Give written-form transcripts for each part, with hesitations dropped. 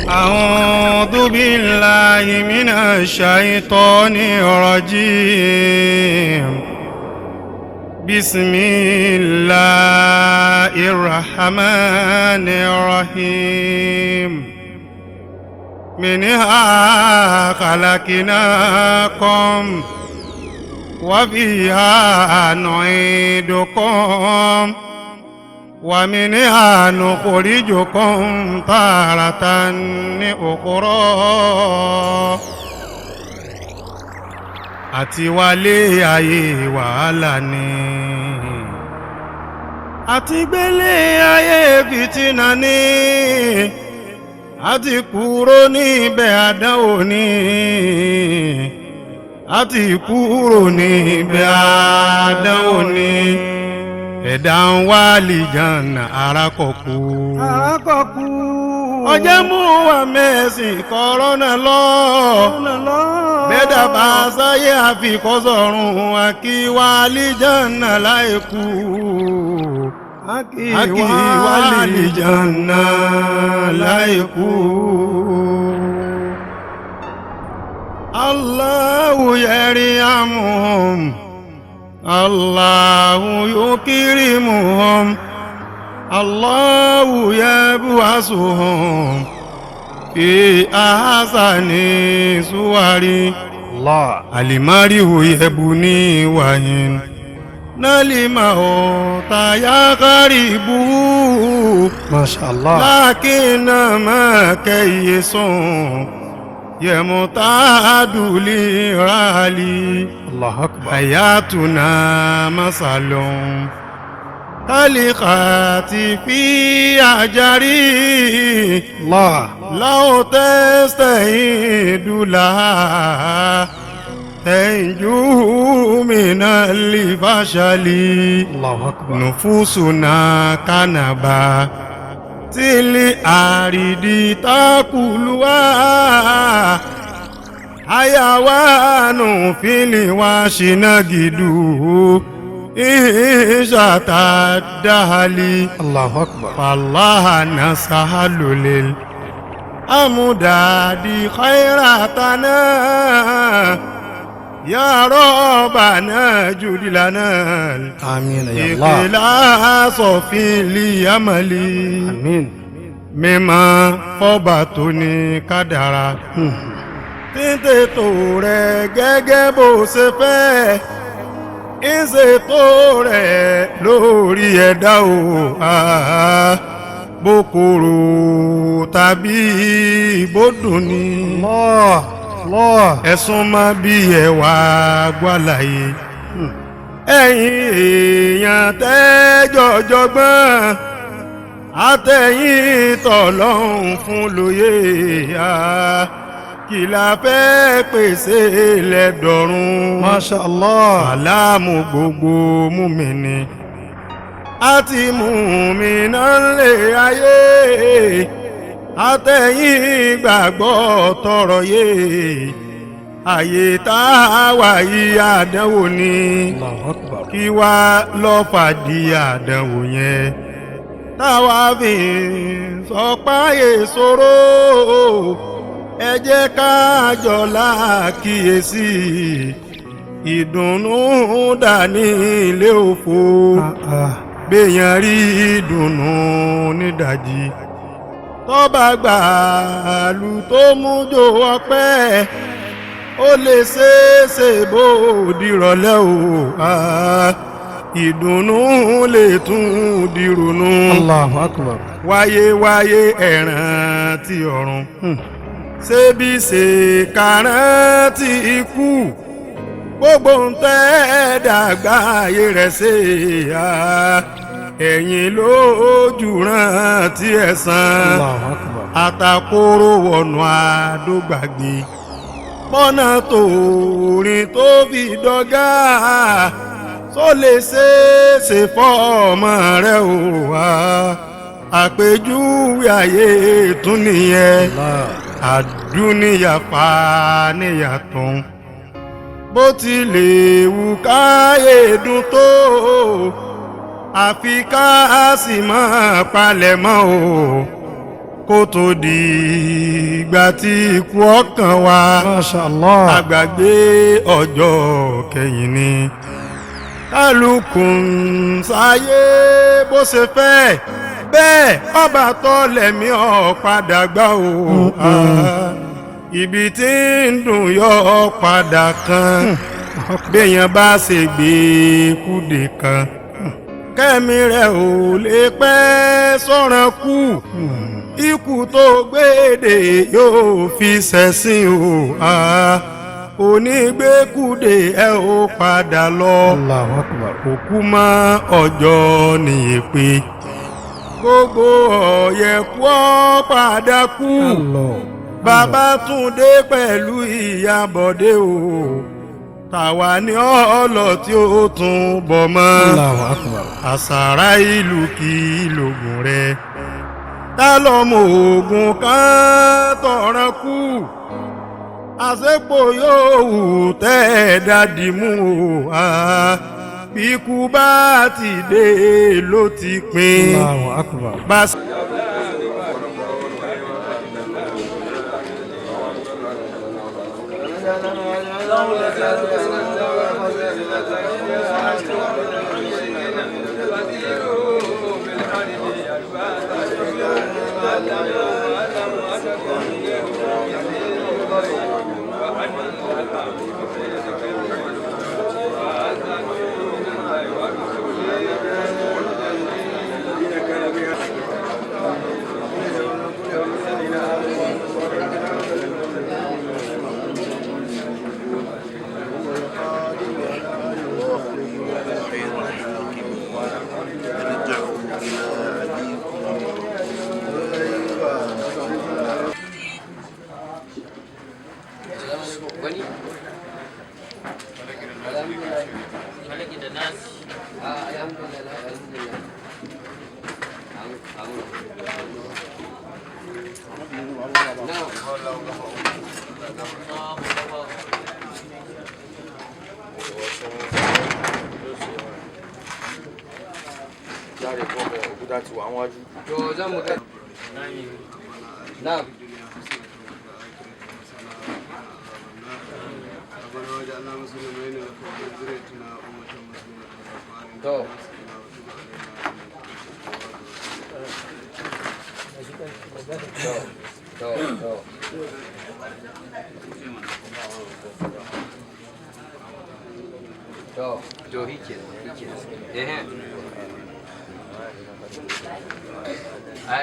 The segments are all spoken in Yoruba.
أعوذ بالله من الشيطان الرجيم. بسم الله الرحمن الرحيم. منها خلقناكم وفيها نعيدكم ومنها نخرجكم تارة أخرى. àti wálé ayé wàhálà ni, àti gbélé ayé fìtínà ni, àti kúrò níbẹ̀ àdánwò ni, àti kúrò níbẹ̀ àdánwò ni. Ẹ̀dá ń wá àlìjánà arákọ̀kú. Ọjọ́ mú wa mẹ́sìn kọ́rọ́nà lọ. Bẹ́ẹ̀dá bá sáyé àfikọ́sọ̀rùn àkíwá àlìjánà láìkú. Àkíwá àlìjánà láìkú. Allahu yarihamuhum. Allahu yukirimuhum. Allahu yab'asuhum fi ahsani suwari. Allah alimarihu yabuni wahin nalimahu tayakaribu. Masha Allah. Lakina ma kayyisun yamutadu lirali. Allahu akbar. Hayatuna masalun kalikati fi ajari. Allah. Law tastahidu laha tanju minal fashali. Allahu akbar. Nufusuna kanaba tili aridi takuluwa. Hayawanu fili washinagidu إشاتا الدهلي. الله أكبر. فالله نسهل للأمداد خيراتنا يا ربنا جد لنا. آمين يا الله. إخلاص في اليمل. آمين. مما فبطني كدرا. tètè tó rẹ̀ gẹ́gẹ́ bó ṣe fẹ́. Ìṣètò rẹ̀ lórí ẹ̀dá o, bókòrò tàbí bódùn ni. Ẹ̀sùn máa bí ẹ̀wà gbàláyé. Ẹ̀yin èèyàn tẹ́jọ́jọ́gbọ́n àtẹ̀yìn tọ̀lọ́hún fún lóye. Kí la fẹ́ pèsè lẹ́dọ̀rùn. Masha Allah. Àlámù gbogbo múmìnì àti múmìnà lè ayé. Àtẹ̀yìn gbàgbọ́ tọrọ yé. Ayé tá a wà yìí àdánwò ni. Allahu Akbar. Kí wá lọ́ fàdí àdánwò yẹn. Táwa fi sọ páyé ṣòro. Ẹ jẹ́ ká jọlá kíyèsí. Ìdùnnú dání ilé òfo. Béèyàn rí ìdùnnú nídàjí. Tó bá gbàlù tó mú jò ọpẹ́. Ó lè ṣeéṣe bó dìrọ̀lẹ́ o. Ìdùnnú lè tún dìrònú. Allahu Akbar. Wáyé wáyé ẹ̀ràn ti ọ̀run. Ṣebí ṣe kàrántì ikú. Gbogbo ń tẹ́ dàgbà ayé rẹ̀ ṣe. Ẹ̀yìn lójú rántí ẹ̀san. Àtàkóró wọ̀nù àdógbàgbé. Bọ́nà tòrin tó fi dọ́gá. Só lè ṣeéṣe fọ́ọ̀mọ rẹ̀ o. Àpèjúwe ayé tún nìyẹn. Àdúníyà fàníyàtọ̀. Bó tilẹ̀ wù káyé dùn tó. àfi ká sì máa palẹ̀ mọ́ o kó tó di ìgbà tí ikú ọkàn wa. Masha Allah. àgbàgbé ọjọ́ kẹyìn ni kálukú ń sáyé bó ṣe fẹ́ bẹ́ẹ̀ ọba tó lẹ̀mí ọ̀ padà gbà ó. ibi tí ń dùn yọ ọ́ padà kan béèyàn bá ṣe gbé kúdè kan kẹ́mi rẹ̀ ò lè pẹ́ sọ̀ràn kú ikú tó gbéde yóò fi ṣẹ̀sìn o. onígbèkúdè ẹ ó padà lọ. Allahu Akbar. òkú mọ́ ọjọ́ nìyẹn pé gbogbo ọ̀yẹ̀kú ọ́ padà kú. Babátúndé pẹ̀lú Ìyábọ̀dé o tàwa ní ọlọ́ tí ó tún bọ̀ mọ́. Allahu Akbar. àṣàrà ìlú kí lóògùn rẹ tá lọ́mọ oògùn kan tọ̀ràn kú àṣepò yóò wù tẹ́ ẹ̀ dádì mú o. bí ikú bá ti dé ló ti pin. Allahu Akbar.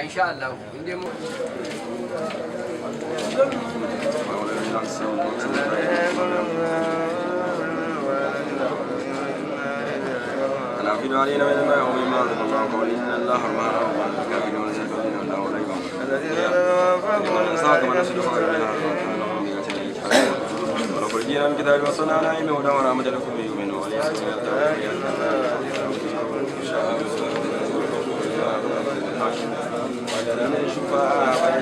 إن شاء الله العافين علينا من الماء ومما رزقنا قول إن الله معنا والكافرون سيكون الله عليهم الذين ساق من نسل خيرنا ولقد جئنا من كتاب وصنعنا علم هدى ورحمة لكم يؤمنون وليس من وجعلنا شفاعا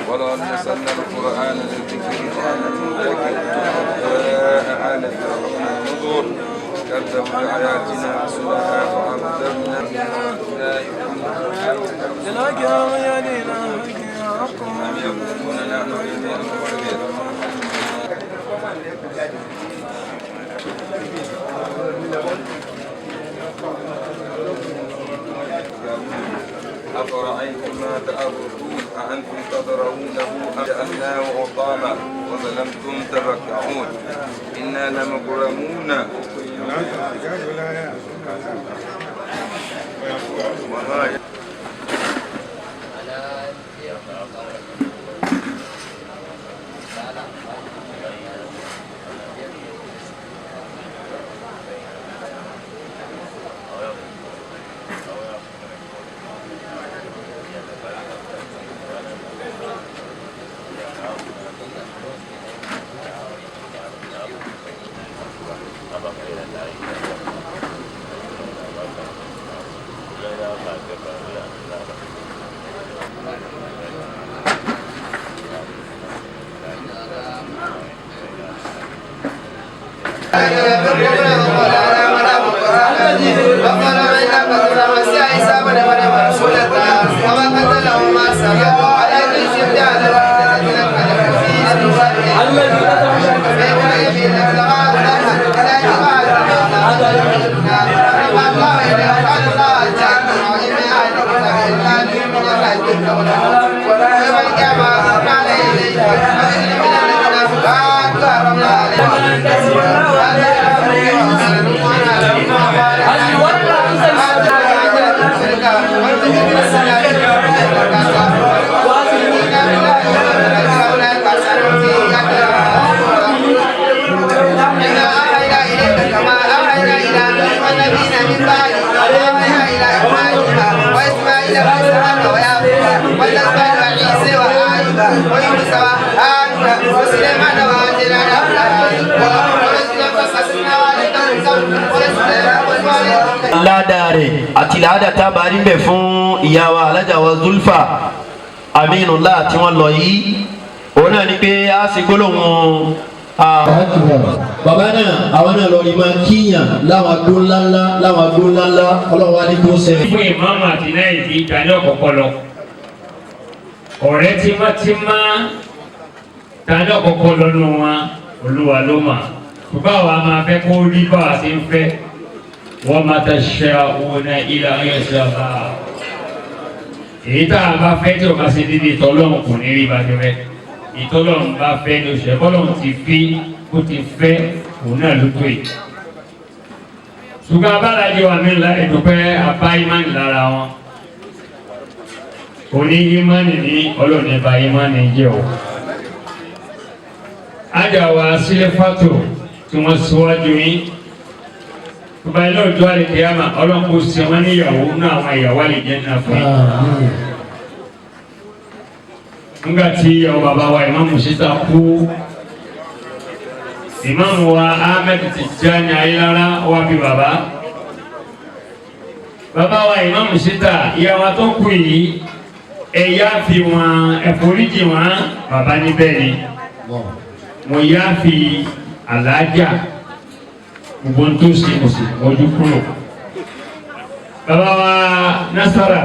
ولو نزلنا القرآن للذكر جاء آل فرعون النذر كذبوا بآياتنا سبحان وأمددنا أم يقولون نحن في دين كبير أفرأيتم ما تأرضون أأنتم تزرعونه أم جعلناه حطاما وظلمتم تفكرون إنا لمغرمون وما من بعد وأوحينا إلى إبراهيم وإسماعيل وإسحاق ويعقوب والأسباط وعيسى وأيوب ويونس وهارون وسليمان وآتينا ورسلا فقصصنا عليك القصص ورسلا ládàá àti ládàá tá a bá rí bẹ̀ fún ìyá wa alájà wa Zulfa Aminullah tí wọ́n lọ yìí òun náà ni pé a sì gbólóhùn bàbá náà àwọn náà lọ rí máa kíyàn láwọn adó ńláńlá ọlọ́wọ́ adé tó sẹ́yìn. fún ìmáàmù àti náà ìdí ìdájọ́ kọ̀ọ̀kan lọ ọ̀rẹ́ tímátímá dájọ́ kọ̀ọ̀kan lọ́nu wọn Olúwa ló mà ṣùgbọ́n àwa máa fẹ́ kó rí bá a ṣe ń fẹ́ wọ́n máa tẹ̀ ṣe òun ilé ayé ṣe ọ̀la èyí tá a bá fẹ́ tí o bá ṣe dídí ìtọ́lọ́run kò ní rí bàjẹ́ rẹ ìtọ́lọ́run bá fẹ́ ní oṣù ẹ̀kọ́lọ́run ti fi bó ti fẹ́ òun náà ló tó yìí ṣùgbọ́n abálájẹ wa mi la ìdúpẹ́ abá ìmánì lára wọn òní ìmánì ní ọlọ́ọ̀ni bá ìmánì jẹ́ o ájà wa sílẹ̀ fàtó tí wọ́n síwájú yín tuba ilé ọjọ́ àlèkèyàmà ọlọ́run kò sí wọn níyàwó náà àwọn ìyàwó àlèjẹ́ náà fún yìí. nígbà tí ìyàwó bàbá wa ìmáàmù Ṣítà kú ìmáàmù wa Ahmed Tijani Ayélára wá bí bàbá wa ìmáàmù Ṣítà ìyàwó tó kú yìí ẹ̀yà fi wọn ẹ̀fọ́ríjì wọn bàbá níbẹ̀ ni mo yá fi àlàájá gbogbo tó ṣe kò sí ojú kúrò bàbá wa Nasara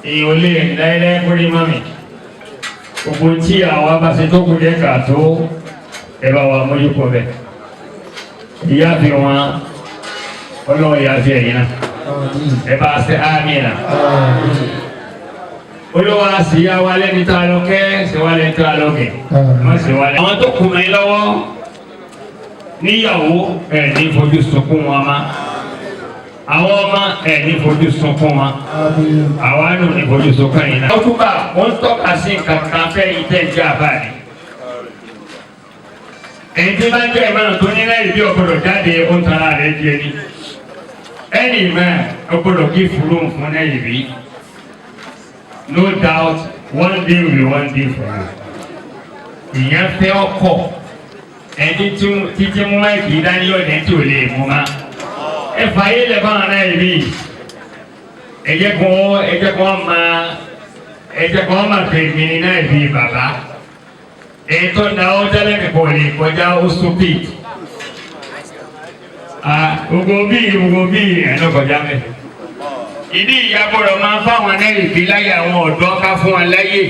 èèyàn lè láìláì kórè mami gbogbo tí àwọn abáṣe tó kù dé kà tó ẹ bá wa mójú kọ bẹ ìyá fi wọn ọlọ́wọ́ ìyá fi ẹ̀yìn náà ẹ bá ṣe àmìnà olówó àṣìyá wa lẹ́ni tá a lọ kẹ́ ṣe wá lẹ́ni tá a lọ kẹ́ má ṣe wá lẹ́ni. àwọn tó kù mí lọ́wọ́ níyàwó ẹ̀ ní fojú sunkún wọn ma àwọn ọmọ ẹ̀ ní fojú sunkún wọn àwa nù ní fojú sunkún yìí náà. ọtúbà wọn tọ́ka sí kankan fẹ́ ìtẹ̀jẹ́ àbáyé èyí tí bá ń jẹ́ ìmọ̀ràn tó ní láì bí ọ̀gbọ́dọ̀ jáde ó ń tara rẹ̀ jẹ ní ẹni ìmọ̀ ọ̀gbọ́dọ̀ kí fúró fún ẹ̀yìn rí no doubt one day will be one day for you ìyẹn fẹ́ ọkọ̀ ẹni títí mú máìkì dánilọ́ ní tí ò lè mú ma ẹ fàyè lè bá wọn náà rí ẹjẹ kan máa fẹ́ mi ní náà bí bàbá èyí tó da ó tẹ́lẹ̀ kò lè kọjá ó stupid gbogbo bíi ẹ̀nà kọjá mẹ́ ìdí ìyàbọ̀rọ̀ máa fáwọn náà rí láyé àwọn ọ̀dọ́ ká fún wọn láyé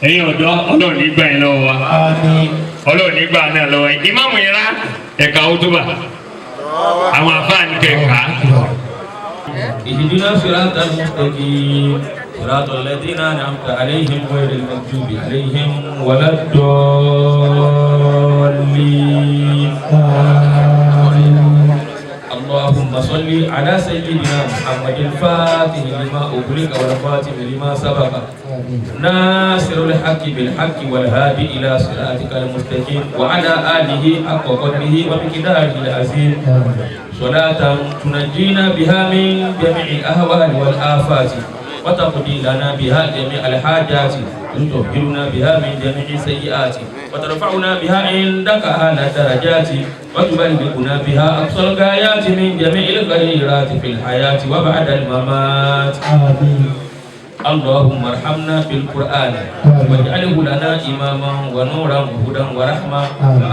ẹ̀yin ọ̀dọ́ Ọlọ́run nígbà yẹn lọ́wọ́ wa Ọlọ́run nígbà náà lọ́wọ́ yẹn ìmáàmù yẹn rá ẹ̀ka òtúbà àwọn àfáàní kẹ̀ka. اهدنا صراط المستقيم صراط الذين أنعمت عليهم غير المغضوب عليهم ولا الضالين اللهم صل على سيدنا محمد الفاتح لما أغلق والخاتم لما سبق ناصر الحق بالحق والهادي إلى صراطك المستقيم وعلى آله حق قدره ومقداره العظيم صلاة تنجينا بها من جميع الأهوال والآفات وتقضي لنا بها جميع الحاجات وتطهرنا بها من جميع السيئات وترفعنا بها عندك أعلى الدرجات وتبلغنا بها أقصى الغايات من جميع الخيرات في الحياة وبعد الممات آمين. اللهم ارحمنا بالقرآن واجعله لنا إماما ونورا وهدى ورحمة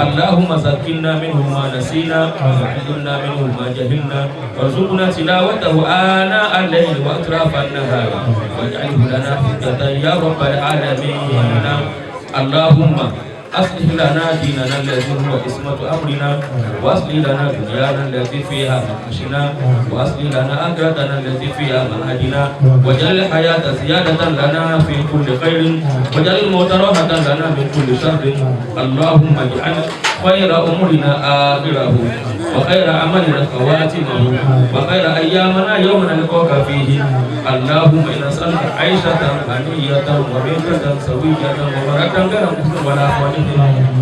اللهم ذكرنا منه ما نسينا وعلمنا منه ما جهلنا وارزقنا تلاوته آناء الليل وأطراف النهار واجعله لنا حجة يا رب العالمين اللهم أصلح لنا ديننا الذي هو عصمة أمرنا وأصلح لنا دنيانا التي فيها معاشنا وأصلح لنا آخرتنا التي فيها معادنا واجعل الحياة زيادة لنا في كل خير واجعل الموت راحة لنا من كل شر اللهم اجعل خير أمورنا آخره وخير عملنا خواتمه وخير أيامنا يوم نلقاك فيه اللهم إنا نسألك عيشة هنية وميتة سوية ومرة غير مسلم ولا خالد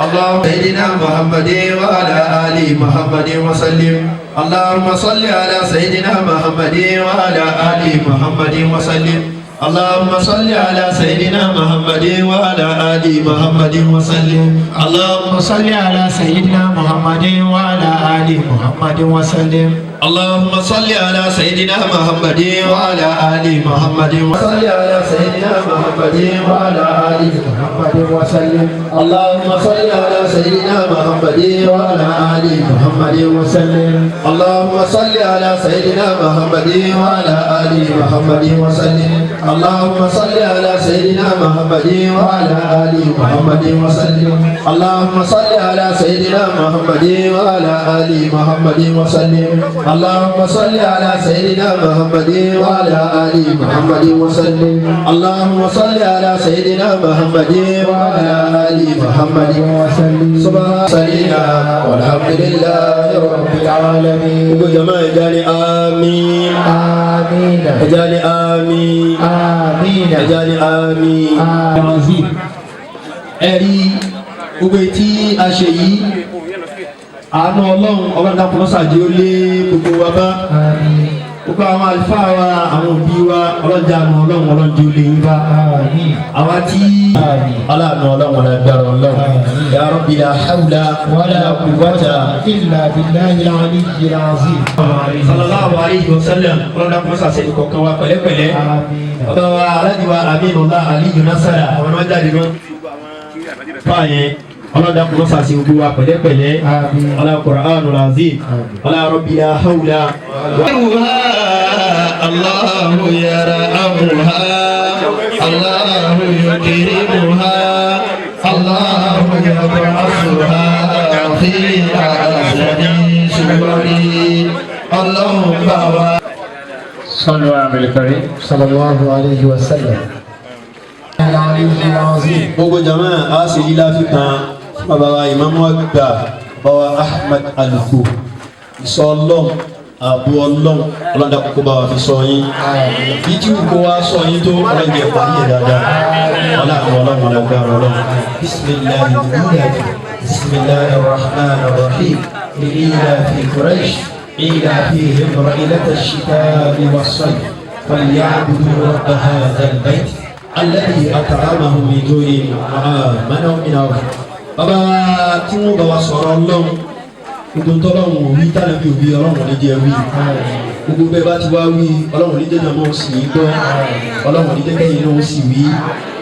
اللهم سيدنا محمد وعلى آل محمد وسلم اللهم صل على سيدنا محمد وعلى آل محمد وسلم اللهم صل على سيدنا محمد وعلى آل محمد وسلم اللهم صل على سيدنا محمد وعلى آل محمد وسلم اللهم صل على سيدنا محمد وعلى آل محمد وصل على سيدنا محمد وعلى آل محمد وسلم اللهم صل على سيدنا محمد وعلى آل محمد وسلم اللهم صل على سيدنا محمد وعلى آل محمد وسلم اللهم صل على سيدنا محمد وعلى آل محمد وسلم اللهم صل على سيدنا محمد وعلى آل محمد وسلم اللهم صل على سيدنا محمد وعلى آل محمد وسلم اللهم صل على سيدنا محمد وعلى آل محمد وسلم سبحان سيدنا والحمد لله رب العالمين جماعة جاني آمين آمين جاني آمين آمين جاني آمين آمين ẹ̀rí gbogbo etí aṣèyí àánú ọlọ́run dákun lọ́sàdé ó lé gbogbo wa bá gbogbo àwọn àlùfáà wa àwọn òbí wa ọlọ́jà àánú ọlọ́run ọlọ́dẹ ó lé yín bá àwa tí aláàánú ọlọ́run ọlọ́gbàrá ọlọ́run ya rabbi la hawla wala quwwata illa billahi al-aliyyil azim. sallallahu alayhi wa sallam ọlọ́dà kún sàṣẹ ìkọ̀kan wa pẹ̀lẹ́pẹ̀lẹ́ ọ̀dọ̀ wa aláàjì wa Aminullah Aliyu Nasara àwọn ọmọ jáde náà fáyẹn ọlọ́dà kún sàṣẹ ogun wa pẹ̀lẹ́pẹ̀lẹ́ ọlá Qur'anul azim ọlá rabbi la hawla. Allahu yarhamuha Allahu yukrimuha Allahu yab'athuha fi ahsani suwari Allahumma wa صلوا على الكريم صلى الله عليه وسلم. gbogbo jama a sì yí láfi kan bàbá wa ìmáàmù àgbà bàbá wa Ahmad Aluko ìsọ ọlọ́run ààbò ọlọ́run ọlọ́dà kókó bá wa fi sọ yín fíjì kó wa sọ yín tó ọlọ́jẹ̀ parí ẹ̀ dáadáa ọlọ́run ọlọ́run ọlọ́gbàrún ọlọ́run bisimilahi ilahi bisimilahi rahman rahim ilahi quraish ilahi ra'ilata shita'i was-sayf falyabudu rabba hadha al-bayt alladhi at'amahum min ju'in wa amanahum min khawf. bàbá tí wọ́n bá wa sọ̀rọ̀ ọlọ́run gbogbo ntọ́lọ́run òwí tálẹ́bí òwí ọlọ́run ní jẹ́ wí gbogbo bẹ́ẹ̀ bá ti wá wí ọlọ́run ní jẹ́ náà sì í gbọ́ ọlọ́run ní jẹ́ kẹ́yìn náà sì wí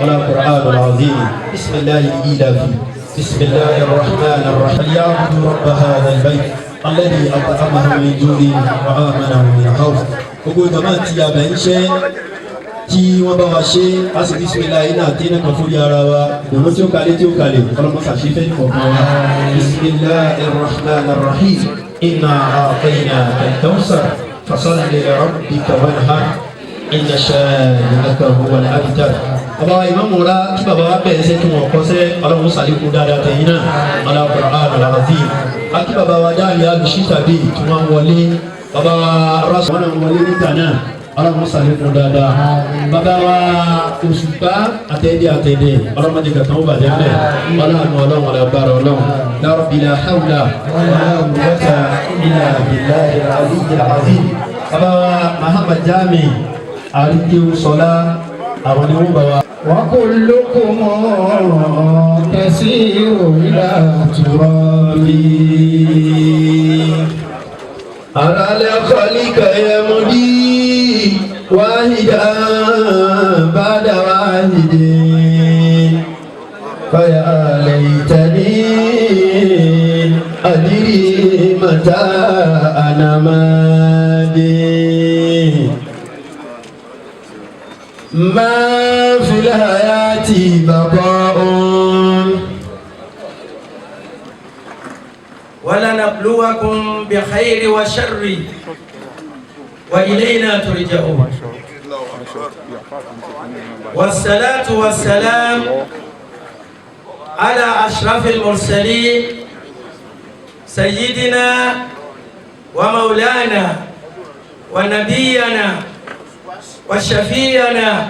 ọlọ́run Qur'anul azim bisimilahi ilahi bisimilahi rahman rahim ya'budu rabba hadha al-bayt alladhi at'amahum min ju'in wa amanahum min khawf. gbogbo jama ti abẹ́ ń ṣe tí wọ́n bá wa ṣe a sì bisimilahi náà tí náà kan fún yàrá wa ìdùnnú tí ó kalẹ̀ ọlọ́mọ sàṣẹ́fẹ́ nìkọ̀ọ̀kan wa bisimilahi rahman rahim inna a'tainaka al-kawthar fasalli li rabbika wanhar inna shani'aka huwal abtar. bàbá ìmáàmù ra kí bàbá wa bẹ̀rẹ̀ sẹ́ kí wọ́n kọ́ sẹ́ ọlọ́run sàlékún dáadáa tẹ̀yìn náà ala Qur'anul azim. akí bàbá wa dáàrí àgùsí tàbí tí wọ́n wọlé bàbá wa rásù wọn wọlé níta náà ọlọ́run sàlékún dáadáa. bàbá wa Òṣùpá àtẹ̀dẹ̀ ọlọ́mọdé kankan ó bàjẹ́ mẹ́ ọlọ́run ọlọ́run ọlọ́gbàrá ọlọ́run la rabbi la hawla wala quwwata illa billahi al-aliyyil azim. bàbá wa Muhammad Jami àríkéwù sọlá àwọn ni wọ́n bá wa. wa kullukum tasiru ila turabi ala khalika yamdi واحدا بعد واحد فيا ليتني أدري متى أنا مادي ما في الحياة بقاء ولنبلوكم بخير وشر وإلينا ترجعون. والصلاة والسلام على أشرف المرسلين سيدنا ومولانا ونبينا وشفيعنا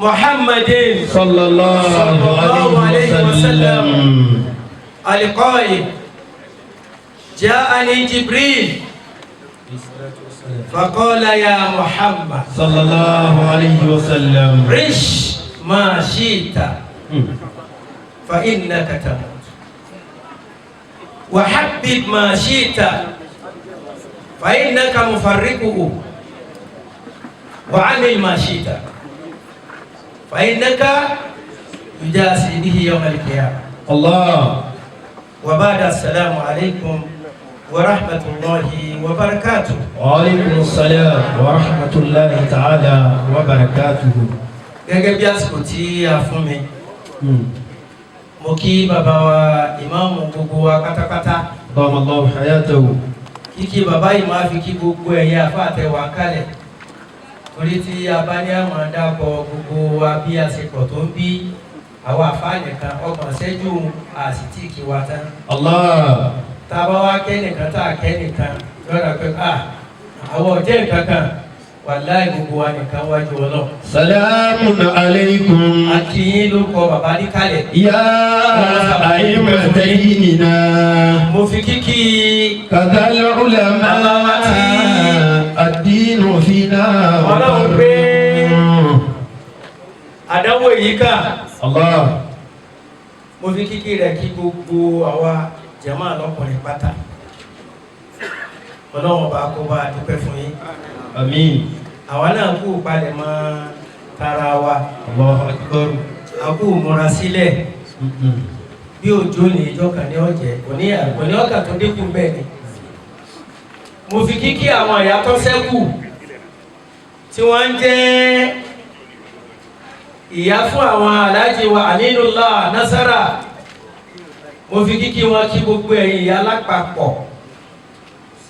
محمد صلى الله عليه وسلم. القائل جاءني جبريل فقال يا محمد صلى الله عليه وسلم عش ما شئت فإنك تموت وحبب ما شئت فإنك مفرقه وعمل ما شئت فإنك يجازي به يوم القيامة. الله. وبعد السلام عليكم ورحمة الله وبركاته. وعليكم السلام ورحمة الله تعالى وبركاته. gẹ́gẹ́ bí àsìkò tí a fún mi mo kí bàbá wa ìmáàmù gbogbo wa pátápátá. Allahu hayatahu. kíkí bàbá yìí máa fi kí gbogbo ẹ̀yà àfàtẹ̀wà kalẹ̀ torí tí a bá ní àmọ́ dábọ̀ gbogbo wa bí a ṣe pọ̀ tó ń bí àwọn àfáàní kan ọgbọ̀n ṣẹ́jú àsìtíìkì wa tán. Allah. tá a bá wá kẹ́nìkan tá a kẹ́nìkan lọ́dà pé àwọn ọ̀jẹ́ nǹkan kan wàláì gbogbo wa nìkan wájú ọlọ́. Salamun alaykum. Akíyín ló kọ bàbá ní kalẹ̀. Ya a'immatayna. Mo fi kíkí. Kadhal ulama. Ad-dinu fina. Ọlọ́run pé àdánwò yìí kà. Allah. Mo fi kíkí rẹ̀ kí gbogbo àwa jàmáà lọ́kùnrin pátá. Ọlọ́run ọba kó bá a dúpẹ́ fún yín. Àmín. Àwa náà kú palẹ̀ mọ́ tara wa. Allahu akbar. A kú múra sílẹ̀. Bí òjò ní ìjọ kan ní ọ̀jẹ̀, kò ní ọ̀kà tó dínkù bẹ́ẹ̀ ni. Mo fi kíkí àwọn ìyá tó ṣẹ́kù tí wọ́n ń jẹ́ ìyá fún àwọn aláàjì wa Aminullah Nasara. Mo fi kíkí wọn kí gbogbo ẹ̀yin ìyá lápapọ̀.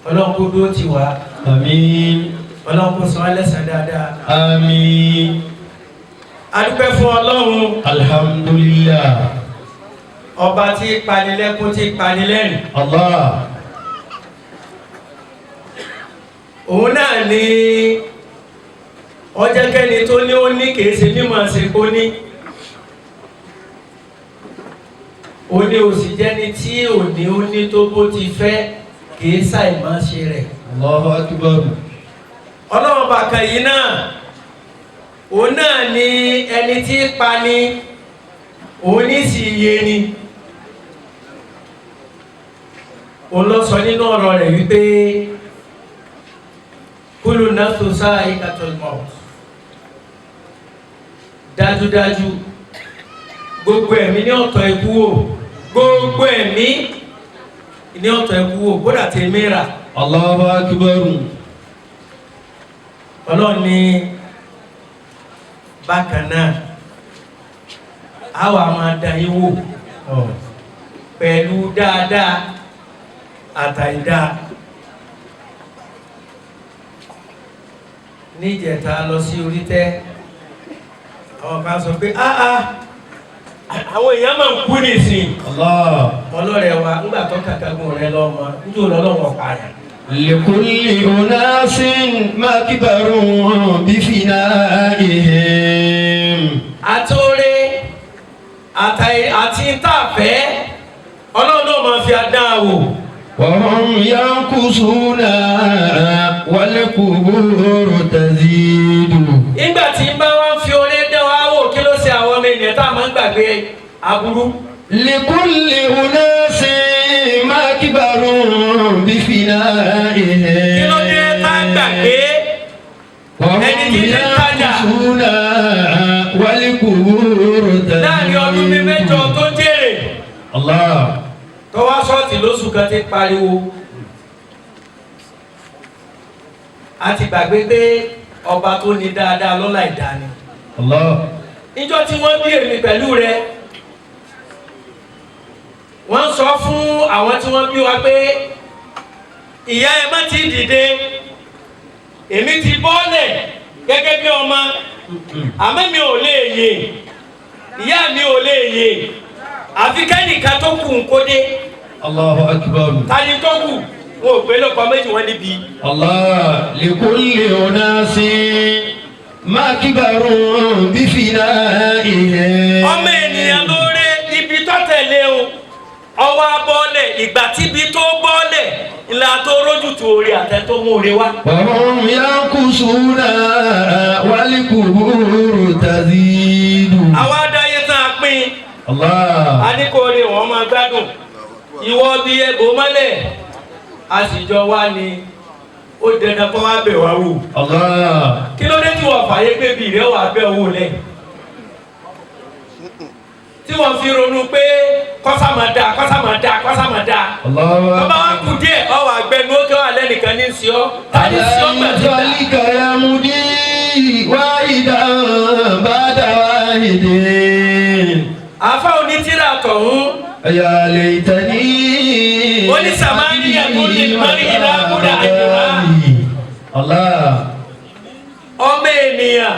Ọlọ́run kó dúró tì wá. Àmín. Ọlọ́run kó san ẹlẹ́san dáadáa. Àmín. A dúpẹ́ fún Ọlọ́run. Alhamdulillah. Ọba tí panilẹ́kún tí panilẹ́rìn. Allah. Òun náà ni ọjọ́kẹ́ni tó ní ó ní kìí ṣe mímọ̀ ṣe kó ní. Ó ní òsì jẹ́ni tí ò ní ó ní tó bó ti fẹ́ kìí ṣàìmọ̀ ṣe rẹ̀. Allahu akbar. Ọlọ́run bàkà yìí náà òun náà ni ẹni tí pa ni òun ní sì yé ni. Òun lọ sọ nínú ọ̀rọ̀ rẹ̀ wípé kullu nafsin sa'iqatul maut. Dájúdájú gbogbo ẹ̀mí ní ọ̀tọ̀ ikú wò, gbogbo ẹ̀mí ní ọ̀tọ̀ ikú wò bódà tí mìíràn. Allahu akbar. Ọlọ́run ní bákan náà a wà máa dá yín wò pẹ̀lú dáadáa àtàìdá. Níjẹta lọ sí orí tẹ́ àwọn kan sọ pé àwọn èèyàn máa ń kú nìsín. Ọlọ́rẹ̀ wa ńgbà tó kàkàgùn rẹ lọ́mọ níjó lọ́lọ́wọ́ pààyàn. Likulli unasin makbarun bifina'ihim. Àtòrè àti ntàfẹ́ Ọlọ́run náà máa fi adán wò. Wa hum yankusuna wal qubur tazidu. Nígbà tí ń bá wọn fi orí dán wa wò kí ló ṣe àwọn ọmọ ènìyàn tá a máa ń gbàgbé aburú. Likulli unasin makbarun bifina'ihim. Kí ló dé tá a gbàgbé ẹni tí ti tajà wal qubur tazidu. láàrin ọdún bíi mẹ́jọ tó jèrè. Allah. Tó wá ṣọ́ọ̀tì lóṣù kan ti pariwo. A ti gbàgbé pé ọba tó ní dáadáa lọ́la ìdáni. Allah. Níjọ́ tí wọ́n bí èmi pẹ̀lú rẹ̀, wọ́n sọ fún àwọn tí wọ́n bí wa pé ìyá ẹ má ti dìde, èmi ti bọ́lẹ̀ gẹ́gẹ́ bí ọmọ, àmọ́ mi ò lè yè, ìyá mi ò lè yè, àfi kẹ́nìkan tó kù ń kó dé. Allahu akbar. Tani tó kù wọn ò pé lọ́pàá méjì wọ́n níbi. Allah. Likulli unasin makbarun bifina'ihim. Ọmọ ènìyàn lóore ibi tó tẹ̀lé o ọwọ́ ọwọ́ abọ́lẹ̀ ìgbà tíbi tó bọ́lẹ̀ ńlá tó rójú tó orí àtẹ tó mú orí wá. وهم ينكثون والقبور تزيد. àwa adáyé tán a pín. الله. a ní kó rí wọn máa gbádùn ìwọ bí ẹbọ mọ́lẹ̀ a sì jọ wá ní ó dandan kó wá bẹ̀ wá wò. الله. kí ló dé tí wọ́n fààyè pé bí rẹ̀ wà bẹ́ owó lẹ̀ tí wọ́n fi ronú pé kọ́sàmọ̀dá tọ́ba wa kú díẹ̀ ọwọ́ àgbẹ̀nu ó kẹ́ wà lẹ́nìkan ní sí ọ́ tàbí sí ọ́ gbẹ̀dúgbà. ذلك يمضي واحدا بعد واحد. àfa onítìrà tọ̀hún. يا ليتني. onísàmánìyà tó lè mọ́rí ìlà kúrò àjùmá. الله. ọmọ ènìyàn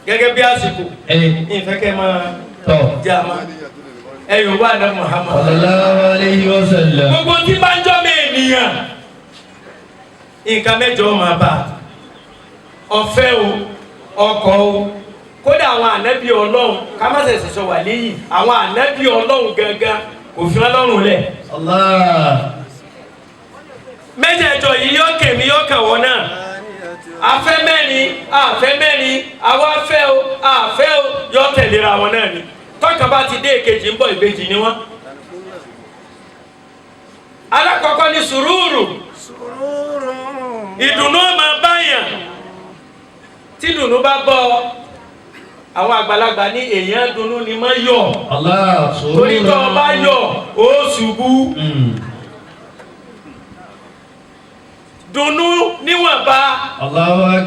gẹ́gẹ́ bí àsìkò ìfẹ́kẹ́ máa jẹ́ àmà ẹ̀yọ̀ wà ní Muhammad sallallahu alayhi wa sallam. gbogbo tí bá ń jọ́ mọ ènìyàn nǹkan mẹ́jọ máa bá ọ̀fẹ́ o ọkọ̀ o kódà àwọn ànábì ọlọ́run ká má ṣẹ̀ṣẹ̀ sọ wà léyìn àwọn ànábì ọlọ́run gangan kò fi wọn lọ́rùn lẹ̀. Allah. mẹ́jẹ̀ẹ̀jọ yìí yóò kèmí yóò kàn wọ́n náà afẹ́ mẹ́rin àfẹ́ mẹ́rin àwa fẹ́ o àfẹ́ o yóò tẹ̀léra wọn náà ni tọ́ka bá ti dé èkejì ń bọ̀ ìbejì ni wọ́n. alákọ̀ọ́kọ́ ni sùúrù ìdùnnú máa báyàn tí ìdùnnú bá bọ́ àwọn àgbàlagbà ní èèyàn dùnnú ni máa yọ̀ torí tó o bá yọ̀ ó ṣubú. dùnnú níwọ̀nba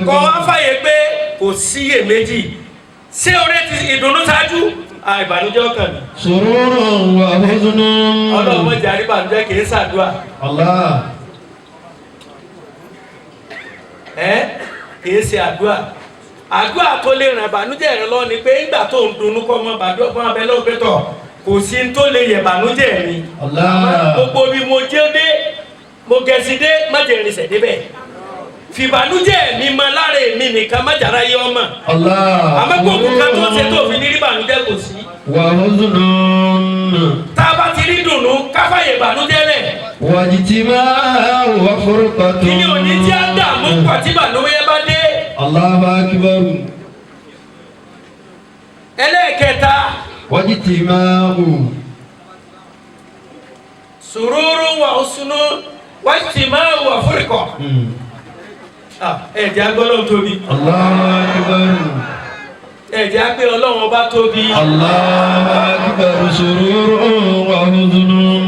kọ́ wá fàyè pé kò síyèméjì ṣé oore ti ìdùnnú ṣáájú ìbànújẹ́ ọkàn mi. sururun wa huzunun. ọlọ́mọ jàrí ìbànújẹ́ kì í ṣàdúrà. Allah. kì í ṣe àdúrà. àdúrà tó lè ràn ìbànújẹ́ rẹ lọ ni pé nígbà tó ń dunnú kọ́ mọ́ bàdúrà fún abẹ́ lọ́gbẹ́ tọ̀ kò sí ní tó lè yẹ ìbànújẹ́ mi. Allah. gbogbo bí mo jẹ́ dé mo gẹ̀ẹ́sì dé má jẹ́ irinṣẹ́ débẹ̀. fìbànújẹ́ mi mọ lára èmi nìkan má jàrá yé ọmọ. Allah. àmọ́ gbogbo kan tó ṣe tó fi ní rí ìbànújẹ́ kò sí. wa huzunun. tá a bá ti rí dùnnú káfáyé ìbànújẹ́ rẹ̀. wajtima'u wa furqatun. kí ni òní tí a dààmú pọ̀ tí ìbànújẹ́ bá dé. Allahu akbar. ẹlẹ́ẹ̀kẹta. wajtima'u. sururu wa husnu wajtima'u wa furqa. ẹ̀jẹ̀ agbọ́dọ̀ tóbi. Allahu akbar. ẹ̀jẹ̀ agbẹ́ ọlọ́run ọba tóbi. Allahu akbar. sururun wa huzunun.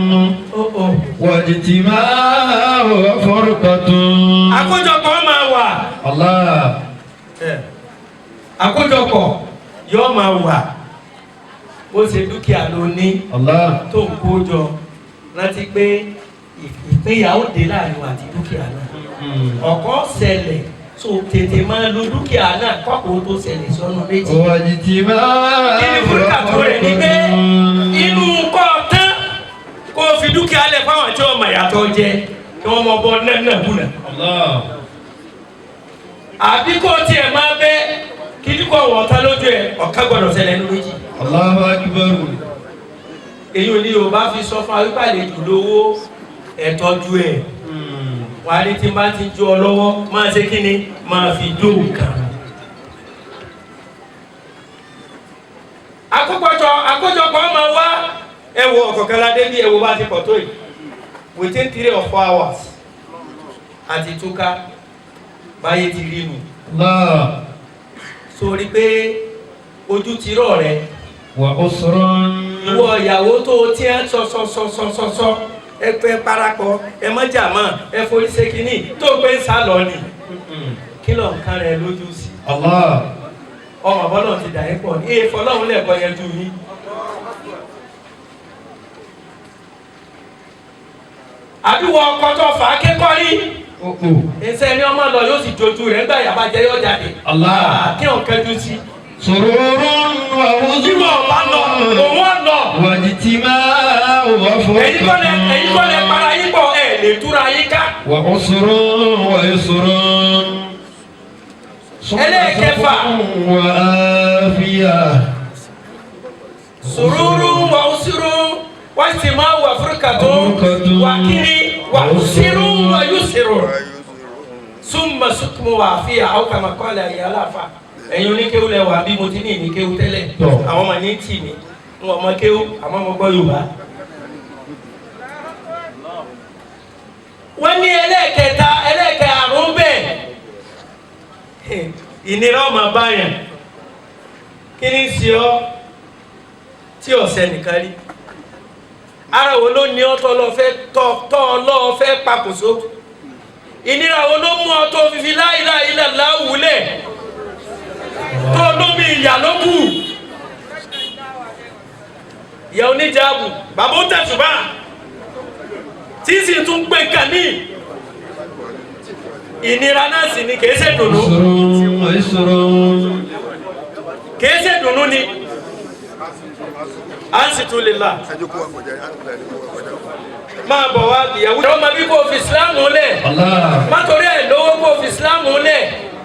wajtima'u wa furqatun. àkójọpọ̀ máa wà. Allah. àkójọpọ̀ yóò máa wà. bó ṣe dúkìá ló ní. Allah. tó ń kó jọ rántí pé ìpínyàwó dé láàrin àti dúkìá náà. ọ̀kọ́ ṣẹlẹ̀ so tètè máa lo dúkìá náà kọ́kọ́ tó ṣẹlẹ̀ sọ́nù méjì. wajtima'u. kí ni fúrúkà tó rẹ̀ ní pé inú kọ́ tán kó o fi dúkìá lẹ̀ fáwọn tí wọ́n mọ̀ yàtọ̀ jẹ kí wọ́n mọ bọ́ náà bùnà. Allah. àbí kó tiẹ̀ máa bẹ́ kí ní kò wọ́n tán lójú ẹ̀ ọ̀ká gbọ́dọ̀ ṣẹlẹ̀ ní méjì. Allahu akbar. èyí ò ní Yorùbá fi sọ fún awípàdé jù lówó ẹ̀tọ́jú ẹ̀ wà á ní tí bá ti jó ọ lọ́wọ́ máa ṣe kí ni máa fi dó nǹkan. àkójọpọ̀ máa wá ẹ̀wọ̀ ọ̀kọ̀kẹ́ládé bí ẹ̀wọ̀ bá ti pọ̀ tó yìí within 3 or 4 hours àti túká báyé ti rí nù. sórí pé ojú ti rọ̀ rẹ. wa usrun. ìwọ ìyàwó tó tí ẹ sọ ẹ pẹ́ parapọ̀ ẹ mọ́jà mọ́ ẹ forí ṣe kínní tó pé ń sá lọ ni kí ló ń kán rẹ lójú sí. Allah. ọmọ bọ́lọ̀ ti dà yín pọ̀ ní èèfọ́ lọ́hún lẹ́ẹ̀kọ́ yẹn ju yín. àbíwọ ọkọ tó fà á kékọ́ rí ẹsẹ̀ ni ọmọ lọ yóò sì jojú rẹ̀ nígbà yàrá jẹ́ yóò jáde. Allah. kí ló ń kẹ́jú sí. sururun wa huzunun. bí wọ́n bá lọ òun ọ̀ lọ. wajtima'u wa furqatun. ẹ̀yin kọ́ lẹ para yín pọ̀ ẹ̀ lè túra yín ká. wa usrun wa yusrun. ẹlẹ́ẹ̀kẹfà. wa afiyah. sururu wa usuru wajtima'u wa furqatun. burúkatun wà kíni wà sírù wà yóò sírù súnmọ́ sùkùmù wà fi àwọn kàmákọ́lẹ̀ ẹ̀yìn aláfa ẹ̀yin oníkéwù lẹ̀ wà bí mo ti ní ìníkéwù tẹ́lẹ̀ àwọn ọmọ ní tì mí ń wọ́n mọ kéwù àmọ́ mo gbọ́ Yorùbá. wọ́n ní ẹlẹ́ẹ̀kẹ́ àrùn bẹ́ẹ̀ ìnira ọmọ báyàn kí ni sí ọ tí ọ̀sẹ̀ nìkan rí ara wo ló ní ọtọ tọ́ ọlọ́ọ̀fẹ́ pakòso ìnira wo ló mú ọ tó fífi la ilaha illallah wúlẹ̀ tó lómi ìyà ló kù ìyá oníjàbù bàbá ó tẹ̀sùbá tí sì tún gbé nǹkan ní ìnira náà sì ni kìí ṣe dùnú kìí ṣe dùnú ni a sì tún lè là máa bọ̀ wá ìyàwó ìjọba ma bí kò fi ìsìláàmù lẹ̀ má torí ẹ̀ lówó kò fi ìsìláàmù lẹ̀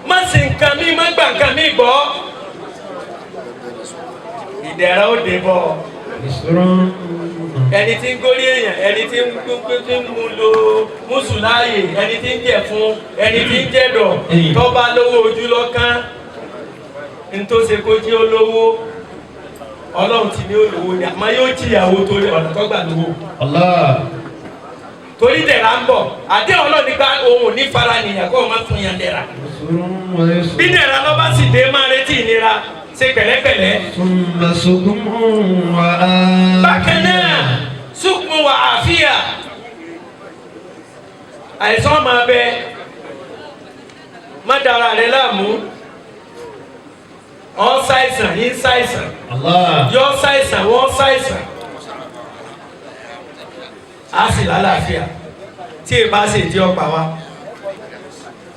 má sì nǹkan mi má gbà nǹkan mi gbọ́ ìdẹ̀ra ó dé bọ̀ ẹni tí ń górí èèyàn ẹni tí ń mú lo mùsùláyè ẹni tí ń jẹ fún ẹni tí ń jẹ̀dọ̀ tó bá lówó ojú lọ́kàn ntòsí kó jí olówó Ọlọ́run ti ní olówó ni àmọ́ yóò jìyàwó torí ọ̀nà tó gbà lówó torí dẹ̀ra ń bọ̀ àdé Ọlọ́run nípa ohun ní fara nìyàn kó o má fún yàn dẹ̀ra bí dẹ̀ra lọ́ bá sì dé máa retí ìnira ṣe pẹ̀lẹ́pẹ̀lẹ́. bákan náà sukmu wa àfíà àìsàn máa bẹ má dara rẹ láàmú ọ ṣàìsàn yín ṣàìsàn yọ ṣàìsàn wọ́n ṣàìsàn á sì lálàáfíà tí ì bá sì di ọ̀pá wa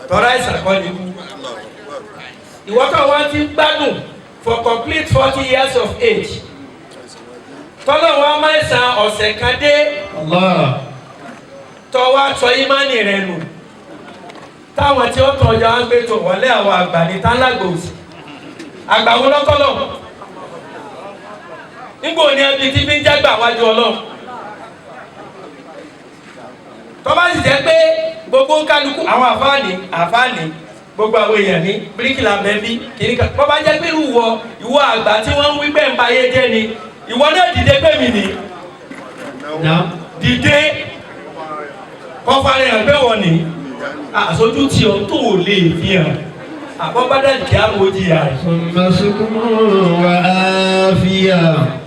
tọ́ra ìsàn kọ́ ni ìwọ́kọ̀ wa ti gbádùn for complete 40 years of age tọ́lọ̀ wa máa ń san ọ̀sẹ̀ kan dé tọ́ wa sọ ìmánì rẹ̀ nù táwọn tí ó tàn ọjà wọn gbé tó wọlé àwọn àgbà ní tálágbòsì àgbà wọn lọ́kọ́lọ́ nígbò ní ẹbí tí fi ń jágbà wájú Ọlọ́run tọ́ bá sì jẹ́ pé gbogbo kálukú àwọn àfáàní gbogbo àwọn èèyàn ní bíríkìlà mẹ́bí kìíní kan bọ́ bá jẹ́ pé ìwọ àgbà tí wọ́n ń wí bẹ́ẹ̀ ń ba ayé jẹ́ ni ìwọ náà dìde pé mi nì dìde kọ́fàrẹ́ hàn pé wọ́n ní àsojú tí o tó lè fi hàn àbọ̀bádà kí á mọ̀ jìyà rẹ̀. sọmọsùkúmù wà á fìyà.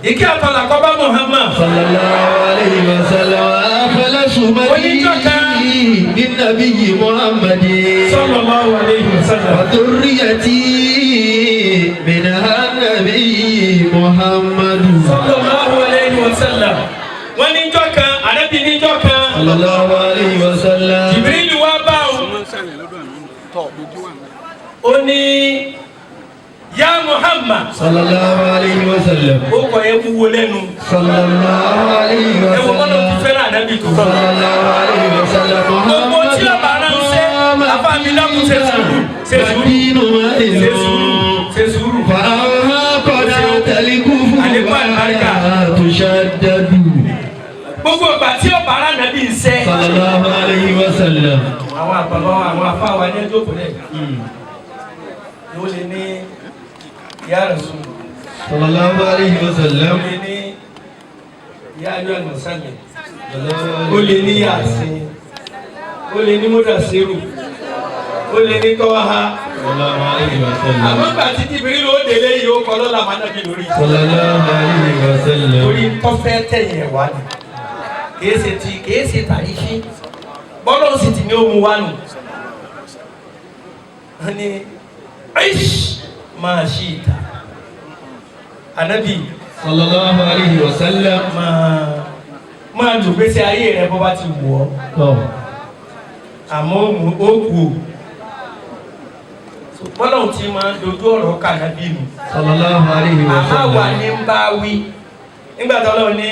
ìkí àtọ́lá kọ́ bá Muhammad. sallallahu alayhi wa sallam afẹ́lẹ́ sùnmọ́dí ní nabiyyi Muhammadin. sallallahu alayhi wa sallam. wa dhurriyyati minha nabiyyi Muhammadu. sallallahu alayhi wa sallam. wọ́n ní jọ́ kan ànábì ní jọ́ kan. sallallahu alayhi wa sallam. Jibril wá bá ó ní ya Muhammad. sallallahu alayhi wa sallam. ó kọ̀ ẹ́ wúwo lẹ́nu. sallallahu alayhi wa sallam. ẹ wọ́n kọ́ ló ti fẹ́ràn ànábì tó. sallallahu alayhi wa sallam. gbogbo tí o bá rán ṣe afáàmì dákun ṣe sùúrù ṣe sùúrù. fàáhà kọ́dà tẹ̀líkù fún bàbá tó ṣàdádù. gbogbo ìgbà tí o bá rán ànábì ṣe. sallallahu alayhi wa sallam. àwọn àbàbà àwọn afáwa ní ẹjọ́ kò lẹ̀ yóò lè ní ya Rasul. sallallahu alayhi wa sallam. ó lè ní ya ayọ́ àlùmọ́sálẹ̀. ó lè ní Yasin. ó lè ní Mudasiru. ó lè ní Tọ́ha. sallallahu alayhi wa sallam. àmọ́ gbà tí Jibril ló délé yìí ó kọ́ lọ́la máa nàbí lórí. sallallahu alayhi wa sallam. torí tọ́fẹ́ tẹ̀yìn ẹ̀ wá ni kìí ṣe tàrífí bọ́lọ̀ sì ti ní ohun wá nù. wọ́n ní aish máa ṣí ìta ànábì sallallahu alayhi wa sallam. máa lò gbé sí ayé rẹ bó bá ti wù ọ́ àmọ́ ó kù ó bọ́lọ̀ tí máa dojú ọ̀rọ̀ kà nábì nù. sallallahu alayhi wa sallam. àmọ́ wà ní ń bá wí nígbà tó lọ ní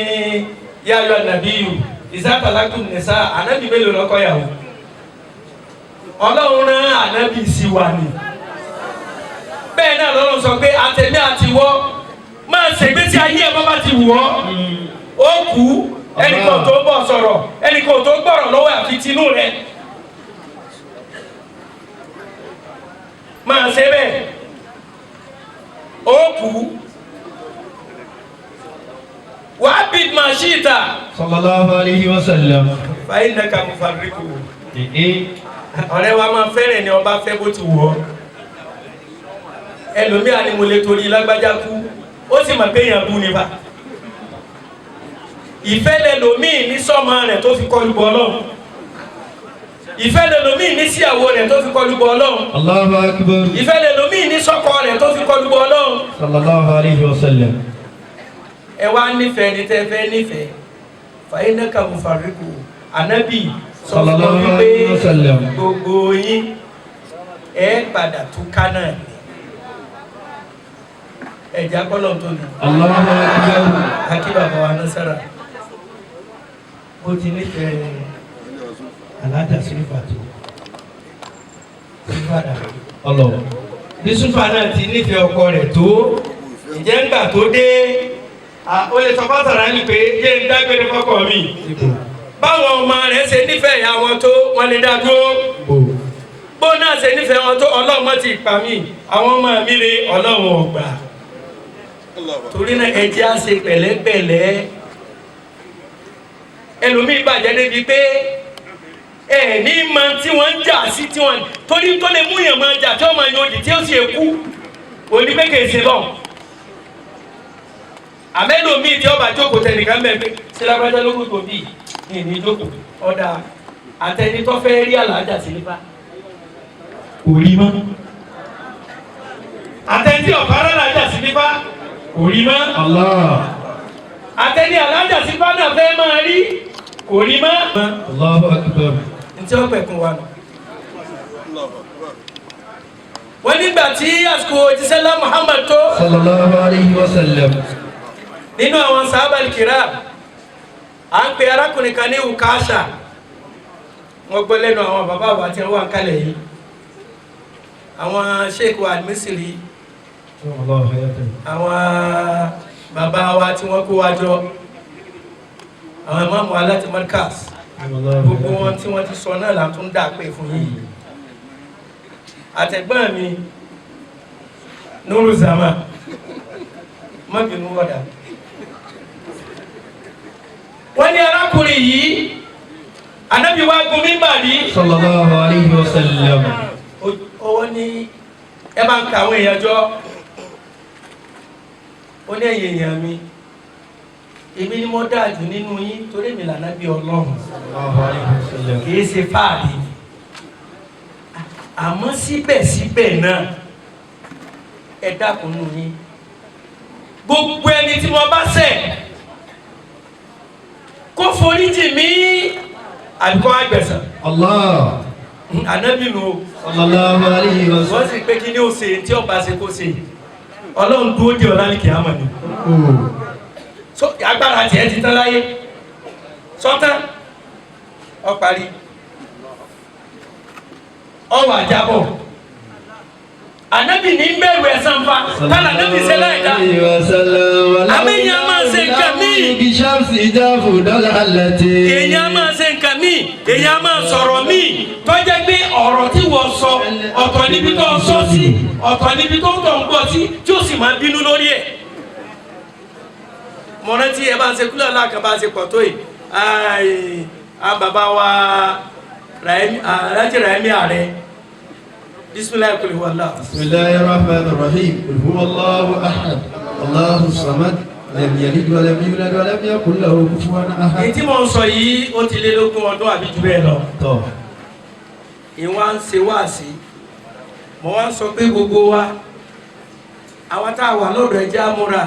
yáyọ nàbíyù ìsátàlákùn nìsá ànábì mélòó lọ́kọ yàwó Ọlọ́run rán ànábì sí wa ni bẹ́ẹ̀ náà lọ́run sọ pé àtẹ̀mí àtiwọ́ máa ṣègbésí ayé ẹ̀ bá ti wù ọ́ ó kú ẹnìkan tó bọ̀ sọ̀rọ̀ ẹnìkan tó gbọ́rọ̀ lọ́wọ́ àfi tinú rẹ̀ máa ṣe bẹ́ẹ̀ ó kú wàá bí màṣíìtà sallallahu alayhi wa sallam. fàyín náà kà mú fabriku ọ̀rẹ́ wa máa fẹ́rẹ̀ ni ọba fẹ́ bó ti wù ọ́ ẹlòmíà ni mo lè torí lágbájá kú ó sì mọ̀ pé èèyàn bú ni bá ìfẹ́ lẹ́lòmíì ní sọ́mọ rẹ̀ tó fi kọlu bọ́ Ọlọ́run ìfẹ́ lẹ́lòmíì ní síyàwó rẹ̀ tó fi kọlu bọ́ Ọlọ́run Allahu akbar. ìfẹ́ lẹ́lòmíì ní sọ́kọ rẹ̀ tó fi kọlu bọ́ Ọlọ́run sallallahu alayhi wa sallam. ẹ wá nífẹ̀ẹ́ ní tẹ́ fẹ́ nífẹ̀ẹ́ fàyín náà kà mú fabriku ànábì sọ fún ọ wípé gbogbo yín ẹ padà tún kánà ni ẹ̀já kọ́lọ̀ tó ní. Allahu akbar. Akí bàbá wa Nasara ó ti nífẹ̀ẹ́ alájà sílífà tó sílífà dà Allah. bí sílífà náà ti nífẹ̀ẹ́ ọkọ rẹ̀ tó ìjẹ́ ńgbà tó dé ó lè sọ fásitì ní pé yé ń dágbére fọ́kọ mi báwọn ọmọ rẹ̀ ṣe nífẹ̀ẹ́ ìyá wọn tó wọn lè dá dúró bó náà ṣe nífẹ̀ẹ́ wọn tó Ọlọ́run ti pa mí àwọn ọmọ mi rè Ọlọ́run ò gbà torí náà ẹ jẹ́ á ṣe pẹ̀lẹ́pẹ̀lẹ́ ẹlòmíì bàjẹ́ débi pé ẹ ní mọ tí wọ́n ń jà sí tí wọ́n torí tó lè mú yàn máa jà tí wọ́n máa yan òdì tí ó sì kú òní pé kèé ṣe lọ àmẹ́lòmíì tí ọba jókòó tẹnìkan bẹ́ẹ̀ pé sílábàjá ló kù tó bí ní jókòó ọ̀dà àtẹnitọ́ fẹ́ rí àlàájá sí nípa kò rí mọ́ àtẹnití ọ̀bá àlàájá sí nípa kò rí mọ́. Allah. àtẹni alájà sí bánà fẹ́ máa rí kò rí mọ́. Allahu akbar. ntí ó pẹ̀kun wa nù. wọ́n nígbà tí àsìkò òjíṣẹ́lá Muhammad tó. sallallahu alayhi wa sallam. nínú àwọn sábàlì kìrá à ń pe arákùnrin kan ní Ukasha wọ́n gbọ́ lẹ́nu àwọn bàbá wa tí wọ́n wà kálẹ̀ yìí àwọn sheikh wa Al-Misri àwọn bàbá wa tí wọ́n kó wa jọ àwọn ìmáàmù wa láti Markaz gbogbo wọn tí wọ́n ti sọ náà là tún dà pé fún yìí àtẹ̀gbọ́n mi Nuru Zama má bínú wọ́dà wọ́n ní arákùnrin yìí Ànábì wa gun mímbàrí sallallahu alayhi wa sallam. ọwọ́ ní ẹ bá ń ka àwọn èèyàn jọ ó ní ẹ̀yìn èèyàn mi èmi ni mo dáa jù nínú yín torí mi lànà bí Ọlọ́run kìí ṣe fáàrí àmọ́ síbẹ̀síbẹ̀ náà ẹ dákun nù yín gbogbo ẹni tí mo bá ṣẹ̀ kó foríjì mí àbíkọ́ àgbẹ̀sán. Allah. Ànábì nù sallallahu alayhi wa sallam. wọ́n sì pé kí ni ó ṣe tí ọba ṣe kó ṣe Ọlọ́run dúró dé ọ̀la ní kìámà ni so agbára tiẹ̀ ti tán láyé sọ́tán ọ parí ọwọ́ àjábọ̀ Ànábì ní bẹ̀rù ẹ̀san fa tálà Ànábì ṣe láìda àmìyàn máa ṣe nǹkan míì èèyàn máa ṣe nǹkan míì èèyàn máa sọ̀rọ̀ míì tó jẹ́ pé ọ̀rọ̀ tí wọ́n sọ ọ̀tọ̀ níbi tó ń sọ sí ọ̀tọ̀ níbi tó ń tọ̀ ń gbọ́ sí tí ó sì máa bínú lórí ẹ̀ mo rántí ẹ bá ń ṣe kúlẹ̀ aláàkàn bá ń ṣe pọ̀ tó yìí bàbá wa Alhaji Rahimi Ààrẹ bisimilayi kuli wàllá. bisimilayi rahman rahim huwallahu ahad allahu samad lam yalid wa lam yulad wa lam yakul lahu kufuwan ahad. èyí tí mo ń sọ yìí ó ti lé lógún ọdún àbí jù bẹ́ẹ̀ lọ. tọ́ ìwọ̀n ń ṣe wáàsí mo wá ń sọ pé gbogbo wa àwọn tá a wà lọ́dọ̀ ẹja múra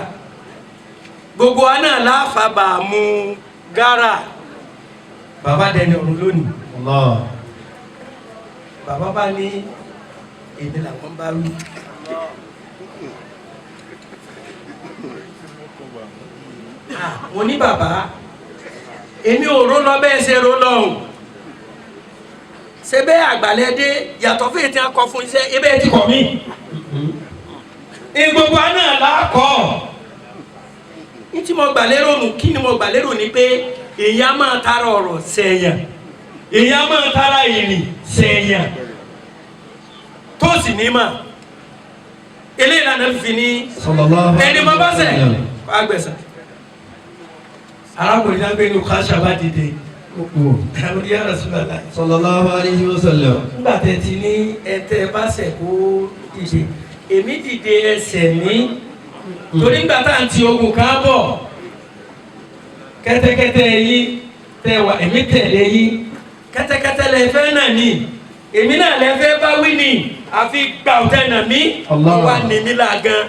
gbogbo wa náà láfàbà mú gárà bàbá dẹni ọ̀run lónìí. Allah. bàbá bá ní èmi làwọn bá wí. mo ní bàbá èmi ò ró lọ bẹ́ẹ̀ ṣe ró lọ́hùn ṣe bẹ́ẹ̀ àgbàlẹ́dé yàtọ̀ fún ètò akọ fún iṣẹ́ ebe ti kọ̀ mí. gbogbo àná làákọ̀ ní tí mo gbà lérò nù kí ni mo gbà lérò ni pé èèyàn máa tara ọ̀rọ̀ sẹ́yìn èèyàn máa tara ìrìn sẹ́yìn tó sì ní mà eléyìí lànà fi ní ẹni máa bá sẹ̀ agbẹ̀sán arákùnrin náà gbé ní ọkọ̀ àṣàbá dìde ya Rasulullah sallallahu alayhi wa sallam. nígbà tẹ́ ti ní ẹ̀tẹ́ bá sẹ̀ kó dìde èmi dìde ẹsẹ̀ mi torí nígbà tá à ń ti ogun ká bọ̀ kẹ́tẹ́kẹ́tẹ́ yín tẹ wà èmi tẹ̀lé yín kẹ́tẹ́kẹ́tẹ́ lẹ fẹ́ náà ní èmi náà lẹ fẹ́ bá wí ní àfi gbà ọ̀tẹ̀ nà mí wà ní mi là gan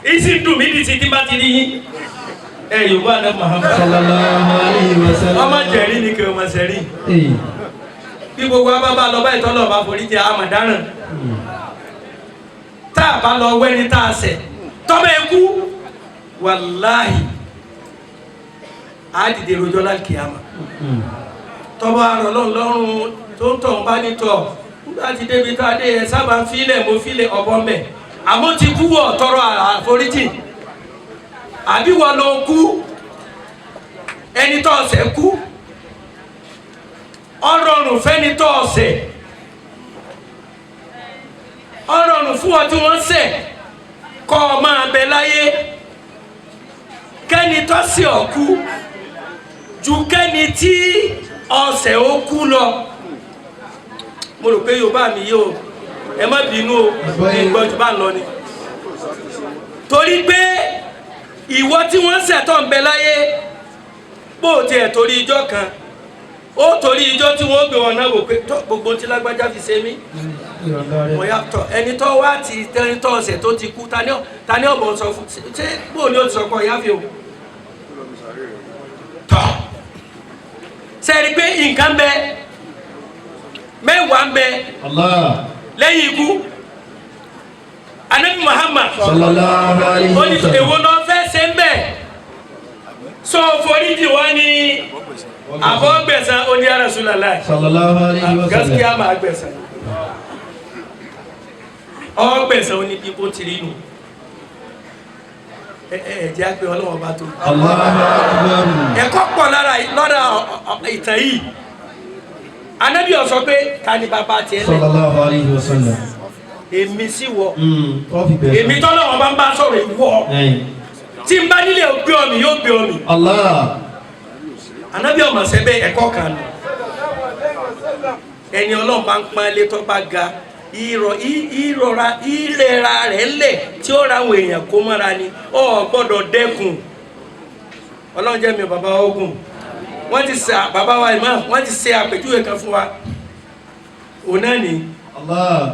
ìsì dùn mí dìtì tí bá ti rí yín ẹ yorùbá náà Muhammad sallallahu alayhi wa sallam. ọmọ jẹ̀rí ni kí o máa ṣẹ̀rí bí gbogbo abábá lọ bá ìtọ́lọ̀ bá forí jẹ àmàdáràn tá a bá lọ wẹ́ni tá a sẹ̀ tọ́mọ ẹkú wàláhì á dìde rojọ́ lálùkìyàmà tọ́ba àrọ̀ lọ́rùn tó ń tọ̀ ń bá ní tọ̀ nígbà tí débi tá a dé ẹ sábà ń filẹ̀ mo filẹ̀ ọ̀bọ mẹ́ àmọ́ ti kú wọ̀ tọrọ àforíjì àbí wọ́n lọ kú ẹni tó ọ̀sẹ̀ kú ọ̀rọ̀rùn fẹ́ni tó ọ̀sẹ̀ ọ̀rọ̀rùn fún ọ tí wọ́n ṣẹ̀ kọ́ ọ máa bẹ láyé kẹ́ni tó sì ọ̀ kú ju kẹ́ni tí ọ̀sẹ̀ ó kú lọ mo rò pé Yorùbá mi yóò ẹ má bínú o ìgbọ́jú bá ń lọ ni torí pé ìwọ tí wọ́n ṣẹ̀tọ́ ń bẹ láyé bó tiẹ̀ torí ijọ́ kan ó torí ijọ́ tí wọ́n gbé wọn náà wò pé gbogbo tí lágbájá fi ṣe mí mo yàtọ̀ ẹni tó wá ti tẹ́ni tó ọ̀sẹ̀ tó ti kú ta ní ọ̀bọ̀n sọ fún ṣé bó ni ó ti sọ pọ̀ ìyá fi o tọ̀ sẹ́ni pé nǹkan bẹ mẹ́wàá ń bẹ lẹ́yìn ikú Ànábì Muhammad sallallahu alayhi wa sallam. èwo náà fẹ́ ṣe ń bẹ̀ so foríjì wá ní àbọ̀gbẹ̀sán ó ní Rasulullah sallallahu alayhi wa sallam. gaskiya máa gbẹ̀sán ọgbẹ̀sán ó ní bí ó ti rí nù ẹ̀jẹ̀ àgbẹ̀ ọlọ́wọ́ bá tó Allahu akbar. ẹ̀kọ́ pọ̀ lọ́dà ìtàn yìí Ànábì ó sọ pé ta ni bàbá tiẹ̀ lẹ̀ sallallahu alayhi wa sallam. èmi sí wọ Tọ́fi bẹ̀rẹ̀. èmi tọ́lọ́wọ́ bá ń bá sọ̀rọ̀ ìwọ tí n bá nílé gbé ọmọ yóò gbé ọmọ. Allah. Ànábì ọmọ sẹ́bẹ̀ ẹ̀kọ́ kan nù ẹni Ọlọ́run bá ń pọ́n lé tó bá ga ìrora rẹ̀ ńlẹ̀ tí ó ra àwọn èèyàn kó mọ́ra ni ọ gbọ́dọ̀ dẹ́kun Ọlọ́run jẹ́ mi bàbá ogun wọ́n ti ṣe bàbá wa imam wọ́n ti ṣe àpèjúwe kan fún wa òun náà ni Allah.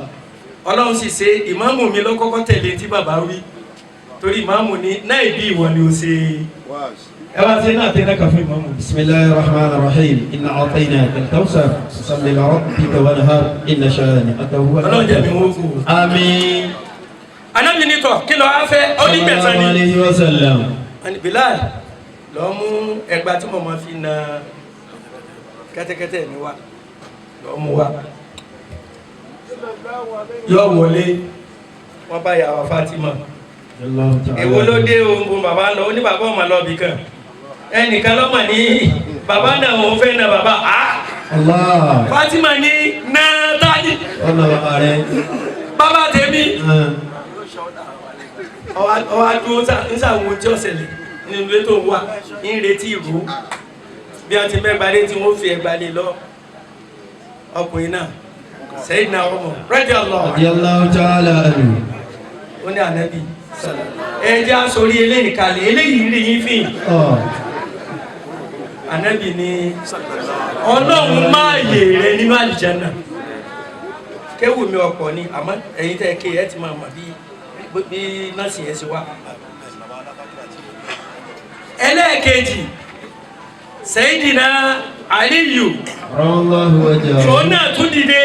Ọlọ́run sì ṣe ìmáàmù mi ló kọ́kọ́ tẹ̀lé tí bàbá wí torí ìmáàmù ni náà ìbí ìwọ ni ó ṣe ẹ wá sí náà tẹ́lẹ̀ kan fún ìmáàmù. Bismillahir rahmanir rahim. Inna a'tainaka al-kawthar. Fasalli li rabbika wanhar. Inna shani'aka huwal Ọlọ́run jẹ́ mi wọ́n kú. Àmín. Ànábì ní tọ̀ kí ló wá fẹ́ ó ní gbẹ̀sán Sallallahu ni. alayhi wa sallam. Bilal lọ mú ẹgbà tí mo máa fi na kẹ́tẹ́kẹ́tẹ́ mi wá lọ mú wá yọ wọlé wọ́n bá yàwó Fatima èwo ló dé ohun bàbá lọ ó ní bàbá ọmọ lọ bì kan ẹnìkan lọ́mọ ní bàbá náà òun fẹ́ na bàbá Allah. Fatima ní náà táyì Ọ̀nà bàbá rẹ̀. bàbá tèmi ọwọ́ adúró ń sàwọn tí ó ṣẹlẹ̀ nínú ilé tó wà ń retí ìró bí wọ́n ti mẹ́gbàdé tí wọ́n fi ẹgbàdé lọ ọkùnrin náà Sayyidina Umar radiyallahu anhu Radiyallahu ta'ala anhu. ó ní Ànábì ẹjẹ́ àsorí eléyìí kalẹ̀ eléyìí rí yín fìn Ànábì ní Ọlọ́run máa yè rẹ nínú àlìjánnà kéwù mi ọ̀pọ̀ ni àmọ́ ẹ̀yin tẹ́ ké ẹ ti máa mọ̀ bí nọ́ọ̀sì yẹn ṣe wá. ẹlẹ́ẹ̀kejì Sayyidina Aliyu Allahu wajhahu. òun náà tún dìde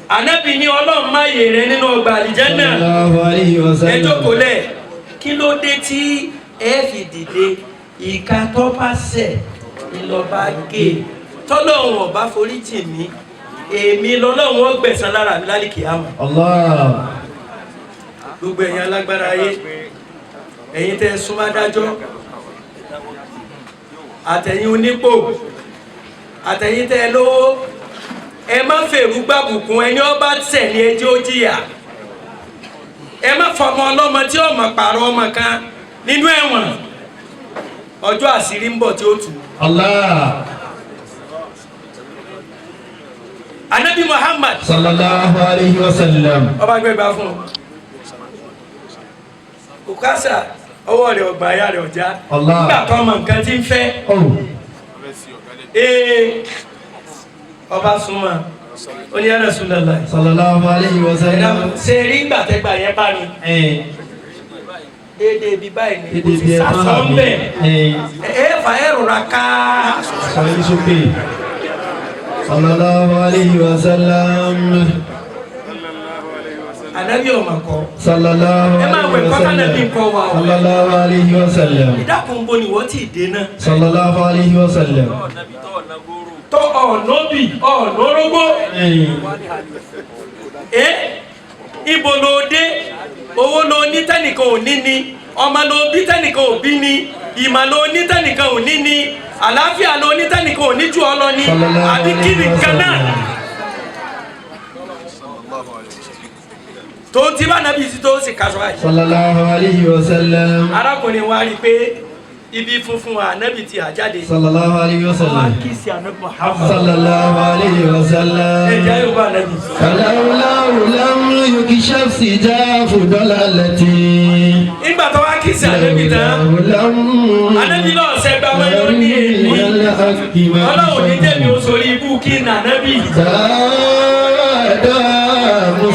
Ànábì ní Ọlọ́run máa yè rẹ nínú ọgbà àlìjánnà Sallallahu alayhi wa sallam. ẹ jókòó lẹ̀ kí ló dé tí ẹ fi dìde ìka tó bá ṣẹ̀ ìlọba gé tọ́lọ́run ọba foríjì mí èmi lọ́lọ́run ó gbẹ̀san lára mi lálẹ́ kìámà. Allah. gbogbo ẹ̀yin alágbára ayé ẹ̀yin tẹ́ súnmọ́ adájọ́ àtẹ̀yin onípò àtẹ̀yin tẹ́ lówó ẹ má fèrú gbàbùkún ẹni ọba tẹ̀ ní ẹjẹ́ ó jìyà ẹ má fọmọ ọlọ́mọ tí ọmọ pààrọ̀ ọmọ kan nínú ẹ̀wọ̀n ọjọ́ àṣírí ń bọ̀ tí ó tù. Allah. Anabi Muhammad sallallahu alayhi wa sallam. ọba gbẹgbà fún òkásà ọwọ́ rẹ̀ ọgbà ayá rẹ̀ ọjà nígbà tó ọmọ nǹkan tí ń fẹ́ ọba súnmọ́ ó ní ya Rasulullah sallallahu alayhi wa sallam. ṣe rí ìgbà tẹ́gbà yẹn bá mi dédé bí báyìí ni kò sì sásọ ń bẹ̀ fà ẹ̀ rọra ká sọyìn sókè sallallahu alayhi wa sallam. Anabi ọmọ kọ sallallahu ẹ máa wẹ̀ kọ́tà nàbí nǹkan wà ó sallallahu alayhi wa sallam. ìdákun bo ni wọ́n ti dé náà sallallahu alayhi wa sallam. tọ́ ọ̀nọ́bì ọ̀nọ́rógbó ibo ló dé owó ló ní tẹ́nìkan ò ní ni ọmọ ló bí tẹ́nìkan ò bí ni ìmọ̀ ló ní tẹ́nìkan ò ní ni àlàáfíà ló ní tẹ́nìkan ò ní jù ọ lọ ni àbí kí nìkan náà tó ti bá nàbí sí tó sì kásọ̀ báyìí. sallallahu alayhi wa sallam. arákùnrin wa rí i pé ibi funfun ànábì ti àjáde. sallallahu alayhi wa sallam. wọ́n á kí sí ànábì Muhammad. sallallahu alayhi wa sallam. ẹ jẹ́ yóò bá ànábì. kàlàwùláwù lámú yòókì ṣàfì já fùdọ́là lẹ́tì. ìgbà tó wá kí sí ànábì tán ànábì náà ṣẹgbà wọn yóò ní èyí ọlọ́run ní tẹ̀mí o sórí ibú kí ní ànábì.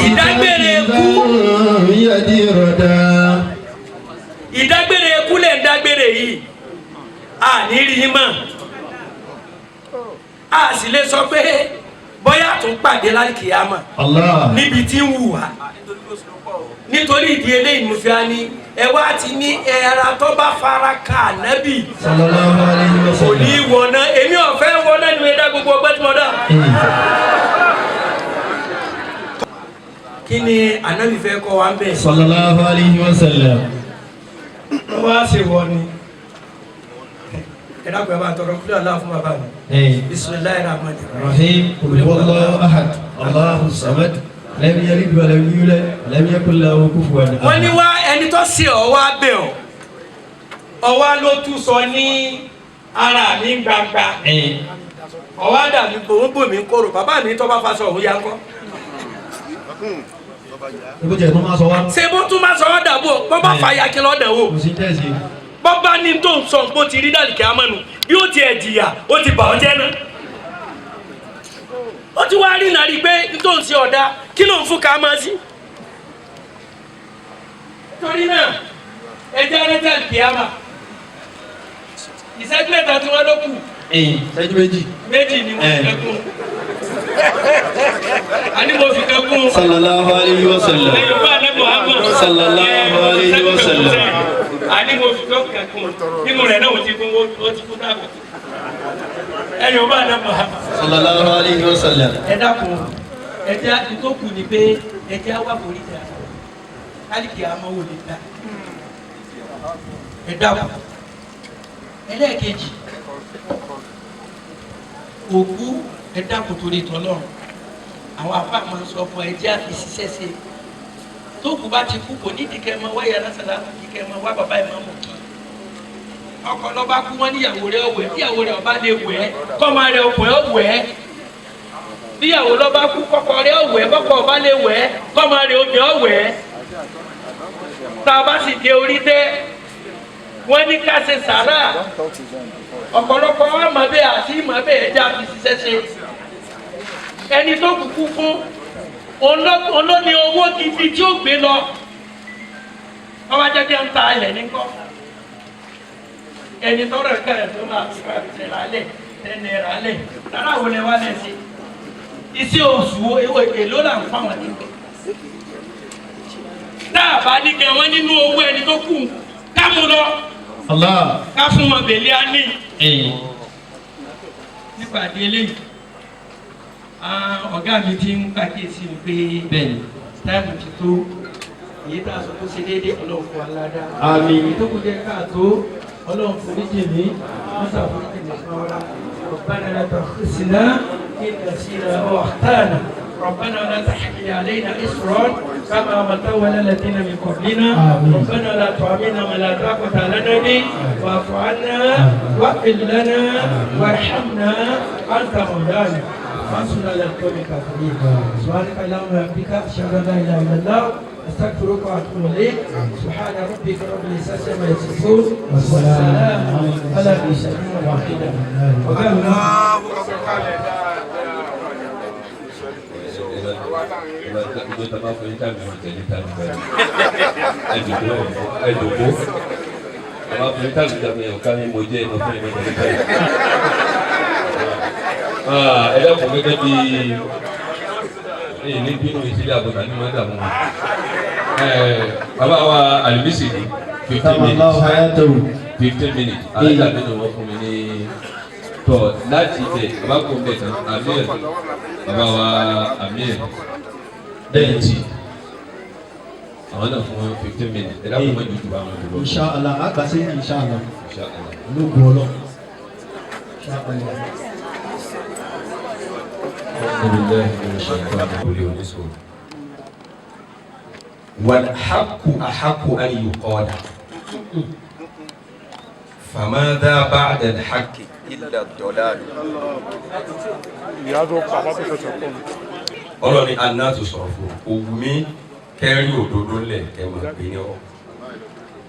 ìdágbére ikú ìdágbére ikú lè ń dágbére yìí a ní rí i mọ́ a sì lè sọ pé bóyá tún pàdé lálùkìyámà níbi tí ń wù wá nítorí ìdí eléyìí mo fi á ní ẹ wá ti ní ẹra tó bá fara ka ànábì kò ní í wọná èmi ọ̀fẹ́ wọná ni mo dá gbogbo ọgbẹ́ tí mo dá. kí ni ànábì fẹ́ kọ́ wa ń bẹ̀. sallallahu alayhi wa sallam. wọ́n wá ṣe wọ ni ẹ dákun ẹ bá tọrọ kúlẹ̀ aláà fún bàbá mi. bisimilayi rahman rahim qul huwallahu ahad allahu samad lam yalid wa lam yulad wa lam yakul lahu kufuwan ahad. wọ́n ní wá ẹni tó ṣe ọ̀ wá bẹ̀ ọ́ ọwá ló tún sọ ní ara mi gbangba ọwá dàbí òun bò mí kóró bàbá mi tó bá fa sọ òun yá ń kọ́. ibo jẹ tó máa sọ wá. ṣé bó tún máa sọ ọ́ dàbò bọ́ bá fa ya kí lọ́ọ́ dẹ̀ wò. kò sí tẹ̀sí. bọ́ bá ní tó ń sọ bó ti rí dàlùkẹ́ amánu bí ó ti ẹ̀ jìyà ó ti bà ọ́ jẹ́ náà. ó ti wá rí nàrí pé tó ń ṣe ọ̀dà kí ló ń fún ká máa sí. torí náà ẹjẹ́ arẹ́tẹ̀ kìámà ìṣẹ́jú mẹ́ta tí wọ́n ló kù. ìṣẹ́jú méjì ni mo fi kẹ́kún. ani mo fi kẹ́kún. sallallahu alayhi wa sallam. ẹ̀yọ̀ bá anabi Muhammad. sallallahu alayhi wa sallam. ani mo fi kẹ́kún. nínú rẹ̀ náà o ti kún o ti kún dàgbà. ẹ̀yọ̀ bá anabi Muhammad. sallallahu alayhi wa sallam. ẹ dákun ẹ jẹ́ ìtókù ni pé ẹ jẹ́ wà forí jà kálíkì àmọ́ wò lè dá ẹ dákun ẹlẹ́ẹ̀kejì òkú ẹ dákun torí tọ́lọ́run àwọn afá máa ń sọ fún ẹ jẹ́ àfi ṣiṣẹ́ ṣe tó kù bá ti kú kò ní ìdíkẹ́ máa wáyà lásàlá ìdíkẹ́ máa wá bàbá ẹ̀ máa mú kí ọkọ lọ́ba kú wọ́n níyàwó rẹ̀ ọ̀wẹ́ níyàwó rẹ̀ ọba lè wẹ̀ kọ́mọ rẹ̀ ọkùnrin ọ̀wẹ́ níyàwó lọ́ba kú kọ́kọ́ rẹ̀ ọ̀wẹ́ kọ́kọ́ ọba lè wẹ̀ kọ́mọ rẹ̀ obìnrin ọ̀wẹ́ tá a bá sì dé orí tẹ́ wọ́n ní ká ṣe sàrà ọ̀pọ̀lọpọ̀ wa mọ̀ bẹ́ẹ̀ àti mọ̀ bẹ́ẹ̀ ẹja fi ṣiṣẹ́ ṣe ẹni tó kúkú fún olóni owó gidi tí ó gbé lọ wọ́n wá jẹ́ kí ń ta ilẹ̀ ní kọ́ ẹni tọrọ ẹ̀ka ẹ̀ tó máa fi ṣe rálẹ̀ ẹni rálẹ̀ lára wo lẹ wá lẹ̀ sí iṣẹ́ oṣù èlò là ń fáwọn nígbẹ́ tá a bá ní kẹ́ wọ́n nínú owó ẹni tó kù ká mú lọ. Allah. ká fún wọn bèlè á ní. nípa àdé eléyìí ọ̀gá mi ti ń pàkíyèsí mi pé táìmù ti tó èyí tá a sọ tó ṣe déédéé ọlọ́ọ̀fọ̀ aládá. àmín. èyí tó kù jẹ́ káàtó اللهم فرجني مسا فرجني ربنا لا تؤاخذنا إن نسينا أو أخطأنا ربنا لا تحمل علينا إصرا كما حملته على الذين من قبلنا ربنا لا تحملنا ما لا طاقة لنا به واعف عنا واغفر لنا وارحمنا أنت مولانا فانصرنا على القوم الكافرين سبحانك اللهم وبحمدك أشهد أن لا إله إلا الله أستغفرك وأتوب إليك سبحان ربك رب العزة عما يصفون والسلام على المرسلين والحمد لله ìgbà tó bá fún yín káàmì wọn tẹ̀lé káàmì bẹ́ẹ̀ ẹ̀dùnkú bàbá fún yín káàmì káàmì ẹ̀ káàmì mo jẹ́ ẹ̀dùn fún yín tẹ̀lé káàmì. ẹ dákun gẹ́gẹ́ bí ní bínú ìṣẹ̀lẹ̀ àbùdá ní wọ́n dààmú wọn. bàbá wa alimisi ni 15 minutes alájà nínú wọn fún mi ní tọ́ láti tẹ̀ bàbá kò ń bẹ̀ tán amir bàbá wa amir dẹ́yìntì àwọn náà fún 15 minutes ẹ̀dá fún mọ́jú tó bá wọn jùlọ. Inshallah àgbàsí inshallah Inshallah. ológun ọlọ́ والحق أحق أن يقال فماذا بعد الحق إلا الضلال ọlọ́ni anáàtò sọ̀rọ̀ fún òwúmi kẹrí òdodo ńlẹ̀ kẹmà gbé ní ọ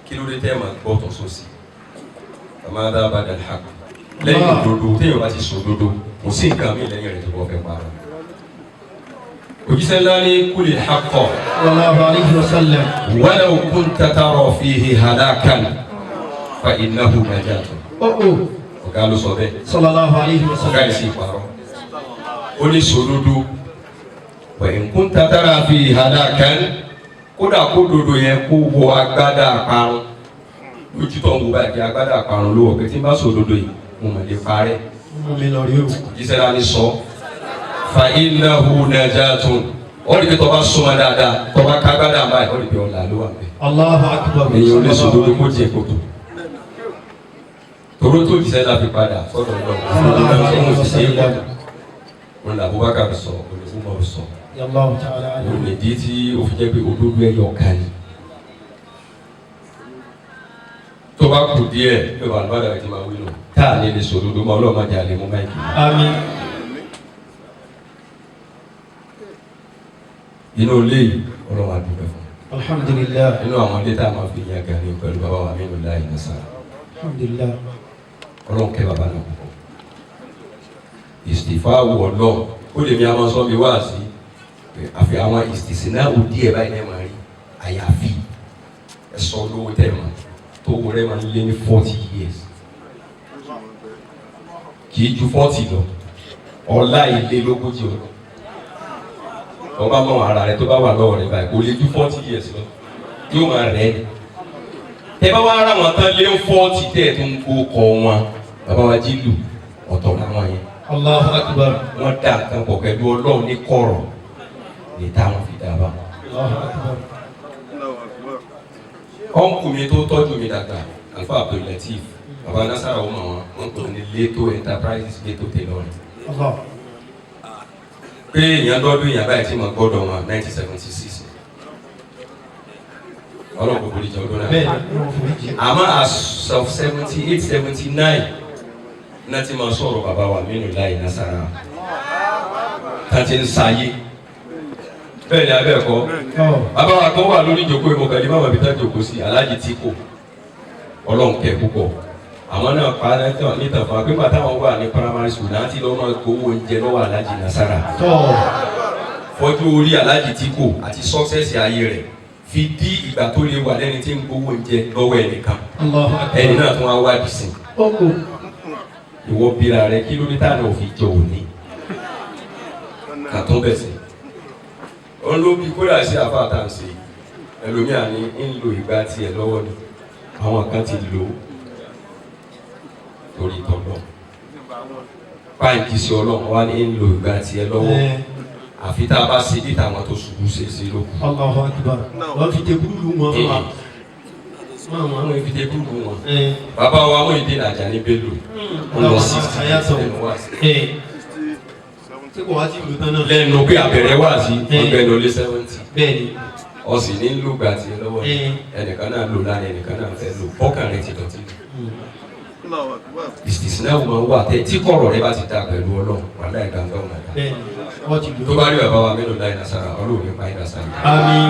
kí ló dé tẹ́mà gbọ́tọ̀ sósì fàmádà ba'da al-haqq lẹ́yìn òdodo téèyàn bá ti sọ òdodo kò sí nǹkan mí lẹ́yìn rẹ̀ tó bọ́ fẹ́ para òjíṣẹ́ ńlá ní quli al-haqqa sallallahu alayhi wa sallam walaw kunta tara fihi halakan fa innahu najatun ọ̀gá ló sọ bẹ́ẹ̀ sallallahu alayhi wa ọ̀gá sallam yìí sì parọ́ ó ní sòdodo wẹ̀yìn kún tatara fi halakan kódà kó dodo yẹn kó wọ agbádá àparun lójútọ̀ ń wo báyìí agbádá àparun ló wọ̀ pé tí n bá sòdodo yìí mo mọ̀ lè parẹ́ mi lọ rí o jíṣẹ́ la ní sọ fa innahu najatun ó rí pé tó bá súnmọ́ dáadáa tó bá ká agbádá báyìí ó rí pé ọ̀là ló wà bẹ́ẹ̀ Allahu akbar èyí ò lè sòdodo kó tiẹ̀ kó tó toro tó jíṣẹ́ la fi padà sọ́dọ̀ ọlọ́run wọn là Abubakar sọ olùkúmọ̀ sọ Allahu ta'ala olùdí tí o fi jẹ́ pé òdodo ẹ̀yọ kan ni tó bá kù díẹ̀ yóò bá lọ́dà tí máa wí nù tá a lè lè sọ òdodo mọ́ ọlọ́run máa jẹ́ àlè mú máìkì. àmín inú ilé yìí ọlọ́run á dúpẹ́ fún alhamdulillah inú àwọn ilé tá a máa fi yan gani pẹ̀lú bàbá wa nínú láì nasara alhamdulillah ọlọ́run kẹ́ bàbá náà púpọ̀ ìsìtìfà wọ̀ ọlọ́run ó lè mi àwọn sọ mi wá sí àfi àwọn ìsìtìsínà òdì ẹ̀ báyìí náà máa rí àyàfi ẹ̀sọ́ olówó tẹ̀ mọ́ tó wọ rẹ̀ máa ń lé ní 40 years kì í ju 40 lọ ọlá ilé lógójì ọdún ọba mọ ara rẹ tó bá wà lọ́wọ́ rẹ báyìí kò lè ju 40 years lọ yóò máa rẹ̀ ẹ́ tẹ bá wá ara wọn tán lé 40 tẹ̀ tó ń kó kọ wọn bàbá wa jí lù ọ̀tọ̀ làwọn yẹn. Allahu akbar wọ́n dá nǹkan pọ̀ pẹ̀lú ọlọ́run ní kọ̀rọ̀ ní táwọn fi dá bá. Allahu akbar ọ̀nkù mi tó tọ́jú mi dàgbà Alfa Abdul Latif baba Nasara ọmọ wọn tó ní Leto Enterprises Leto Tailoring. Allah pé èèyàn lọ́dún èèyàn báyìí tí mo gbọ́dọ̀ wọn 1976 ọlọ́run kò bóri jẹ́ ọdún náà. àmọ́ as of 78 79 náà ti máa sọ̀rọ̀ bàbá wa nínú láì Nasara tá ti ń sáyé bẹ́ẹ̀ ni abẹ́ẹ̀kọ́ bàbá wa kan wà lórí ìjókòó ìmọ̀gàdì má bàbí tá ìjókòó sí Aláàjì Tíkò ọlọ́run kẹ́ púpọ̀ àwọn náà pa nítan fún wa pé bàtà wọn wà ní primary school náà ti lọ́ máa gbowó oúnjẹ lọ́wọ́ Aláàjì Nasara fọ́jú orí Aláàjì Tíkò àti success ayé rẹ̀ fi dí ìgbà tó lè wà lẹ́ni tí ń gbowó oúnjẹ lọ́wọ́ ẹnìkan ẹni náà tún wá wá dìsìn ìwọ bíra rẹ kí ló dé tá náà fi jọ òní kàtún bẹ̀ sí olóbi kódà sí àfàtàǹsì ẹlòmíà ní ń lo ìgbà tiẹ̀ lọ́wọ́ ni àwọn kan ti lò ó torí tọ́lọ́ báńkì sí ọlọ́run wá ní ń lo ìgbà tiẹ̀ lọ́wọ́ àfi tá a bá ṣe bí táwọn tó ṣubú ṣe sí lókun. Allahu akbar wọ́n fi tẹ́kùlù wọn fún wa. àwọn ìfìdí gbogbo wọn bàbá wa wọ́n ìdí ìlàjà ní Bello wọ́n lọ 60 lẹ́nu pé àbẹ̀rẹ̀ wà sí ọgbẹ́ lọlé 70 ọ̀sìn ní lùgbà tí lọ́wọ́ ẹnìkan náà lò lánàá ẹnìkan náà fẹ́ lò bọ́kàn rẹ̀ ti dọ̀tí ìsìsìnáwó máa ń wà tẹ tí kọ̀rọ̀ rẹ bá ti da pẹ̀lú Ọlọ́run wà láì gbàgbọ́ ọ̀nà dá tó bá rí bàbá wa mélòó láì nasara Ọlọ́run nípa ìdásá yìí. àmín.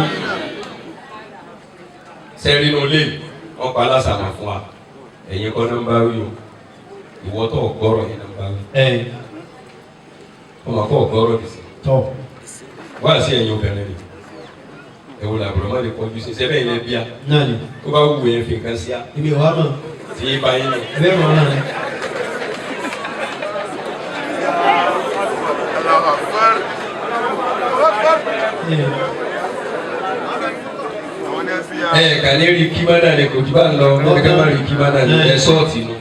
sẹ́rí inú ilé wọn pa alásàmà fún wa ẹ̀yin kọ́ nọ́mbà wí o ìwọ tó gbọ́rọ̀ ní nọ́mbà wí. ọmọ kọ́ gbọ́rọ̀ dì sí. wá sí ẹ̀yin obìnrin ni ẹ̀wò làbúrò má lè kọjú sí sẹ́bẹ̀ ilẹ̀ bíà tó bá wù yẹn fi nǹkan sí a. ibi ìwà náà. tí yín bá yín lọ. ẹ̀bẹ̀ mọ̀ náà. kà ní rí kí mádà ni kò tí bá ń lọ mẹ́rin má rí kí mádà ni ẹ sọ́ọ̀tì nu.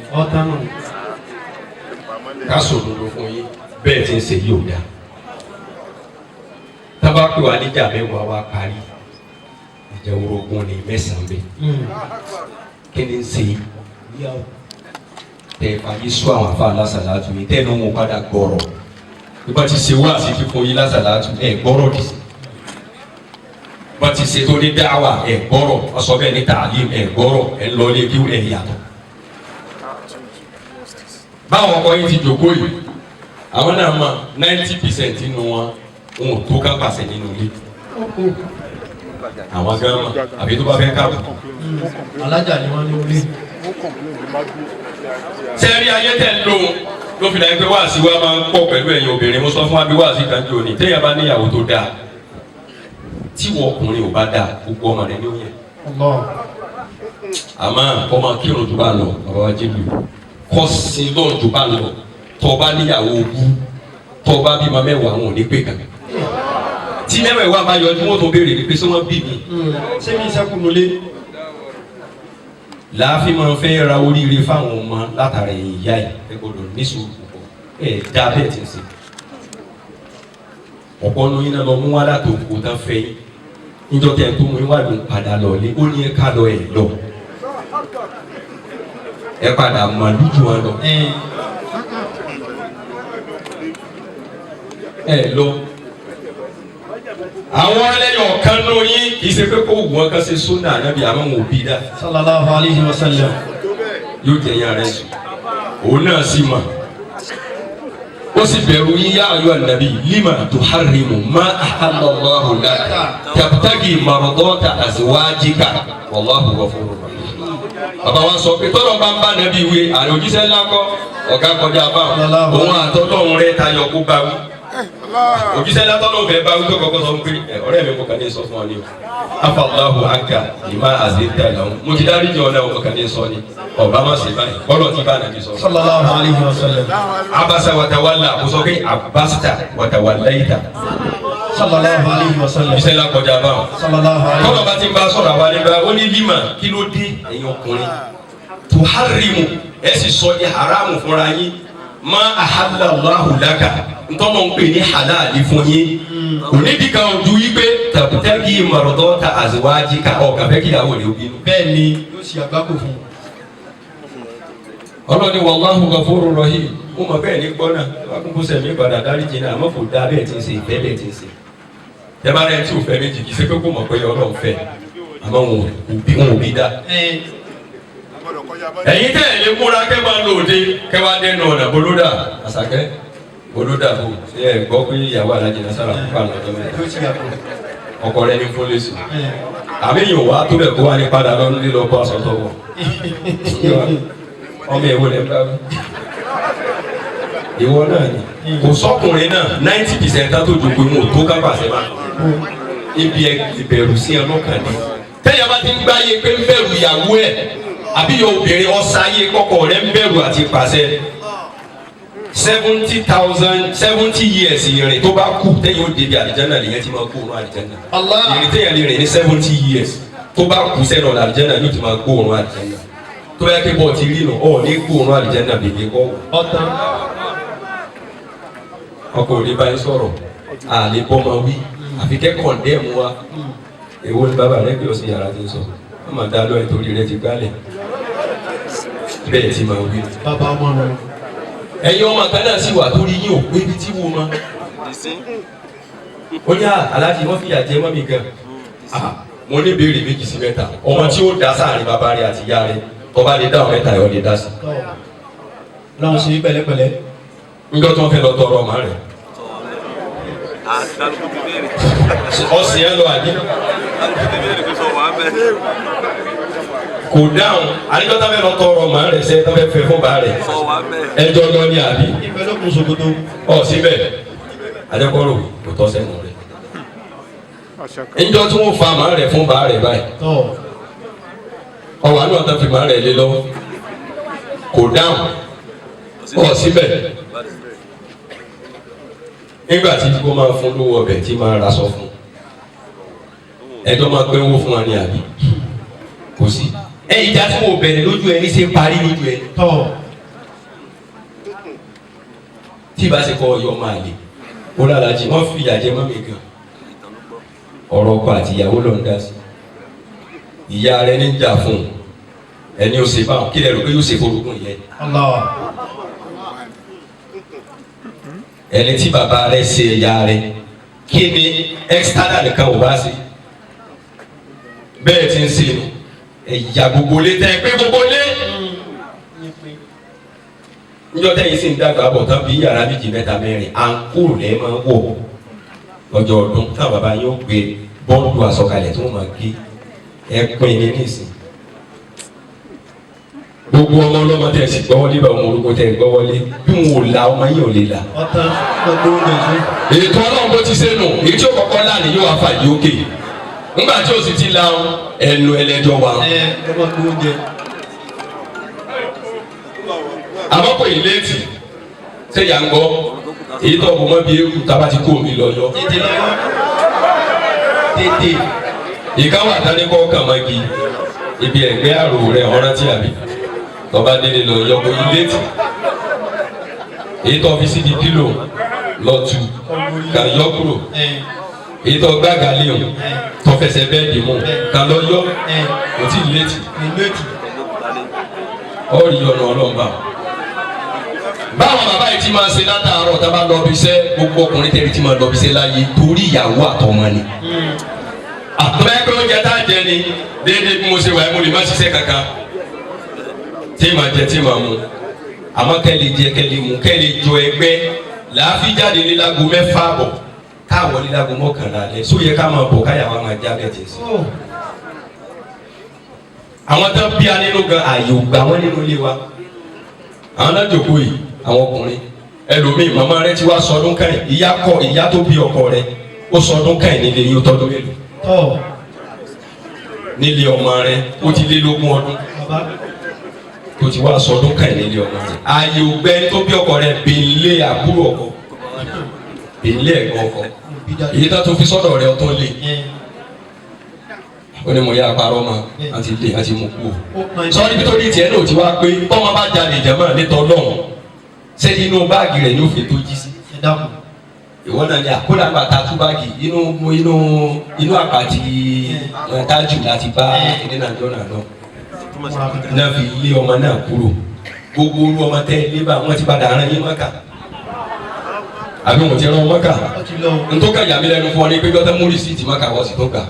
ká sòdodo fún yín bẹ́ẹ̀ tí ń ṣe yóò dá. tábà pé wà níjà mẹ́wàá wá parí ìjà orogún ni mẹ́sàn-án bẹ́ẹ̀. kí ni ń ṣe tẹ fàyè sọ àwọn afá lásàlátù yìí tẹ́nu wọn padà gbọ́rọ̀ nígbà tí ṣe wá sí fífún yín lásàlátù ẹ̀ gbọ́rọ̀ dì sí. bá ti ṣe tó ní dáwà ẹ̀ gbọ́rọ̀ ọsọ bẹ́ẹ̀ ní tààlim ẹ̀ gbọ́rọ̀ ẹ̀ lọlé kí ẹ̀ yàtọ̀. báwọn ọkọ yín ti jòkó yìí àwọn náà mọ 90% nínú wọn ò tó ká pàṣẹ nínú ilé. àwọn gánmà àbí tó bá fẹ́ káàbù. alájà ni wọ́n ní orí. sẹ́ẹ̀rí ayé tẹ̀ ń lò ló fi dàgbé wáàsí wa máa ń pọ̀ pẹ̀lú ẹ̀yin obìnrin mo sọ fún wa bí wáàsí kan jò ní téèyàn bá níyàwó tó dáa tí wọ́n ọkùnrin ò bá dáa gbogbo ọmọ rẹ̀ ní òye. àmọ́ ọmọ kírun tó bá lọ bàbá wa jébù kọ́ sí lọ́ọ̀ tó bá lọ tọ́ bá níyàwó ogún tọ́ bá bímọ mẹ́wàá wọn ò ní pé kan tí mẹ́wàá bá yọ tí wọ́n tó béèrè pé sọ wọ́n bí mi ṣé mi ìṣẹ́kùnulé láàfin máa ń fẹ́ ra oríire fáwọn ọmọ látara ìyá ẹ̀ ẹ gbọ́dọ̀ ní sùúrù púpọ̀ ẹ̀ dá bẹ́ẹ̀ ti ń sè ọ̀pọ̀ ọ̀nà yín náà lọ mú wá látò kó tán fẹ́ yín níjọ́ tẹ̀ tó mú wá ló ń padà lọ lé ó ní ẹ ká lọ ẹ̀ lọ ẹ padà mọ̀ lójú wọn lọ ẹ lọ àwọn ẹlẹ́yìn ọ̀kan ló yín kì í ṣe pé kó wù wọn kan ṣe súnà ànábì àmọ́ wọn ò bí dá. sallallahu alayhi wa sallam. yóò jẹ́ yàrá ẹ̀ sùn òun náà sì mọ̀ ó sì bẹ̀rù yín yá ayọ́ ànábì lima tuharrimu ma ahallallahu laka tabtagi maradata azwajika wallahu ghafurur rahim. bàbá wa sọ pé tọ́lọ̀ bá ń bá nàbí wé àrẹ òjíṣẹ́ ńlá kọ́ ọ̀gá kọjá bá òun àtọ́lọ́run rẹ̀ tayọ kó bá wí òjíṣẹ́ látọ́lọ́ fẹ́ bá wípé kọ́kọ́ sọ pé ọ̀rẹ́ mi kò kàn ní sọ fún ọ ní o afallahu anka ìmá àzẹ́tẹ̀ lọ́wọ́ mo ti dárí jọ náà kò kàn ní sọ ni ọba má ṣe báyìí bọ́lọ̀ tí bá nàbí sọ. sallallahu alayhi wa sallam. abasa watawalla kò sọ pé abasta watawallaita. sallallahu alayhi wa sallam. òjíṣẹ́ lákọjá báwọn. sallallahu alayhi wa sallam. tọ́lọ̀ bá ti ń bá sọ̀rọ̀ àwa nígbà ó ní lima kí ló dé ẹ̀yin ọkùnrin tuharrimu ẹ̀ sì sọ di haramu fúnra yín ma ahallallahu laka ntọ́nà ń pè ní halali fún yín onídìí ojú yí pé tàbítẹ́kì mọ̀rọ̀dọ́ta azwajika ọ̀gá fẹ́ kí ìyàwó rẹ̀ obìnrin. bẹ́ẹ̀ ni yóò ṣe àgbákò fún un. ọlọ́ni wallahu ghafurur rahim mo mọ̀ bẹ́ẹ̀ ní gbọ́nà wákùnkùn sẹ̀mí padà dárí jìnnà àmọ́ kò dá bẹ́ẹ̀ tí ń ṣe ìfẹ́ bẹ́ẹ̀ tí ń ṣe. ẹ bá rẹ̀ tí ò fẹ́ méjì kì í ṣe pé kó mọ̀ pé Ọlọ́run fẹ́ àmọ́ wọn ò bí dá. ẹ̀yin tẹ̀ lé múra kẹ́ máa lòde kẹ́ wá dẹ́nu ọ̀nà bolódà àṣàkẹ́ olódà fún ṣé ẹ gbọ́ pé ìyàwó alájẹ náà sára fún àná ọjọ́ mẹ́ta ọkọ rẹ ní fúnlẹsì àmì yìí wà tó bẹ kó wà ní padà lọ́dún lílọ bọ́ aṣọ tó wọ̀ ọmọ ìwọ lẹ bá ìwọ náà ni kò sọkùnrin náà 90% tó jòkó ìwọ̀n tó kápá sẹ́wà ibi ìbẹ̀rù sí ẹ lọ́kàn ni tẹ́yà bá ti ń gbáyé pé ń bẹ̀rù ìyàwó ẹ̀ àbí yọ obìnrin ọ̀sáyé kọ́kọ́ rẹ̀ ń bẹ̀rù àti pàṣẹ 70 years ìrìn tó bá kú téèyàn ó débi àlìjánnà lèyàn ti máa kó òun àlìjánnà. ìrìn téèyàn lè rìn ní 70 years tó bá kú sẹ́nu ọ̀nà àlìjánnà yóò ti máa kó òun àlìjánnà. tó yẹ kí bọ́ọ̀ ti rí nù ọ̀ ní kó òun àlìjánnà bèbè kọ́. ọkọ̀ òde báyìí sọ̀rọ̀ àlè bọ́ máa wí àfi kẹ́kọ̀ọ́ dẹ́mu wa èwo ni bàbá rẹ̀ bí ó sì yàrá ti ń sọ wọ́n máa dá lọ́ọ̀ nítorí rẹ ti gbálẹ̀ bẹ́ẹ̀ ti máa wí. bàbá ọmọ rẹ. ẹ̀yin ọmọ kan náà sì wà torí yín ò pé ibi tí wo mọ́. ó ní aláàjì wọ́n fìyà jẹ mọ́ mi gan. mo ní béèrè méjì sí mẹ́ta ọmọ tí ó dá sáàrin bàbá rẹ àti ìyá rẹ tó bá lè dá ọmọ mẹ́ta yọ lè dá sí. lọ́wọ́ sí pẹ̀lẹ́pẹ̀lẹ́. njọ́ tó ń fẹ́ lọ tọrọ ọmọ rẹ̀. ọ̀sìn ẹ lọ àdé. kò dáhùn àdéjọ́ tó fẹ́ lọ tọrọ ọmọ rẹ̀ sẹ́ tó fẹ́ fẹ́ fún bá rẹ̀. ẹjọ́ lọ ní àbí. ìfẹ́ ló kún sokoto. ọ̀ síbẹ̀ adékọ́rò kò tọ́ sẹ́nu rẹ̀. njọ́ tí wọ́n fa màá rẹ̀ fún bá rẹ̀ báyìí. ọwọ́ àánú ọ̀tá fi màá rẹ̀ lé lọ́wọ́. kò dáhùn ọ̀ síbẹ̀ nígbà tí kò máa fún lówó ọbẹ̀ tí máa ra sọ fún ẹjọ́ máa pé owó fún wa ní àbí kò sí. ìjà tí mo bẹ̀rẹ̀ lójú ẹni ṣe parí lójú ẹni. tí ìbá ṣe kọ ọyọ máa lè ó lálàjì wọ́n fi ìyà jẹ mọ́mí gan ọ̀rọ̀ ọkọ àti ìyàwó ló ń dá sí ìyá rẹ ní jà fún ẹni ó ṣe báwọn kí lẹ rò pé yóò ṣe forúkún yẹn. ẹni tí bàbá rẹ ṣe ẹ̀yà rẹ kí ni external nìkan ò bá ṣe bẹ́ẹ̀ ti ń ṣe nù ẹ̀yà gbogbo lé tẹ́ pé gbogbo lé níjọ́ tẹ́yìn sì ń dàgbà bọ̀ tán bí yàrá méjì mẹ́ta mẹ́rin à ń kúrò lẹ́ máa ń wọ̀ lọ́jọ́ ọdún táwọn bàbá yóò gbé bọ́ọ̀lù àsọkalẹ̀ tí wọ́n máa gé ẹ̀pin ní nísìn gbogbo ọmọ ọlọ́mọ tẹ̀ sí gbọ́wọ́lé bá ọmọ orúkọ tẹ̀ gbọ́wọ́lé bí wọn ò la ọmọ yìí ò lè la. ètò ọlọ́run bó ti ṣe nù èyí tí ó kọ́kọ́ láàrin yóò wá fàdí òkè nígbà tí ó sì ti la ẹnu ẹlẹ́jọ́ wa. àmọ́ kò yìí léètì ṣé yà ń gbọ́ èyí tó ọkọ̀ mọ́ bí ewu tá a bá ti kó omi lọ yọ. tètè ìkáwá àtàlẹ́kọ̀ọ́ kàn máa gi ibi ẹ̀gbẹ́ àrò rẹ̀ ọ̀rán tí a bì tọba délé lọ yọkọ ilé tì èyí tó fi sí di pílò lọ tu kà yọ kúrò èyí tó gbàgà léwu tó fẹsẹ̀ bẹ́ẹ̀dì mú kà lọ yọ kò tí ì létí ọ̀rì ọ̀nà ọlọ́mọba. báwọn bàbá yìí ti máa ṣe látàárọ̀ tá a bá lọ bí iṣẹ́ gbogbo ọkùnrin tẹ̀lé ti máa lọ bí iṣẹ́ láyé torí ìyàwó àtọmọ ni. àtọ́lá ẹgbẹ́ oúnjẹ tá a jẹ ni déédéé bí mo ṣe wà mo lè má ṣiṣẹ́ kankan tí ma jẹ tí ma mu àmọ́ kẹ́lẹ́ jẹ kẹ́lẹ́ mu kẹ́lẹ́ jọ ẹgbẹ́ làáfi jáde nílágo mẹ́fà bọ̀ káwọ́ nílágo mọ́kànlá lẹ̀ sóyẹ ká máa bọ̀ káyà wa máa já bẹ́ẹ̀ tẹ̀ sí. àwọn tó bí a nínú gan ààyè ò gbà wọ́n nínú ilé wa àwọn náà jòkó yìí àwọn ọkùnrin ẹlòmíì màmá rẹ ti wá sọdún káyìn ìyá tó bí ọkọ rẹ ó sọdún káyìn nílé yìí ó tọdún mélòó nílé ọmọ rẹ ó ti lé lógún ọdún tó ti wá sọdún káyìn nílé ọmọ rẹ ààyè ògbẹ tó bí ọkọ rẹ bèlè àbúrò ọkọ bèlè ẹ̀gbọ́n ọkọ èyí tó fi sọ́dọ̀ rẹ ọtọ lé ó ní mo yá àparọ́ ma àti lé àti mú kú o sọ níbi tó ní tiẹ̀ náà ti wá pé tọ́mọ bá jalè jẹ́mọ́ nítọ́ lọ́hùn ṣé inú báàgì rẹ̀ ní òfin tó jí sí ìwọ náà ní àkólà nígbà tá a tú báàgì inú àpàtì tájù láti bá ilé náà jọ́nà náà náà fi lé ọmọ náà kúrò gbogbo olú ọmọ tẹ ilé bá wọn ti padà rán yín mọ́kà àbí wọn ti rán mọ́kà ntọ́ka yàmi lẹ́nu fún ọ ní pé gbọ́dọ̀ mú rìsíìtì mọ́kà wọ́n sì tó kà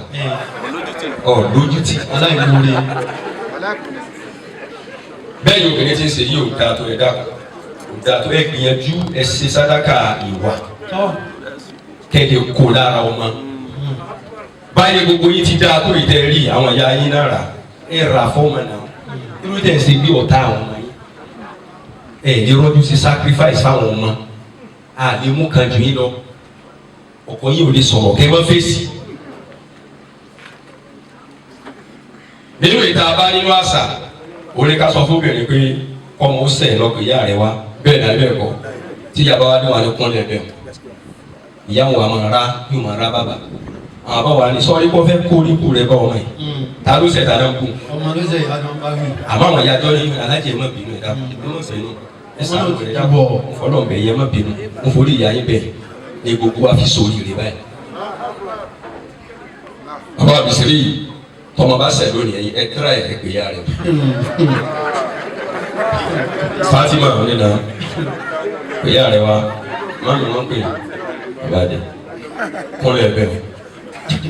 ọ lójútì aláìlóore bẹ́ẹ̀ ni obìnrin ti ń ṣe yìí ò dáa tó ẹ dáa ò dáa tó ẹ gbìyànjú ẹ ṣe sàdákà ìwà kẹ́lẹ́ kó lára ọmọ báyìí gbogbo yìí ti dáa tó ìtẹ́ rí àwọn ìyá yín náà rà ẹ rà fọ́ọ̀mù náà irú tẹ̀ ṣe bí ọ̀tá àwọn ọmọ yìí ẹ lè rọ́jú sí sacrifice fáwọn ọmọ àlè mú kan jù yín lọ ọkọ yìí ò lè sọ̀rọ̀ kẹ́ mọ́ fèsì. nínú ìta bá nínú àṣà orí ká sọ fúnbìnrin pé ọmọ ó sẹ̀ lọ́kọ̀ ìyá rẹ̀ wá bẹ́ẹ̀ náà bẹ́ẹ̀ kọ́ tí ìyá bá wá ní wà ní kúnlẹ̀ bẹ́ẹ̀ ìyá wọn àmọ́ ra yóò máa ra bàbà àwọn bá wà ní sọ́ọ́rí kó fẹ́ kó oríkù rẹ̀ bá ọmọ yìí ta ló sẹ̀ ta náà kú. ọmọ ló sẹ̀ ìyá náà bá wí. àmọ́ àwọn ìyájọ́ ní alájẹ mọ́ bínú ẹ̀dá ìbínú sẹ́nu ẹ̀sán àwọn ẹ̀dá fọlọ́ọ̀bẹ̀ yẹ mọ́ bínú mo forí ìyá yín bẹ̀ ní gbogbo wa fi sórí rẹ̀ báyìí. bàbá àbísírí tọmọ bá ṣẹ̀ lónìí ẹ̀yin ẹ kíra ẹ pè ya rẹ Fatima nínú pè ya rẹ wa mami wọn pè bàbá dé kúnlẹ̀ bẹ́ẹ̀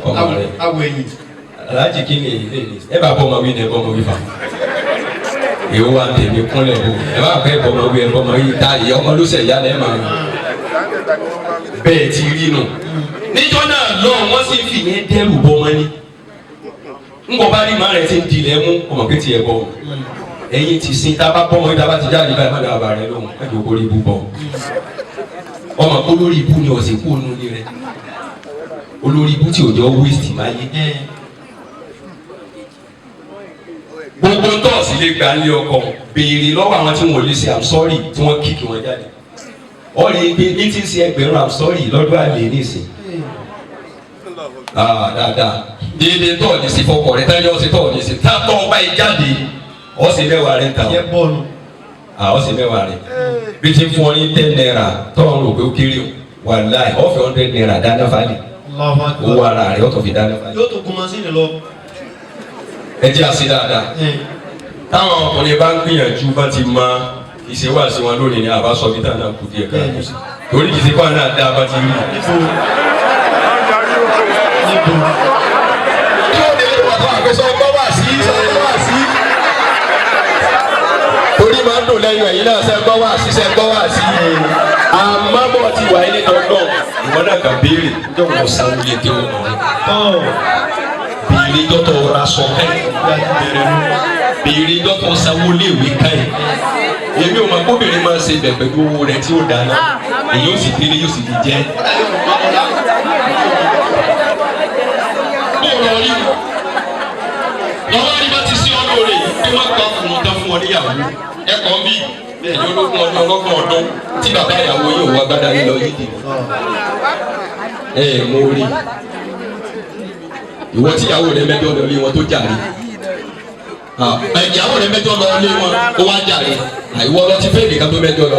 ọmọ rẹ awọ ẹ̀yìn aláàjì kí ni èyí lè ní ẹ bá bọ́ ọmọ wí ní ẹ bọ́ ọmọ wí fà èwo wa tèmi kúnlẹ̀ bò ẹ bá fẹ́ bọ́ ọmọ wí ẹ bọ́ ọmọ wí ta ìyá ọmọ ló ṣẹ̀ yá lẹ́ẹ̀ máa bẹ́ẹ̀ ti rí nù níjọ́ náà lọ wọ́n sì fi yẹn dẹ́rù bọ́ ọmọ ní ńgbọ́ bá rí màá rẹ̀ ti ń dilẹ̀ mú ọmọ pé tiẹ̀ bọ̀ ẹ̀yin ti sin tá a bá bọ́ ọmọ yìí tá a bá ti jáde báyìí má dàbà rẹ lóhùn má jò kórè ibú bọ̀ ọmọ olórí ibú ni ọ̀sìn kú ònú ní rẹ olórí ibú tí òjò waste máa yé gbogbo ń tọ́ sí lè gbà lé ọkọ béèrè lọ́wọ́ àwọn tí wọ́n lè ṣe I'm sorry tí wọ́n kíkì wọn jáde ọ̀rẹ́ pé ní ti ń ṣe ẹgbẹ̀rún I'm sorry lọ́dún àlè ní ìsìn dáadáa déédéé tọ́ ní sí fọkọ rẹ tẹ́lẹ̀ ọ̀sẹ̀ tọ́ ní sí tátọ́ ọba yìí jáde ọ̀sẹ̀ mẹ́wàá rẹ̀ ń ta ọ̀sẹ̀ mẹ́wàá rẹ̀ bí ti fún ọ ní 10 naira tọ́wọ́n rò pé ó kéré o wàláì ọ̀fẹ́ 100 naira dáná fàlì owó ara rẹ̀ ọ̀tọ̀ fi dáná fàlì. yóò tó kun masini lọ. ẹ jẹ́ àṣẹ dáadáa táwọn ọkùnrin bá ń gbìyànjú bá ti mọ ìṣèwádìí wọn lónìí ní àbá sọ bí táwọn náà kú díẹ̀ káàkiri sí torí kìí ṣe kó àná àdá bá ti rí. torí máa ń dùn lẹ́yìn ẹ̀yìn náà sẹ́gbọ́ wá sí àmọ́ bọ̀ ti wà ní dandan ìwọ náà kà béèrè jọ̀wọ́ sanwó lè dé wọn béèrè jọ́tọ̀ ra sọ béèrè jọ́tọ̀ sanwó léèwé káyì èmi ò máa kóbìnrin máa ṣe bẹ̀ pẹ̀lú owó rẹ̀ tí ó dáná èyí ó sì délé yóò sì di jẹ́. bó lọ rí lọ́wọ́ rí bá ti sí ọ lóore tí wọ́n gba ọkùnrin tán fún ọ níyàwó ẹ̀kọ́ ń bí ẹ̀yìn ológun ọdún ọlọ́gbọ̀n ọdún tí bàbá ìyàwó yóò wá gbádá yín lọ yín dì mo rí ìwọ tí ìyàwó rẹ mẹ́jọ lọ lé wọn tó jàre ìyàwó rẹ mẹ́jọ lọ lé wọn ó wá jàre àìwọ lọ ti fẹ́ẹ̀lì kan tó mẹ́jọ lọ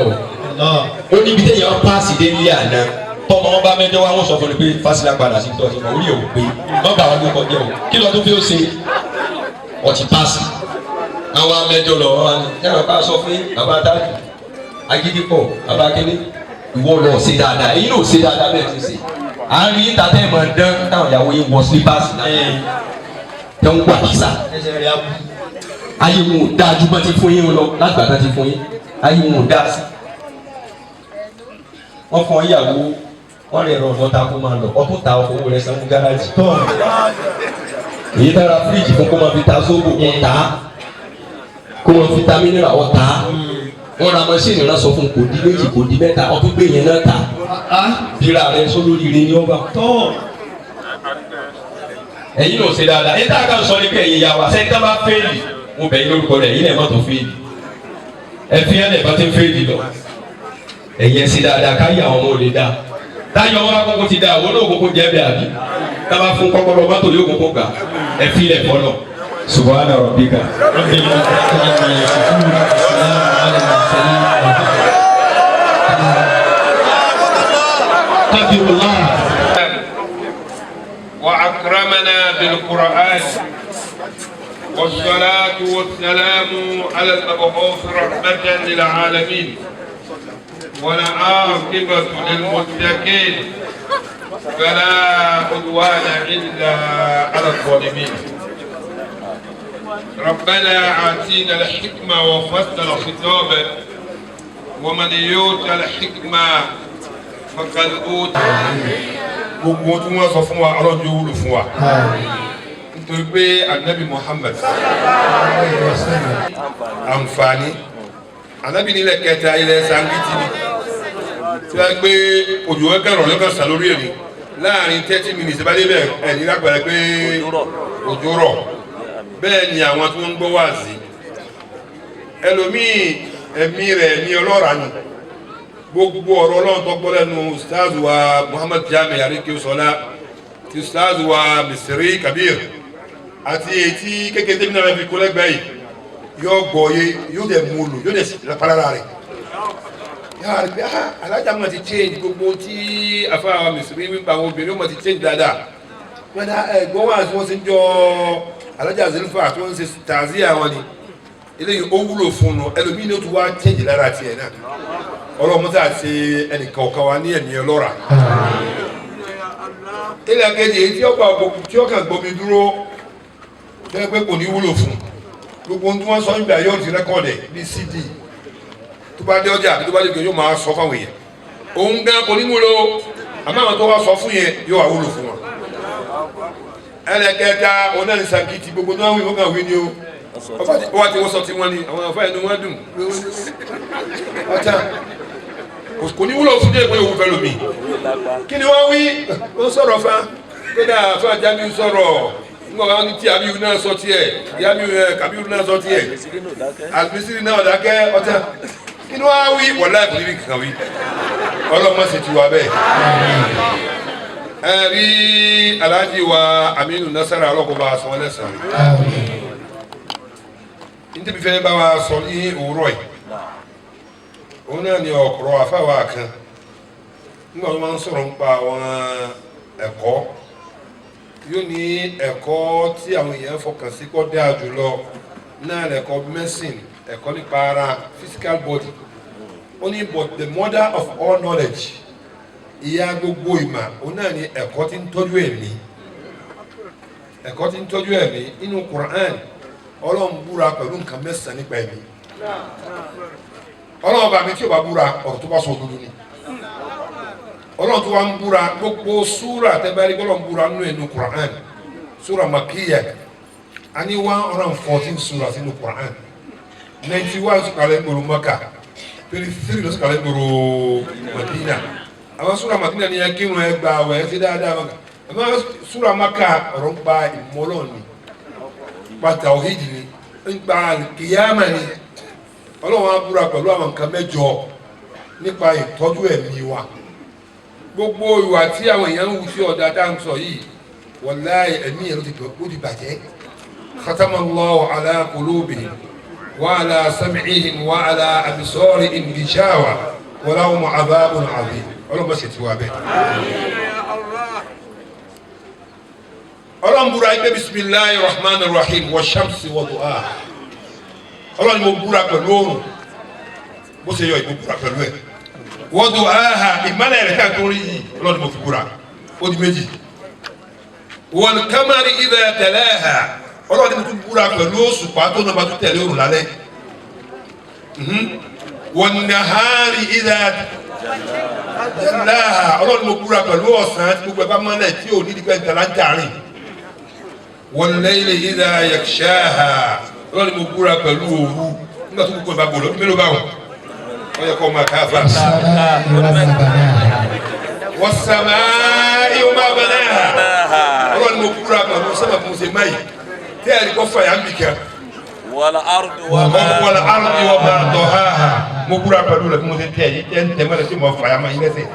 ó níbi téèyàn páàsì dé nílé àná tọmọ wọn bá mẹ́jọ wá wọn sọ fún mi pé fásilà padà sí tọ́jú ọmọ orí ò pé nọ́mbà wọn ló kọjá o kí lọ tó fi ó ṣe ọtí páàsì àwọn amẹjọ lọ wọn ni yàrá bá sọ fún bàbá dájú agídípọ bàbá kínní ìwọ lọ ṣe dáadáa èyí ló ṣe dáadáa bẹ́ẹ̀ ti ṣe à ń rí tàtẹ́ ìmọ̀ dán táwọn ìyàwó yẹn wọ slippers náà tẹ́ ń wà kísà ayé wọn ò dáa ju bá ti fún yín lọ lágbàdá ti fún yín ayé wọn ò dáa sí. wọ́n fún ìyàwó wọ́n rẹ̀ rọ̀ lọ́ta kó máa lọ ọtún ta ọkọ̀ owó rẹ̀ sanwó gáràjì èyí tára fíríjì fún kó máa fi ta sóbò kó ta kó máa fi ta mínírà ọ̀ ta wọ́n ra mọ́ṣíìnì rán sọ fún kò di méjì kò di mẹ́ta ọtún gbé yẹn náà ta bíra rẹ̀ sólóríire ní ọba ẹ̀yin náà ṣe dáadáa èyí tá a kàn sọ ní pé ẹ̀yin yà wá sẹ́ni tá bá fẹ́ẹ̀lì mo bẹ̀ yín lórúkọ rẹ̀ ẹ̀yin náà má tó fẹ́ẹ̀lì ẹ fi ẹ̀ lẹ̀ bá ti fẹ́ẹ̀lì lọ ẹ̀yin ẹ̀ ṣe dáadáa káyà àwọn ọmọ òde dáa táyọ̀ wọn akókó ti dáa wọn náà kókó jẹ́ bẹ́ẹ̀ àbí tá bá fún kọ́kọ́rọ́ mọ́tò yóò kókó gbà ẹ fi lẹ̀ fọlọ́ subhana rabbika. وأكرمنا بالقرآن والصلاة والسلام على المبعوث رحمة للعالمين والعاقبة للمتقين فلا عدوان إلا على الظالمين ربنا آتينا الحكمة وفصل خطابه ومن يؤت الحكمة فقد أوتي gbogbo tí wọ́n sọ fún wa ọlọ́jọ́ wúlò fún wa nítorí pé anabi Muhammad àǹfààní anabi nílẹ̀ kẹta ilẹ̀ sangiti ni tí wọ́n gbé òjò ẹ̀kẹ́rọ̀ lọ́kàn sàn lórí ẹ̀mí láàrin 30 minutes bá débẹ̀ ẹ̀ní lágbàdá pé òjò rọ̀ bẹ́ẹ̀ ni àwọn tí wọ́n ń gbọ́ wáàsí ẹlòmíì ẹ̀mí rẹ̀ ẹ̀mí ọlọ́ra ni gbogbo ọ̀rọ̀ ọlọ́run tó gbọ́ lẹ́nu ustaz wa Muhammad Jami arike sọlá ti ustaz wa Misiri Kabir àti etí kékeré tẹ́bí náà fi kó lẹ́gbẹ̀ẹ́ yìí yóò gbọ́ yé yóò dẹ̀ mú lò yóò dẹ̀ lápálára rẹ̀ yàrá rẹ̀ pé alájà mọ̀ ti change gbogbo tí afa wa Misiri wípé àwọn obìnrin mọ̀ ti change dáadáa gbọ́dá ẹ̀gbọ́n wà tí wọ́n ti ń jọ alájà Zulfa tí wọ́n ń ṣe tààzí àwọn ni eléyìí ó wúlò fún un ẹlòmíì ní o tún wá change lára tiẹ̀ náà ọlọ́run tá a ṣe ẹnìkan ọ̀kan wa ní ẹ̀mí ọlọ́ra ilẹ̀ kejì èyí tí ó kàn gbomi dúró tó yẹ pé kò ní wúlò fún gbogbo ohun tí wọ́n sọ nígbà yóò ti rẹ́kọ̀dẹ̀ bí CD tó bá dé ọjà àbí tó bá dé kí yóò máa sọ fáwọn èèyàn òun gan kò ní wúlò àmọ́ àwọn tó wá sọ fún yẹn yóò wá wúlò fún wọn ẹlẹ́kẹta onáni sankiti gbogbo náà wí fún wí ni o wọ́n ti wọ́n sọ tí wọ́n ní àwọn afẹ́ ẹni wọ́n dùn ọjà kò ní wúlò fún jẹ́ ìpín òun fẹ́ lómi kí ni wọ́n wí wọ́n sọ̀rọ̀ fa kódà fún Jamiu sọ̀rọ̀ nígbà wọn ní tí Abiyu náà sọ tiẹ̀ Kabiru náà sọ tiẹ̀ Al-Misri náà dákẹ́ ọjà kí ni wọ́n wí wọ́lá ìkùnrin bí kankan wí ọlọ́mọ sì ti wà bẹ́ẹ̀ rí Alhaji wa Aminu Nasara ọlọ́kọ̀ọ́ba sọ lẹ́sàn-án níbi fẹ́ bá wa sọ ní òwúrọ̀ yìí òun náà ni ọ̀pọ̀rọ̀ àfáwà kan nígbà tó máa ń sọ̀rọ̀ nípa àwọn ẹ̀kọ́ yóò ní ẹ̀kọ́ tí àwọn èèyàn fọkàn sí kọ́ dáa jùlọ náà lẹ̀kọ́ medicine ẹ̀kọ́ nípa ara physical body ó ní but the mother of all knowledge ìyá gbogbo ìmọ̀ òun náà ni ẹ̀kọ́ tí ń tọ́jú ẹ̀mí ẹ̀kọ́ tí ń tọ́jú ẹ̀mí nínú Quran Ọlọ́run búra pẹ̀lú nǹkan mẹ́sàn-án nípa ẹ̀mí Ọlọ́run bá mi tí o bá búra ọ̀rọ̀ tó bá sọ òdodo ni Ọlọ́run tó wá ń búra gbogbo súra tẹ́bárí Ọlọ́run búra nínú ẹnu Quran súra Makiyya a ní 114 súra sínú Quran 91 sọ̀kalẹ̀ gbòòrò Maka 23 ló sọ̀kalẹ̀ gbòòrò Madina àwọn súra Madina ni yẹn kírun ẹ gba àwẹ̀ ẹ ti dáadáa Maka àwọn súra Maka ọ̀rọ̀ ń pa ìmọ̀lọ́ ni pa tawhid ni ń pa kìyàmà ni Ọlọ́run á búra pẹ̀lú àwọn nǹkan mẹ́jọ nípa ìtọ́jú ẹ̀mí wa gbogbo ìwà tí àwọn èèyàn ń wù sí ọ̀dà tá à ń sọ yìí wallahi ẹ̀mí yẹn ló ti bàjẹ́ khatamallahu ala qulubihim wa ala sam'ihim wa ala absarihim ghishawa wa lahum adhabun adhim Ọlọ́run ṣe ti wá bẹ́ẹ̀. Ọlọ́run búra ẹgbẹ́ bismillahir rahmanir rahim wa shamsi wa duha Ọlọ́run mo búra pẹ̀lú oòrùn bó ṣe yọ ìbò búra pẹ̀lú ẹ̀ wa duhaha ìmọ́lẹ̀ rẹ̀ ká tó rí yìí Ọlọ́run mo fi búra ó di méjì wal qamari idha talaha Ọlọ́run mo tún búra pẹ̀lú òṣùpá tó náà bá tún tẹ̀lé oòrùn lálẹ́ wan nahari idha jallaha Ọlọ́run mo búra pẹ̀lú ọ̀sán tí gbogbo ẹ̀ bá mọ́lẹ̀ tí ò ní dípẹ́ ìtàlá ń jàrin wal layli idha yaghshaha Ọlọ́run mo búra pẹ̀lú òru nígbà tó gbogbo ẹ̀ bá gbòòrò ọdún mélòó báwọn wọ́n yẹ kọ́ ọmọ káfà. was-samaa'i wa ma banaha Ọlọ́run mo búra pẹ̀lú sọ́mà fún ṣe máyì tí ẹ̀rí kọ́ fàyà ń bì kan. wal-ardi wa ma dahaha mo búra pẹ̀lú rẹ̀ fún ṣe tẹ̀ yìí tẹ́ ń tẹ́ mọ́lẹ̀ tí mo fàyà máa yín lẹ́sẹ̀.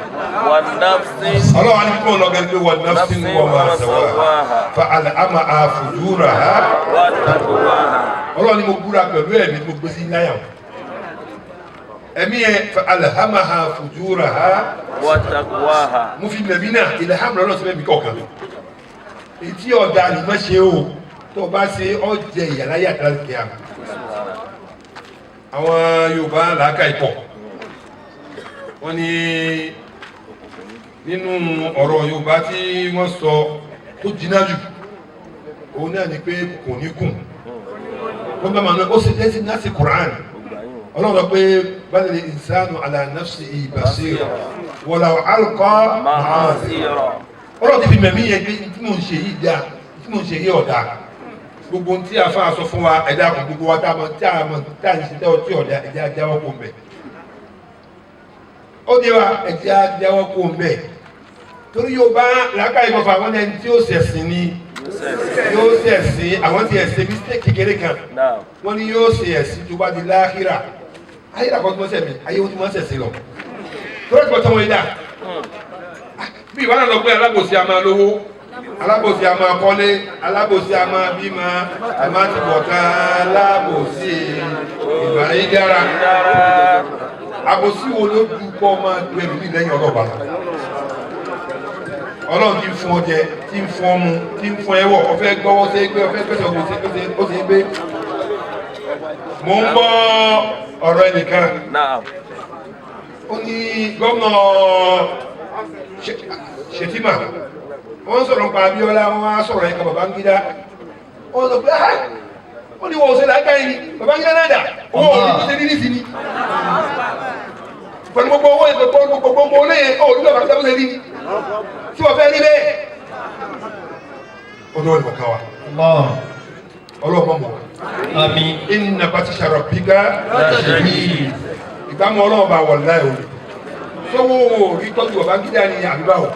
Ọlọ́run á ní kí wọ́n lọ gẹ́gẹ́ wọ nafsin wa ma sawaha fa alhamaha fujuraha Ọlọ́run ni mo búra pẹ̀lú ẹ̀mí mo gbé sí náyà ẹ̀mí yẹn fa alhamaha fujuraha wa taqwaha mo fi mẹ̀mí náà ilham lọ́nà sí mẹ́mí kọ̀ọ̀kan etí ọ̀dà ni má ṣe o tó o bá ṣe ọ̀jẹ̀ ìyàrá yàtọ̀ láti kí a àwọn Yorùbá làákà ìpọ̀ wọ́n ní nínú ọ̀rọ̀ Yorùbá tí wọ́n sọ tó jiná jù òun náà ni pé kò ní kùn wọ́n bá máa ń ó sì jẹ́ sí náà sí Quran Ọlọ́run sọ pé balil insanu ala nafsihi basira walau alqa ma'azira Ọlọ́run ti fi mẹ̀mí yẹn pé tí mò ń ṣe yìí dáa tí mò ń ṣe yìí ọ̀dà gbogbo ohun tí a fa aṣọ fún wa ẹ̀dá kan gbogbo wa tá a ń ṣe tẹ́wọ́ tí ọ̀dà ẹ̀dá jáwọ́ kó ń bẹ̀ ó dé wa ẹ̀dá jáwọ́ kó ń bẹ̀ torí Yorùbá làákà ìbọ̀fà wọn ẹni tí ó ṣẹ̀sìn ni yóò ṣe ẹ̀sìn àwọn ti ẹ̀sìn mistake kékeré kan wọ́n ní yóò ṣe ẹ̀sìn tó bá di láhírà ayélujára kan tó mọ́ sẹ̀mí ayé wọn tó mọ́ sẹ̀sìn lọ tó rẹ̀ tó tọ́ wọn yìí dà bí ìwà náà lọ pé alábòsí a máa lówó alábòsí a máa kọ́lé alábòsí a máa bímọ a máa ti bọ̀ ká alábòsí ìgbà yìí dára àbòsí wo ló dùn kọ́ máa gbẹ̀rù ní lẹ́yìn ọlọ́ba ọlọ́run ti ń fún ọ jẹ ti ń fún ọ mu ti ń fún ẹ wọ̀ ọfẹ́ gbọ́wọ́ sí gbé ọfẹ́ pẹ̀sẹ̀ ó sì gbé. mo ń gbọ́ ọ̀rọ̀ ẹnìkan ó ní gómìnà Ṣètìmá wọ́n sọ̀rọ̀ nípa Abíọ́lá wọ́n á sọ̀rọ̀ ẹ̀ka Babangida wọ́n sọ pé ó ní wọ́n ò ṣe lágbàáyé ni Babangida náà dà owó òní tó ṣe nídìí sí ni pẹ̀lú gbogbo owó gbogbo olóyè olùgbé Babangida tó ṣe rí ni tí wọ́n fẹ́ rí bẹ́ẹ̀ ọdún wọn ni wọ́n ká wa ọlọ́ọ̀mọ́ mọ̀ àmín inna batisha rabbika ìgbàmù ọlọ́ọ̀bà wọ̀ láì òní sọ́wọ́ rí tọ́jú Babangida ni àbíbáwò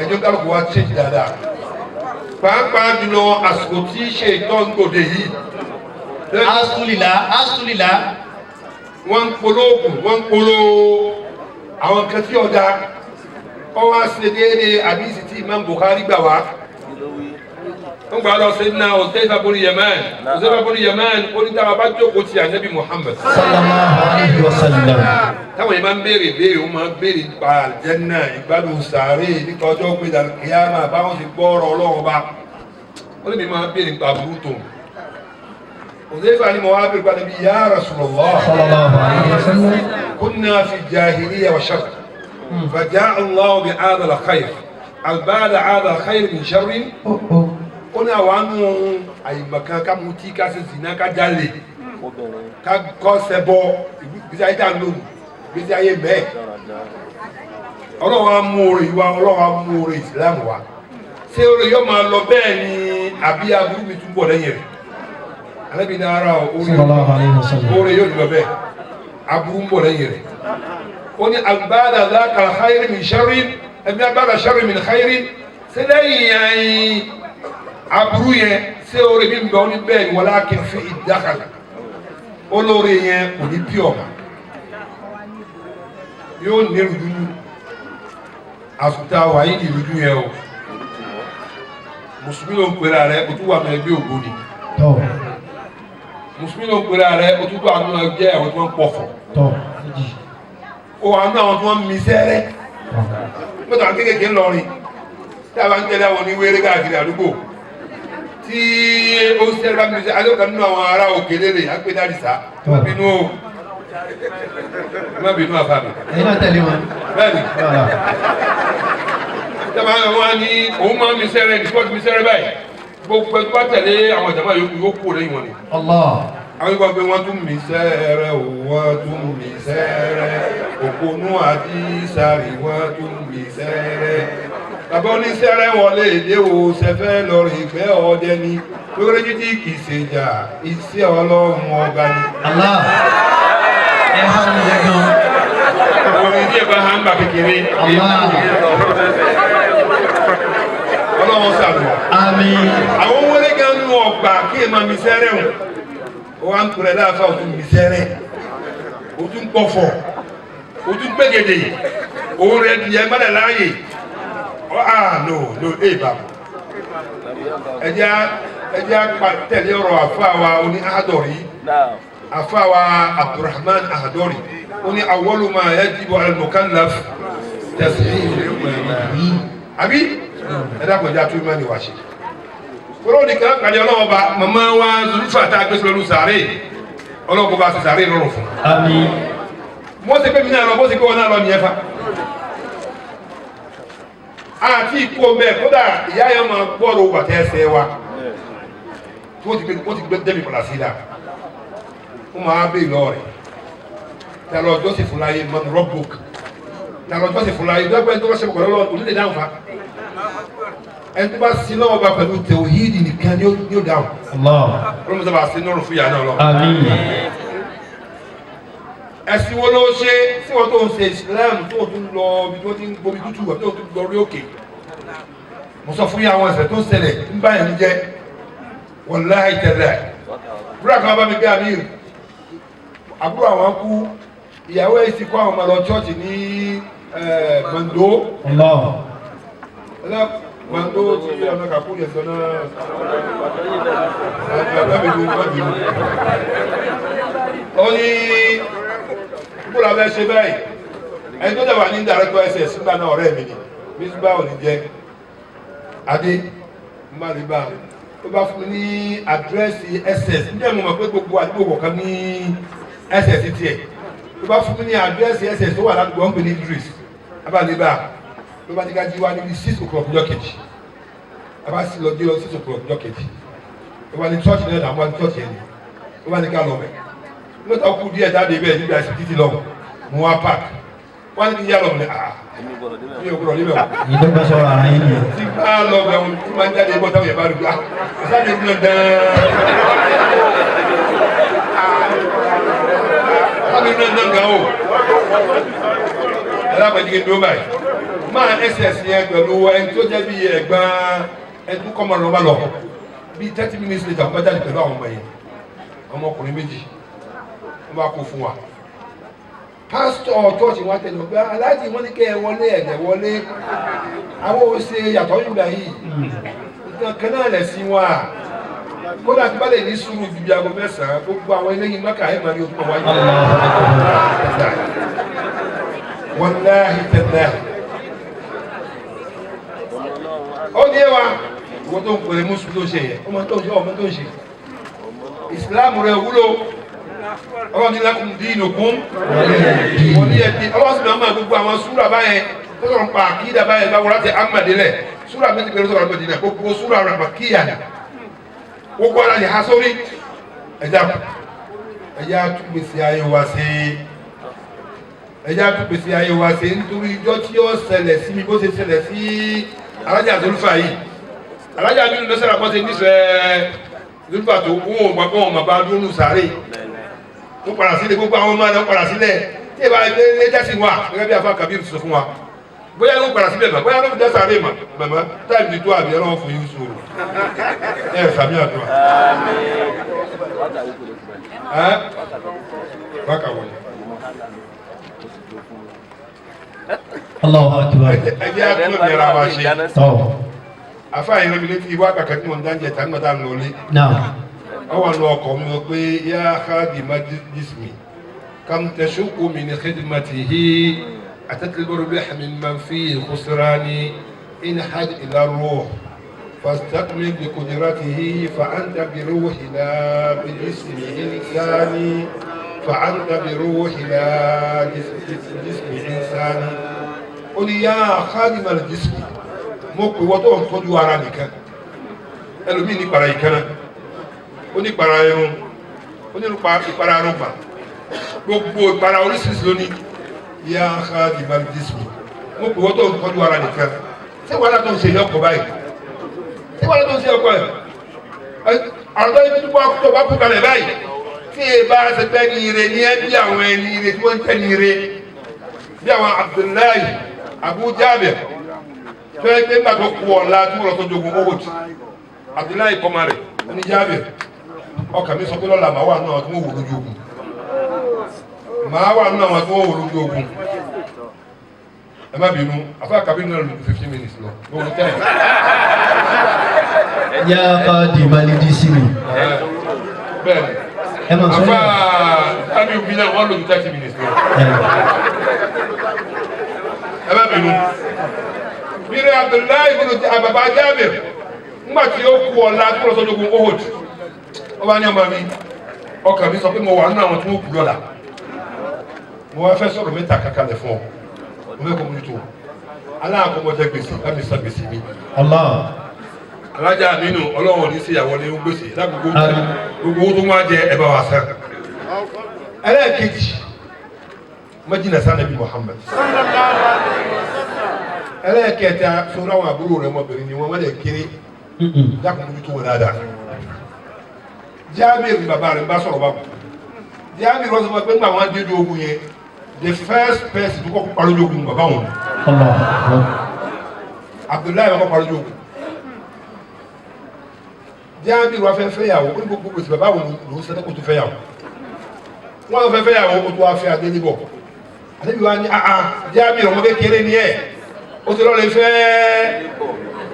ẹjọ́ kálukú wa ṣe dáadáa pàápàá jùlọ àsìkò tí ṣe ìtọ́gbòde yìí asúlìlá wọ́n ń polóògùn wọ́n ń polo àwọn kan tí ọ̀dà ọwọ́ ṣe déédéé àbísí tí Imam Bukhari gbà wá wọ́n gbà lọ Sayyidina Hudhayfa bun Yaman onídàá bá jókòó ti ànábì Muhammad sallallahu alayhi wa sallam táwọn yẹn máa ń béèrè wọ́n máa ń béèrè nípa àlùjánnà ìgbádùn sàárè nípa ọjọ́ pé dàlùkìyàmà báwọn ti gbọ́ ọ̀rọ̀ Ọlọ́run bá wọ́n lè mi máa ń béèrè nípa burú tó Hudhayfa ni mo wá béèrè nípa níbi ya Rasulullah sallallahu alayhi wa sallam kunna fi jahiliya wa sharr faja'a Allahu bi hadha al-khayr albada hadha al-khayr min sharrin ó ní àwọn àánú àyìnbọ̀kan ká mutí ká ṣe zìnà ká jalè ká kọ́ ṣẹbọ ìgbésí ayé tá a lò ìgbésí ayé bẹ́ẹ̀ Ọlọ́run á mú oore wa Ọlọ́run á mú oore ìsìlámù wa ṣé oore yóò máa lọ bẹ́ẹ̀ ni àbí aburú mi tún bọ̀ lẹ́yìn rẹ̀ Ànábì ní ara oore yóò lọ bẹ́ẹ̀ aburú ń bọ̀ lẹ́yìn rẹ̀ ó ní albada dhaka khayr min sharrin ẹ̀mí agbára sharrin min khayrin ṣé lẹ́yìn aburú yẹn ṣé oore mi ń bẹ ọ́ ní bẹ́ẹ̀ ni walakin fi ìdákàlà olóore yẹn kò ní bí ọ̀ma yóò ní ìrújú àsùtà wà yìí ní ìrújú yẹn o mùsùlùmí ló ń pera rẹ̀ o tún wà mọ ẹgbẹ́ ògbóni mùsùlùmí ló ń pera rẹ̀ o tún wà mọ ẹgbẹ́ àwọn tí wọ́n ń pọ̀fọ̀ o wà mọ àwọn tí wọ́n ń mi sẹ́rẹ́ mọ́tò àwọn kéékèèké ńlọrin tí a bá ń tẹ̀lé àwọn oníwéré káàkiri àdúgbò tí ó ń sẹ́rẹ́ bá mi sẹ́ alẹ́ kan nínú àwọn ará òkèlè rẹ̀ á pé dárìsá tí wọ́n bínú o má bínú àfàmì. ẹ̀yin náà tẹ̀lé wọn. bẹ́ẹ̀ni ìjọba wọn ni òun máa ń mi sẹ́rẹ́ ní sport mi sẹ́rẹ́ báyìí gbogbo ẹgbẹ́ bá tẹ̀lé àwọn ìjọba yóò kú lẹ́yìn wọn ni. àwọn ìgbà pé wọ́n tún mi sẹ́rẹ́ o wọ́n tún mi sẹ́rẹ́ òpónú àdìsárì wọ́n tún mi sẹ́rẹ́ bàbá onísẹ́rẹ́ wọlé èdè o sẹ́fẹ́ lọ́rọ̀ ìgbẹ́ ọdẹ ni lórí títí kì í ṣèjà iṣẹ́ Ọlọ́run ọba ni. Orin díẹ̀ bá hàn gbà kékeré. Ọlọ́run ṣàlùwà. Àmín. Àwọn wọlé gan nínú ọgbà kí èèmà mi sẹ́rẹ̀ wọn. Ó wá ń kúrẹ́ láàfà òtún mi sẹ́rẹ̀. Òtún pọ̀fọ̀. Òtún gbẹ́gẹ̀dẹ̀. Òun rẹ̀ dìyẹ mọ́lẹ̀ láàyè. No, bàbá. Ẹjẹ́ tẹ̀lé ọ̀rọ̀ àfáà wa oní àádọ́rí. Àfáà Abdurrahman Ahadori ó ní awwalu ma yajibu ala al-mukallaf tashihu àbí ẹ̀dá kọjá tó ìmọ̀ ni wà ṣe kúrò nìkan kàdé ọlọ́wọ́ bá màmá wa Zulfa tá a gbé sọ́lọ́lù sàárè ọlọ́wọ́ bá ti sàárè rọrùn fún àmín wọ́n ti pé mi náà lọ bó ti pé wọn náà lọ nìyẹn fa àti ikú ọmọ ẹ̀ kódà ìyá yẹn máa gbọ́dọ̀ wà tẹ́ ẹsẹ̀ wa tí wọ́n ti gbé dẹ́mi padà sí dáa ó máa bè lọ́ọ̀rẹ̀ tàlọ́ joseph láyé mọ́nù rockbook tàlọ́ joseph láyé dọ́gbẹ́ tó wọ́n ṣe kọ̀ọ̀lọ́ lọ́wọ́ onílé dáhùn fa ẹni tó bá sí lọ́wọ́ bá pẹ̀lú tẹ̀wéhídì nìkan ni ó dáhùn ọlọ́mọ sábà sí nọ́ọ̀rùn fún ìyá náà lọ. ẹ̀sìn wo ló ṣe tí wọ́n tó ń ṣe Islam tó tún lọ ibi tó ti ń gbomi tútù wà tó tún lọ rí òkè mo sọ fún yín àwọn ẹ̀ṣẹ̀ tó ń ṣẹlẹ̀ ń bá yẹn jẹ́ wallahi tẹ̀lé búrọ̀ kan bá mi gbé àmì àbúrò àwọn kú ìyàwó ẹ̀ sì kọ́ àwọn ọmọ lọ chọ́ọ̀chì ní Mando Mando tí ọmọ kàkú yẹn sọ náà ó ní búrọ̀ abẹ́ ṣe báyìí ẹni tó dẹ̀ wà ní director ss nígbà náà ọ̀rẹ́ mi ni mísúbà ò ní jẹ́ adé mbàlíbà tó bá fún mi ní àdírẹ́sì ss níjẹ́ mo mọ̀ pé gbogbo àdúgbò kọ̀ọ̀kan ní ss tiẹ̀ tó bá fún mi ní àdírẹ́sì ss tó wà ládùúgbò ọ̀hún pé ní Idris abàlíbà ló bá ní ká jí wá níbi 6 o'clock ọjọ́ kejì abá sì lọ dé lọ 6 o'clock ọjọ́ kejì ló bá ní church náà dààmú àti church yẹn ni ló bá ní ká lọ bẹ̀ nígbà tó kú díẹ̀ jáde bẹ́ẹ̀ níbi àìsàn títí lọ mo wá park wọ́n ní kí yá lọ mi mi ò gbọ́dọ̀ níbẹ̀ wọ́n. ìdó bá sọ̀rọ̀ ara yín nìyẹn. tí bá lọ bẹ̀ wọ́n tí máa ń jáde bọ́ táwọn yẹn bá rí gbà sáde ní ọ̀dán sáde ní ọ̀dán gan o alábàájíkẹ́ dúró báyìí máa ss yẹn pẹ̀lú ẹni tó jẹ́ bí ẹ̀gbọ́n ẹdún kọ́mọ ló bá lọ bíi 30 minutes later wọ́n bá jáde pẹ̀lú àwọn ọmọ yẹn ọmọkùnrin méjì wọ́n bá kó fún wa pásítọ̀ church wọn tẹ̀lé ọgbà aláàjì wọn ní kẹ́ ẹ wọlé ẹ̀dẹ̀ wọlé àwọn ò ṣe yàtọ̀ yìí gbà yìí nǹkan kan náà lẹ̀ sí wọn à kódà tí bá lè ní sùúrù ju bí aago mẹ́sàn-án gbogbo àwọn eléyìí mọ́kà ẹ̀ máa ní ojú ọ̀wá yìí wàláhì tẹ̀láhì ó ní ẹwà ìwọ́n tó ń pèrè mùsùlùmí tó ṣe yẹ ọmọ tó ń ṣe ọmọ tó ń ṣe ìsìláàmù rẹ̀ wúlò ọlọ́run ní lakum dinukum waliya din ọlọ́run sì máa ń gbogbo àwọn súrà báyẹn tó sọ̀rọ̀ ń pa àkídà báyẹn bá wọlé àti amadélẹ̀ súrà méjì pẹ̀lú sọ̀rọ̀ méjì náà gbogbo súrà rẹ̀ màkíyà ni gbogbo ara yìí ha sórí ẹja túgbèsè ayé wa ṣe ẹja túgbèsè ayé wa ṣe nítorí ijọ́ tí ó ṣẹlẹ̀ sí mi bó ṣe ṣẹlẹ̀ sí alájà Zulfa yìí alájà mi ló sẹ́ra kọ́ ṣe nífẹ̀ẹ́ Zulfa tó wọ́n mọ̀ pé wọ́n mọ̀ bá dúró sáré wọ́n padà sílẹ̀ gbogbo àwọn ọmọ rẹ̀ wọ́n padà sílẹ̀ tí ìbá ilé tẹ́sí wa gẹ́gẹ́ bí afa Kabir sọ fún wa bóyá ló padà sílẹ̀ mọ̀ bóyá ló fi dá sáré mọ̀ mọ̀mọ́ táìmù ti tó àbí ọlọ́wọ́ fún yín sòrò ẹ̀ sàmì àdúrà bákà wọ̀nyí. Allahu akbar. ẹjẹ àtúntò ní ara wa ṣe afa yìí rẹ mi létí ìwà kàkà tí wọn dáńjẹ tá nígbà tá ń lọlé àwọn àna ọkọ mi wọ pé yá khadima jismi kam tashuqu min khidmatihi atatlibu biha min man fihi khusrani in had ila ruh فاستكمل بقدرته فأنت بروح لا بجسم إنساني فأنت بروح لا جسم إنساني قل يا خادم الجسم mo pe wọ́n tó ń tọ́jú ara nìkan ẹlòmíì ní ìpara ìkànnà ó ní ìpara irun ó ní ìpara arúgbà gbogbo ìpara oríṣiríṣi lónìí yá khadima al-jism mo pe wọ́n tó ń tọ́jú ara nìkan ṣé wàhálà tó ń ṣe yọkọ̀ báyìí ṣé wàhálà tó ń ṣe ọkọ̀ ẹ̀ àrùtọ́ ibi tó bá kú kalẹ̀ báyìí tí ẹ bá ṣe pẹ́ ní ire ní ẹ bí àwọn ẹni ire tí wọ́n ń tẹ́ ní ire bí àwọn Abdullahi Abu Jabir fẹ́ pé nígbà tó kú ọ̀la tí wọ́n lọ tó jogun Uhud Abdullahi kọ́má rẹ̀ ní Jabir ọkàn mi sọ pé lọ́la màá wà náà tí wọ́n wò lójú ogun màá wà náà tí wọ́n wò lójú ogun ẹ má bínú afẹ́ Kabir náà lò 15 minutes lọ gbogbo tẹ́ yá khadima al-jism. bẹ́ẹ̀ni afẹ́ Kabir bí náà wọ́n lò 30 minutes lọ ẹ má bínú bíi Abdullahi bin Ababa Jabir ńgbà tí ó kú ọ̀la tí wọ́n lọ sọ́jọ́ ogun Uhud ó bá ní ọmọ mi ọkàn mi sọ pé mo wà nínú àwọn tí wọ́n kú lọ́la mo wá fẹ́ sọ̀rọ̀ mẹ́ta kankan lẹ̀ fún ọ mo fẹ́ kó mo tó aláàkọ́mọdé gbèsè láti sọ gbèsè mi. alájà Aminu ọlọ́wọ́n ní sí ìyàwó ní gbèsè lágbègbè gbogbo owó tó máa jẹ ẹ bá wa san. ẹlẹ́ẹ̀kejì Madina sanabi Muhammad ẹlẹ́ẹ̀kẹta sọ́rọ́ àwọn àbúrò rẹ̀ ọmọbìnrin ni wọ́n wọ́n lè kéré dákùnrin tó wọ́n dáadáa Jabir bàbá rẹ̀ ń bá sọ̀rọ̀ báwọn Jabir wọ́n sọ pé nígbà wọn dé ogun yẹn the first person tó kọ́kọ́ parí ogun bàbá wọn Abdullahi wọn kọ́ parí ogun Jabir wọn fẹ́ fẹ́yàwó ó ní gbogbo gbèsè bàbá wọn lòún sẹ́tẹ́ kó tó fẹ́yàwó wọn fẹ́ fẹ́yàwó ó tó wá fẹ́ adé níbọ̀ àdébí wa ní Jabir ọmọ kékeré ni ẹ̀ ó ti lọ́ọ́ lè fẹ́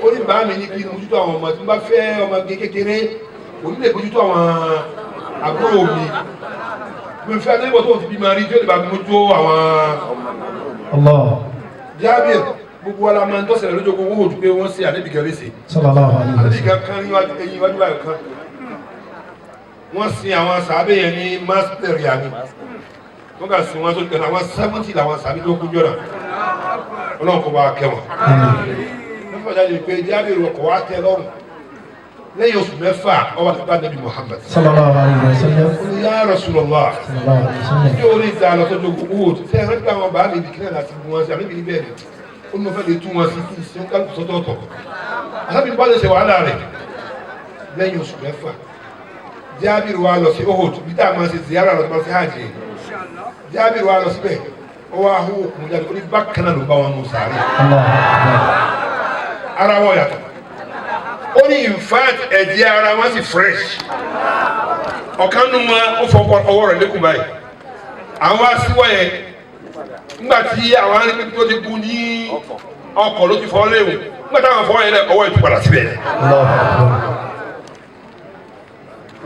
ó ní bá mi ní kí n mójútó àwọn ọmọ tí n bá fẹ́ ọmọ kékeré òní lè mójútó àwọn àbúrò mi mi fẹ́ nígbà tó ti bí máa rí tí ó lè bá mi mójútó àwọn Allah. Jábìr gbogbo ala máa ń tọ́sẹ̀lẹ̀ lójú ogun owó pé wọ́n ṣe ànábì kan léṣe. Sallallahu alaihi wasallam. Ànábì kan kan ẹyin iwájú báyìí kan. Wọ́n sin àwọn sàábẹ̀ yẹn ní masitẹ̀rì àmì. Wọ́n kà sin wọn tó tẹ̀lé àwọn 70 làwọn sàábẹ̀ tó kú jọ̀nà. Ọlọ́run kò bá kẹ́ wọn. Wọ́n fọdà lè pe Jábìr ọkọ̀ wá tẹ lọ́rùn. Lẹ́yìn oṣù mẹ́fà ọwọ́ àti bá Nabi Muhammad. Sallallahu alaihi wasallam. Ya Rasulullah. Sallallahu alaihi wasallam. Yóò rí ìta lọ sọ́jọ́ gbogbo owó tẹ́ ẹ rántí àwọn bàálù ìdíkínà láti bu wọn sí àbí ìbí bẹ́ẹ̀ ni. Ó ní mo fẹ́ lè tú wọn sí kí n ṣe ń kálukú sọ́tọ̀ọ̀tọ̀. Àsábì bá lè ṣe wàhálà rẹ̀ lẹ́yìn oṣù mẹ́fà. Jábìrì wa lọ sí Uhud bí tá a máa ṣe ziyara lọ sí máa ṣe hajj. Jábìrì wa lọ síbẹ̀ ó wá hó òkun jáde ó ní bákan náà ló bá wọn nù sàárè. Ara wọn yàtọ̀. Ó ní in fact ẹ̀jẹ̀ ara wọn sì fresh. Ọ̀kan nu wọn ó fọ ọwọ́ rẹ̀ lẹ́kùn báyìí. Àwọn aṣíwọ̀ yẹn nígbà tí àwọn arìnrìn tó ti kú ní ọkọ̀ ló ti fọ́ léwu nígbà táwọn fọ́ yẹn ọwọ́ ìtúpadà síbẹ̀.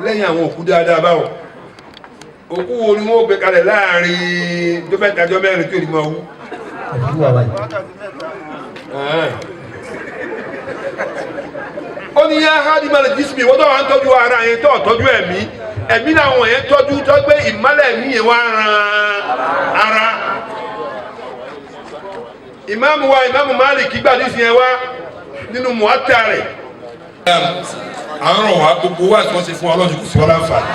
Lẹ́yìn àwọn òkú dáadáa báwọn òkú wo ni wọ́n gbé kalẹ̀ láàrin tó fẹ́ dájọ́ mẹ́rin tí ò ní máa wú. Ó ní yá hádìí máa lè jísìmì wọ́n tó wà ń tọ́jú ara yẹn tó tọ́jú ẹ̀mí ẹ̀mí làwọn yẹn tọ́jú tó gbé ìmọ́lẹ̀ ẹ̀mí yẹn wá ran ara. Ìmáàmù wa Ìmáàmù Málíkì gbàdí sí yẹn wá nínú Muwatta rẹ̀. Àárọ̀ wa gbogbo wa tí wọ́n ti fún wa lọ́jọ́ kò sí wọn láǹfààní.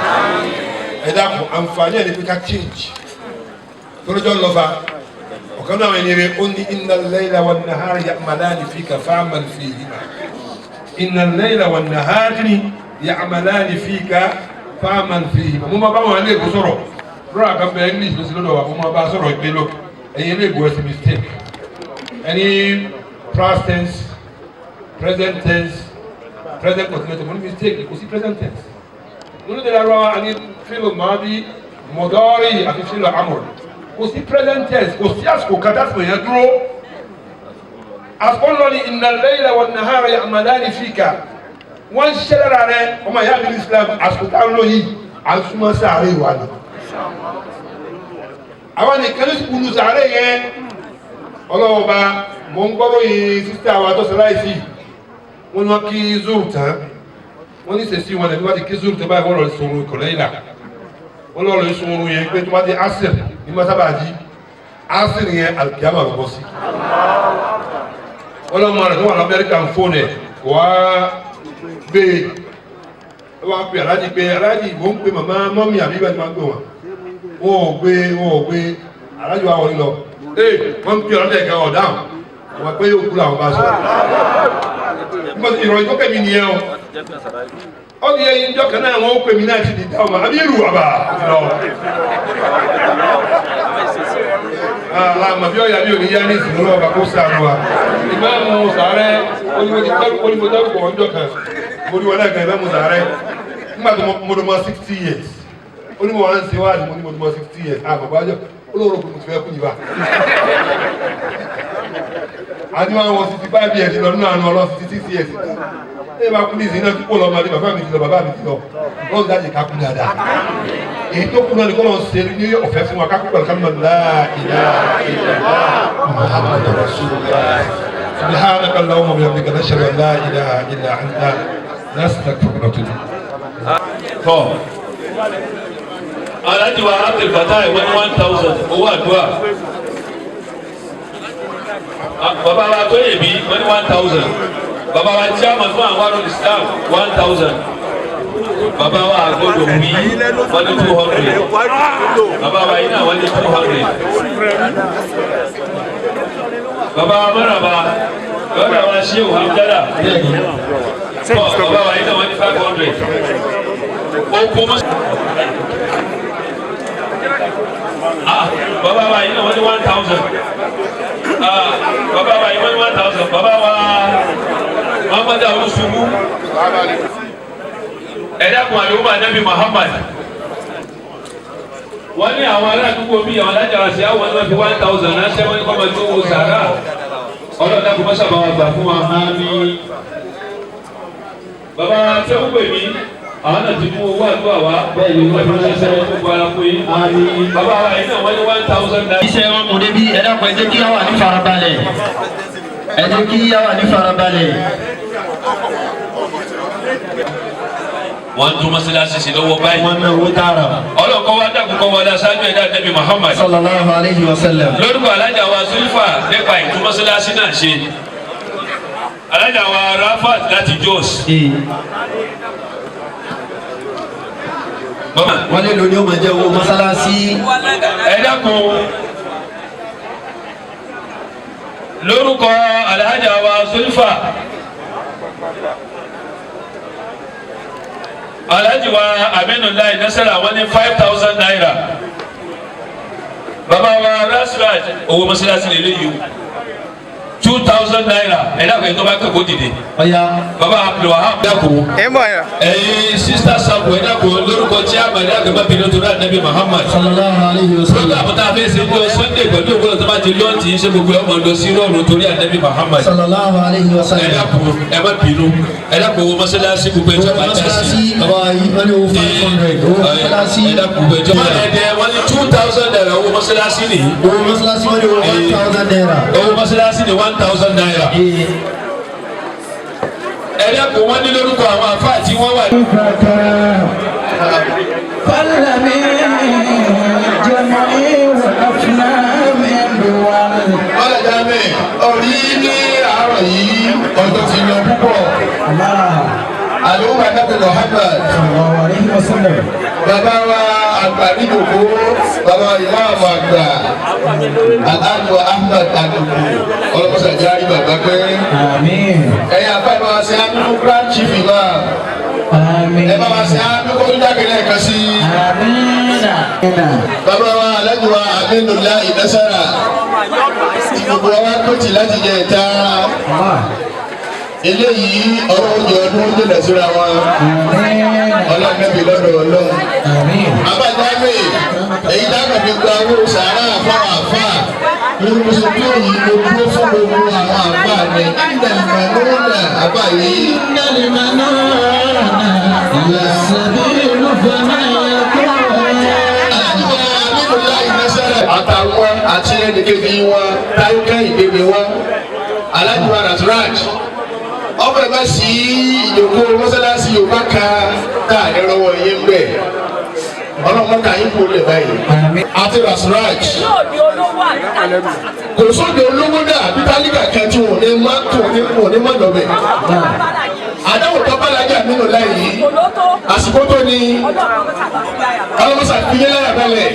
Ẹ dákun àǹfààní ẹ̀ ní pé ká change. Tọ́lọ́jọ́ lọ́ba ọ̀kan náà ẹni rẹ̀ ó ní innal layla wan nahara ya'malani fika fa'mal fihima. Innal layla wan nahara ya'malani fika fa'mal fihima. Mo máa bá wọn ilé ìbò sọ̀rọ̀. Lọ́rọ̀ àkànbẹ̀ English ló sì lọ́dọ̀ wa mo máa bá sọ̀rọ̀ ìgbé lọ. Ẹ̀yin ilé ìbò ẹ̀sìn mistake. Any past tense, present tense, present continuous, mo ní mistake kò sí present tense. Mo ní dẹ̀rẹ̀ ara àní fílò madi mọ̀dọ́rì àti fílò amọ̀. Kò sí present tense, kò sí àsìkò kan tásìkò yẹn dúró. Àsìkò ńlọ ni innal layla wan nahara ya'malani fika. Wọ́n ń ṣiṣẹ́ lára rẹ̀ ọmọ ìyá mi ní Islam àsìkò tá ń lò yìí à ń súnmọ́ sáré ìwà ni. Àwọn nìkan ní sùkúlù sáré yẹn ọlọ́wọ́ bá mọ̀ ń gbọ́rọ̀ yìí sísá wa tó sẹ́láìsì wọ́n ní wọ́n kí zuru tán wọ́n ní sèṣì wọn lẹ́bí wọ́n ti kí zuru tán báyìí wọ́n lọ sọ̀rọ̀ ìkọ̀lẹ́ ìlà wọ́n lọ sọ̀rọ̀ yẹn pé tó bá di asir ní masábàájí asir yẹn alikiyama lọ bọ́ sí. wọ́n lọ mọ rẹ̀ tó wà ní Amẹ́ríkà ń fóònù ẹ̀ wá gbé wá pè aláàjì pé aláàjì mò ń pè màmá mọ́mí àbí bá ti máa ń gbé wọn ò gbé aláàjì wa wọlé lọ wọ́n ń pè ọ̀rọ̀ ẹ̀ka ọ̀dáhùn wọ́n pé yóò kú làwọn bá sọ. ìròyìn tó kẹ́mi nìyẹn o ó ní ẹyin ìjọ kan náà wọ́n ó pè mí náà ti di dáhùn àbí èrò àbá lọ. àmọ́ bí ọ̀yà bí òní yá ní ìsìn lọ́wọ́ bá kó sàánú wa. Ìmáàmù Sàárẹ̀ onímọ̀tò ọjọ́ kan mo ní wọn náà kan Ìmáàmù Sàárẹ̀ nígbà tó mo dọ̀ mọ́ 60 years onímọ̀ wọn ń ṣe wáàdì mo ní mo dọ̀ mọ́ 60 years àbàbà àjọ olóòrò kò tún fẹ́ kú yìí bá. àti wọn wọ 65 years lọ nínú àná ọlọ́ 66 years ẹ bá kú ní ìsìn náà púpọ̀ lọ́mọdé bàbá mi ti lọ bàbá mi ti lọ lọ́n dájì ká kú dáadáa. èyí tó kú náà ni kọ́ lọ́n ṣe ní ọ̀fẹ́ fún wa ká kú pẹ̀lú ká mọ̀ la ilaha illallah Muhammadur Rasulullah subhanaka Allahumma wa bihamdika nashhadu an la ilaha illa anta nastaghfiruka wa natubu. Alhaji wa Abdul Fatai wọ́n ní 1000 owó àdúrà. Bàbá wa tó yẹ bí wọ́n ní 1000. Bàbá wa chairman fún àwọn arúgbó Islam 1000. Bàbá wa àgọ́dọ̀ wí wọ́n ní 200. Bàbá wa iná wọ́n ní 200. Bàbá wa Maraba bàbá wa Shehu Hamdala. Bàbá wa iná wọ́n ní 500. Bàbá wa yìí náà wọ́n ní 1000. Bàbá wa yìí wọ́n ní 1000. Bàbá wa Muhammadu Alusubu. Ẹ̀dàkùn àdúgbò Ànábì Muhammad. Wọ́n ní àwọn ará àdúgbò bíi àwọn alájàrà sí àwọn ọmọ fi 1000 náà ṣẹ́ wọ́n ní kọ́mọ tó wọ sàrà. Ọlọ́dàkùn mọ́sàbà wà gbà fún wa máa ní. Bàbá wa tẹ́ ń pè mí àwọn náà ti mú owó àdúrà wá bẹ́ẹ̀ ni wọ́n fi ṣiṣẹ́ wọn tó gbára fún yín. bàbá wa yìí náà wọ́n ní 1,000 naira. iṣẹ́ wọn mú débi ẹ dákun ẹ jẹ́ kí yàwá ní farabalẹ̀ ẹ jẹ́ kí yàwá ní farabalẹ̀. wọ́n tún mọ́sálásí sí lọ́wọ́ báyìí. wọ́n náà wó tààrà. ọlọ́kọ́ wa dàkú kọ́ wọlé aṣáájú ẹ̀dá Nabi Muhammad. sallallahu alayhi wa sallam. lórúkọ alájà wa Zulfa nípa ìtú mọ́sálásí náà ṣe. alájà wa Rafat láti Jos. wọ́n lè lò ní ọmọ jẹ́ owó mọ́sálásí. ẹ dákun lórúkọ alájà wa Zulfa alhaji wa Aminulayi Nasara wọ́n ní 5,000 naira. bàbá wa Rasraj owó mọ́sálásí lè léyìí o 2,000 naira ẹ̀dá kan tó bá kẹ́kọ̀ọ́ dìde. bàbá Abdulwahab dàkú. ẹ̀yin sista sabu ẹ̀dá kan lórúkọ tí a máa dàgbà bá bínú tó rà Nabi Muhammad. sallallahu alayhi wa sallam. program tá a fẹ́ ṣe ní Sunday pẹ̀lú ògbóló tó bá ti lọ́ọ̀tì ṣe gbogbo ọmọ lọ sí rọrùn torí Nabi Muhammad. sallallahu alayhi wa sallam. ẹ̀dá kan ẹ má bínú ẹ̀dá kan owó mọ́sálásí gbogbo ẹ̀jọ̀ máa dá sí. bàbá yìí wọ́n ní owó 500 owó mọ́sálásí. ẹ̀dá kan gbogbo ẹ̀jọ̀ máa dá wọ́n ní 2,000 naira owó mọ́sálásí nìyí. owó mọ́sálásí wọ́n ní owó 1,000 naira. owó mọ́sálásí ni 1,000 naira. ẹ̀dá kan wọ́n ní lórúkọ àwọn àfáà tí wọ́n wà. فلمي جمعي وأفلامي بوال. ọ̀làjà mi orí ní àárọ̀ yìí ọjọ́ ti lọ púpọ̀. àlùmọ̀ nàbì Muhammad. bàbá wa àgbà nídòkó bàbá ìmáàmù àgbà aláàbò Ahmad àdùkù ọlọ́mọṣà járí bàbá pé. ẹ̀yin àbáyọ̀ wa ṣe àdúgbò grand chief imam. ẹ bá wa ṣe àdúgbò tó jáde lẹ́ẹ̀kan sí i. bàbá wa aláàjì wa Aminulayi Nasara tí gbogbo wa kò tí láti jẹ ìta eléyìí ọ̀rọ̀ oúnjẹ ọdún oúnjẹ lẹ́sìrà wọn ọlọ́mọbí lọ́dọ̀ ọlọ́run. abájáde èyí dábàá fi gba owó sàárà fáwọn àfà lórúkọ tó yìí ló dúró fún gbogbo àwọn àfà rẹ̀ ìdàlùmọ̀ lóòdà àbá yìí. ìdàlùmọ̀ lóòdà yàtọ̀ ìlú fẹ́mi ẹ̀kọ́. àtàwọn àti ẹnìkejì wọn táyọkẹ ìbéèrè wọn alájùmọ̀ Rasraj ọbẹ̀ bá sí ìdòkó mọ́sálásí yorùbá kan tá a lè rọwọ́ yé ń bẹ̀ ọlọ́mọ ká yín kúrò lè báyìí àti Rasraj kò sóde olówó náà àbí tálíkà kan tí wọn ò ní má lọ́bẹ̀ àdáwò tó bá lajà nínú láyé àsìkò tó ní ọlọ́mọsà fìyín láyà balẹ̀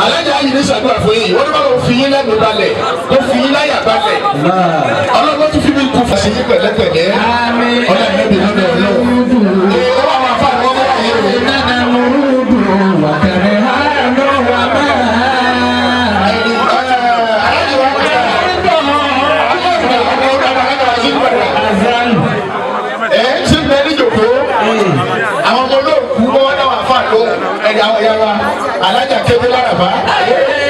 alájà yìí ní sàdúrà fún yìí wọ́n bá wọn fìyín lẹ́nu balẹ̀ wọ́n fìyín láyà balẹ̀ ọlọ́mọ tó fi mi kú fún sí pẹ̀lẹ́pẹ̀lẹ́ ọlọ́mọ ẹ̀mí lọ́dọ̀ ọlọ́run ó wà wà fún àwọn ọmọ yẹn rẹ̀. àwọn ọmọ olóòkú wọn náà wà fún àlọ ẹ̀yà àwọn ẹ̀yà wa alájà kébé lárabá. ẹ̀yin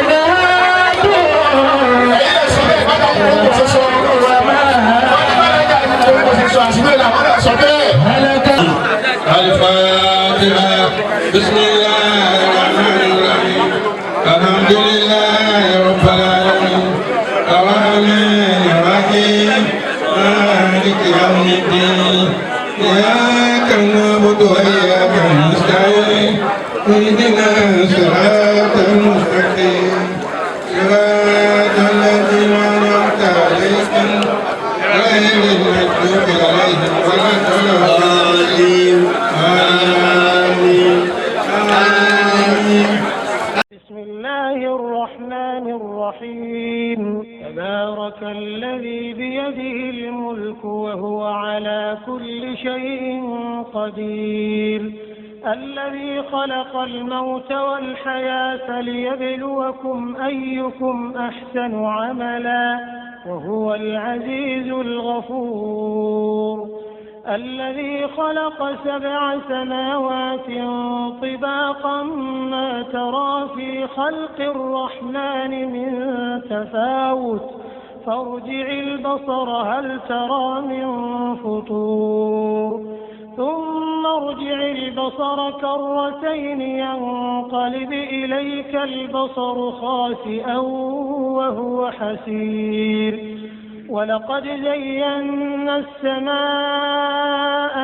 lè sọ bẹ́ẹ̀ bá dáhùn lóko ṣoṣo wọ́n ní bá dáhùn lóko ṣoṣo àṣìbẹ́ làwọn náà sọ bẹ́ẹ̀. Al-Fatiha bismillahir rahmanir rahim alhamdulillahi rabbil alamin arrahmanir rahim maliki yawmiddin إياك نعبد وإياك نستعين اهدنا الصراط المستقيم صراط الذين أنعمت عليهم غير المغضوب عليهم ولا الضالين آمين آمين. بسم الله الرحمن الرحيم تبارك الذي بيده الملك وهو على كل شيء قدير الذي خلق الموت والحياة ليبلوكم أيكم أحسن عملا وهو العزيز الغفور الذي خلق 7 سماوات طباقا ما ترى في خلق الرحمن من تفاوت فارجع البصر هل ترى من فطور ثم ارجع البصر كرتين ينقلب إليك البصر خاسئا وهو حسير ولقد زينا السماء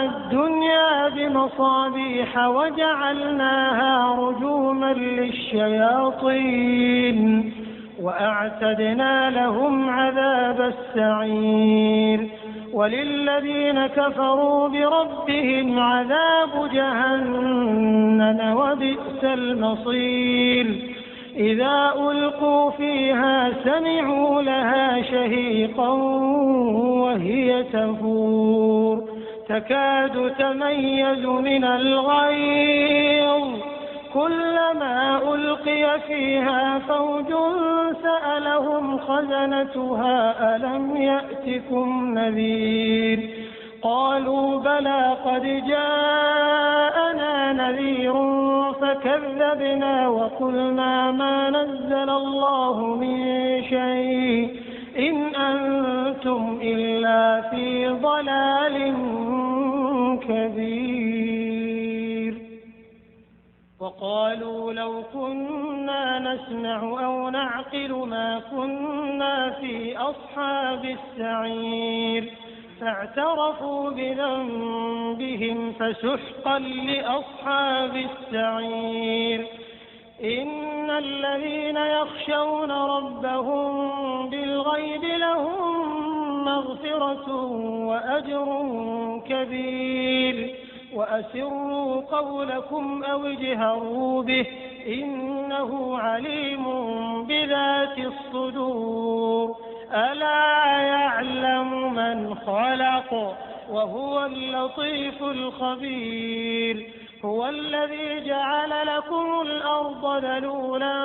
الدنيا بمصابيح وجعلناها رجوما للشياطين وأعتدنا لهم عذاب السعير وللذين كفروا بربهم عذاب جهنم وبئس المصير إذا ألقوا فيها سمعوا لها شهيقا وهي تفور تكاد تميز من الغيظ كلما ألقي فيها فوج سألهم خزنتها ألم يأتكم نذير قالوا بلى قد جاءنا نذير فكذبنا وقلنا ما نزل الله من شيء إن أنتم إلا في ضلال كبير وقالوا لو كنا نسمع أو نعقل ما كنا في أصحاب السعير فاعترفوا بذنبهم فسحقا لأصحاب السعير إن الذين يخشون ربهم بالغيب لهم مغفرة وأجر كبير وأسروا قولكم أو اجهروا به إنه عليم بذات الصدور ألا يعلم من خلق وهو اللطيف الخبير هو الذي جعل لكم الأرض ذلولا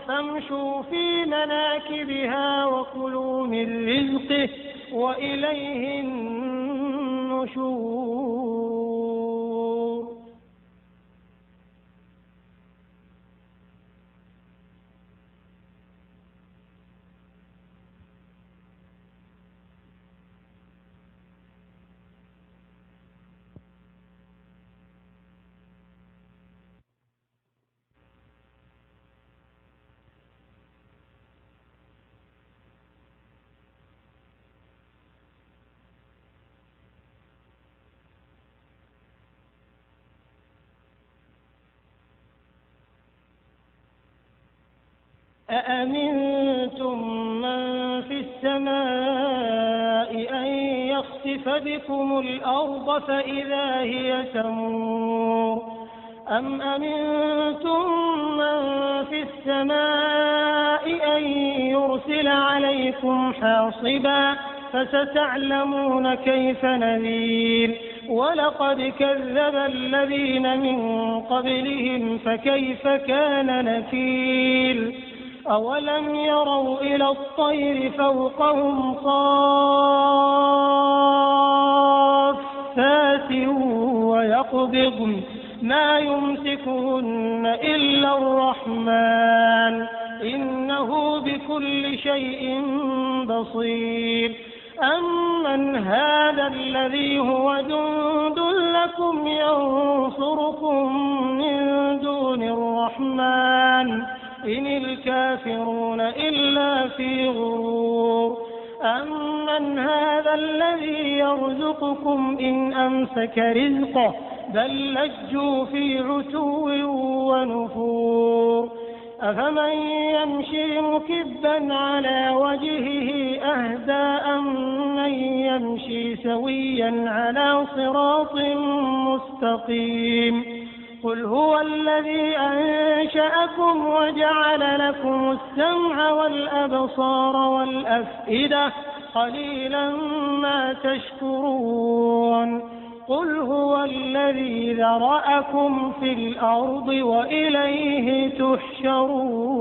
فامشوا في مناكبها وكلوا من رزقه وإليه النشور أأمنتم من في السماء أن يخسف بكم الأرض فإذا هي تمور أم أمنتم من في السماء أن يرسل عليكم حاصبا فستعلمون كيف نذير ولقد كذب الذين من قبلهم فكيف كان نكير أولم يروا إلى الطير فوقهم صافات ويقبضن ما يمسكهن إلا الرحمن إنه بكل شيء بصير أمن هذا الذي هو جند لكم ينصركم من دون الرحمن إن الكافرون إلا في غرور أمن هذا الذي يرزقكم إن أمسك رزقه بل لجوا في عتو ونفور أفمن يمشي مكبا على وجهه أهدى أمن يمشي سويا على صراط مستقيم قل هو الذي أنشأكم وجعل لكم السمع والأبصار والأفئدة قليلا ما تشكرون قل هو الذي ذرأكم في الأرض وإليه تحشرون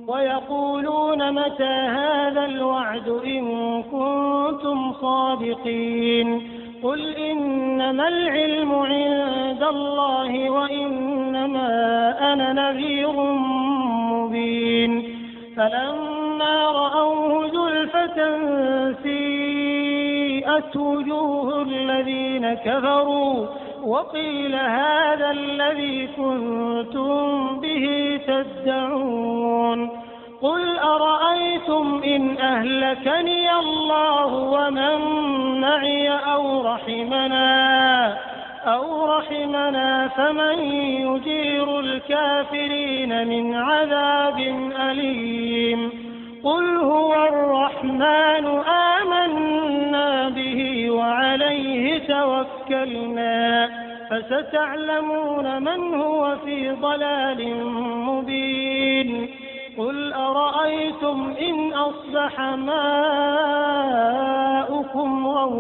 ويقولون متى هذا الوعد إن كنتم صادقين قل إنما العلم عند الله وإنما أنا نذير مبين فلما رأوه زلفة سيئت وسيئت وجوه الذين كفروا وقيل هذا الذي كنتم به تدعون قل أرأيتم إن أهلكني الله ومن معي أو رحمنا فمن يجير الكافرين من عذاب أليم قل هو الرحمن آمنا به وعليه توكلنا فستعلمون من هو في ضلال مبين قل أرأيتم إن أصبح ماؤكم غورا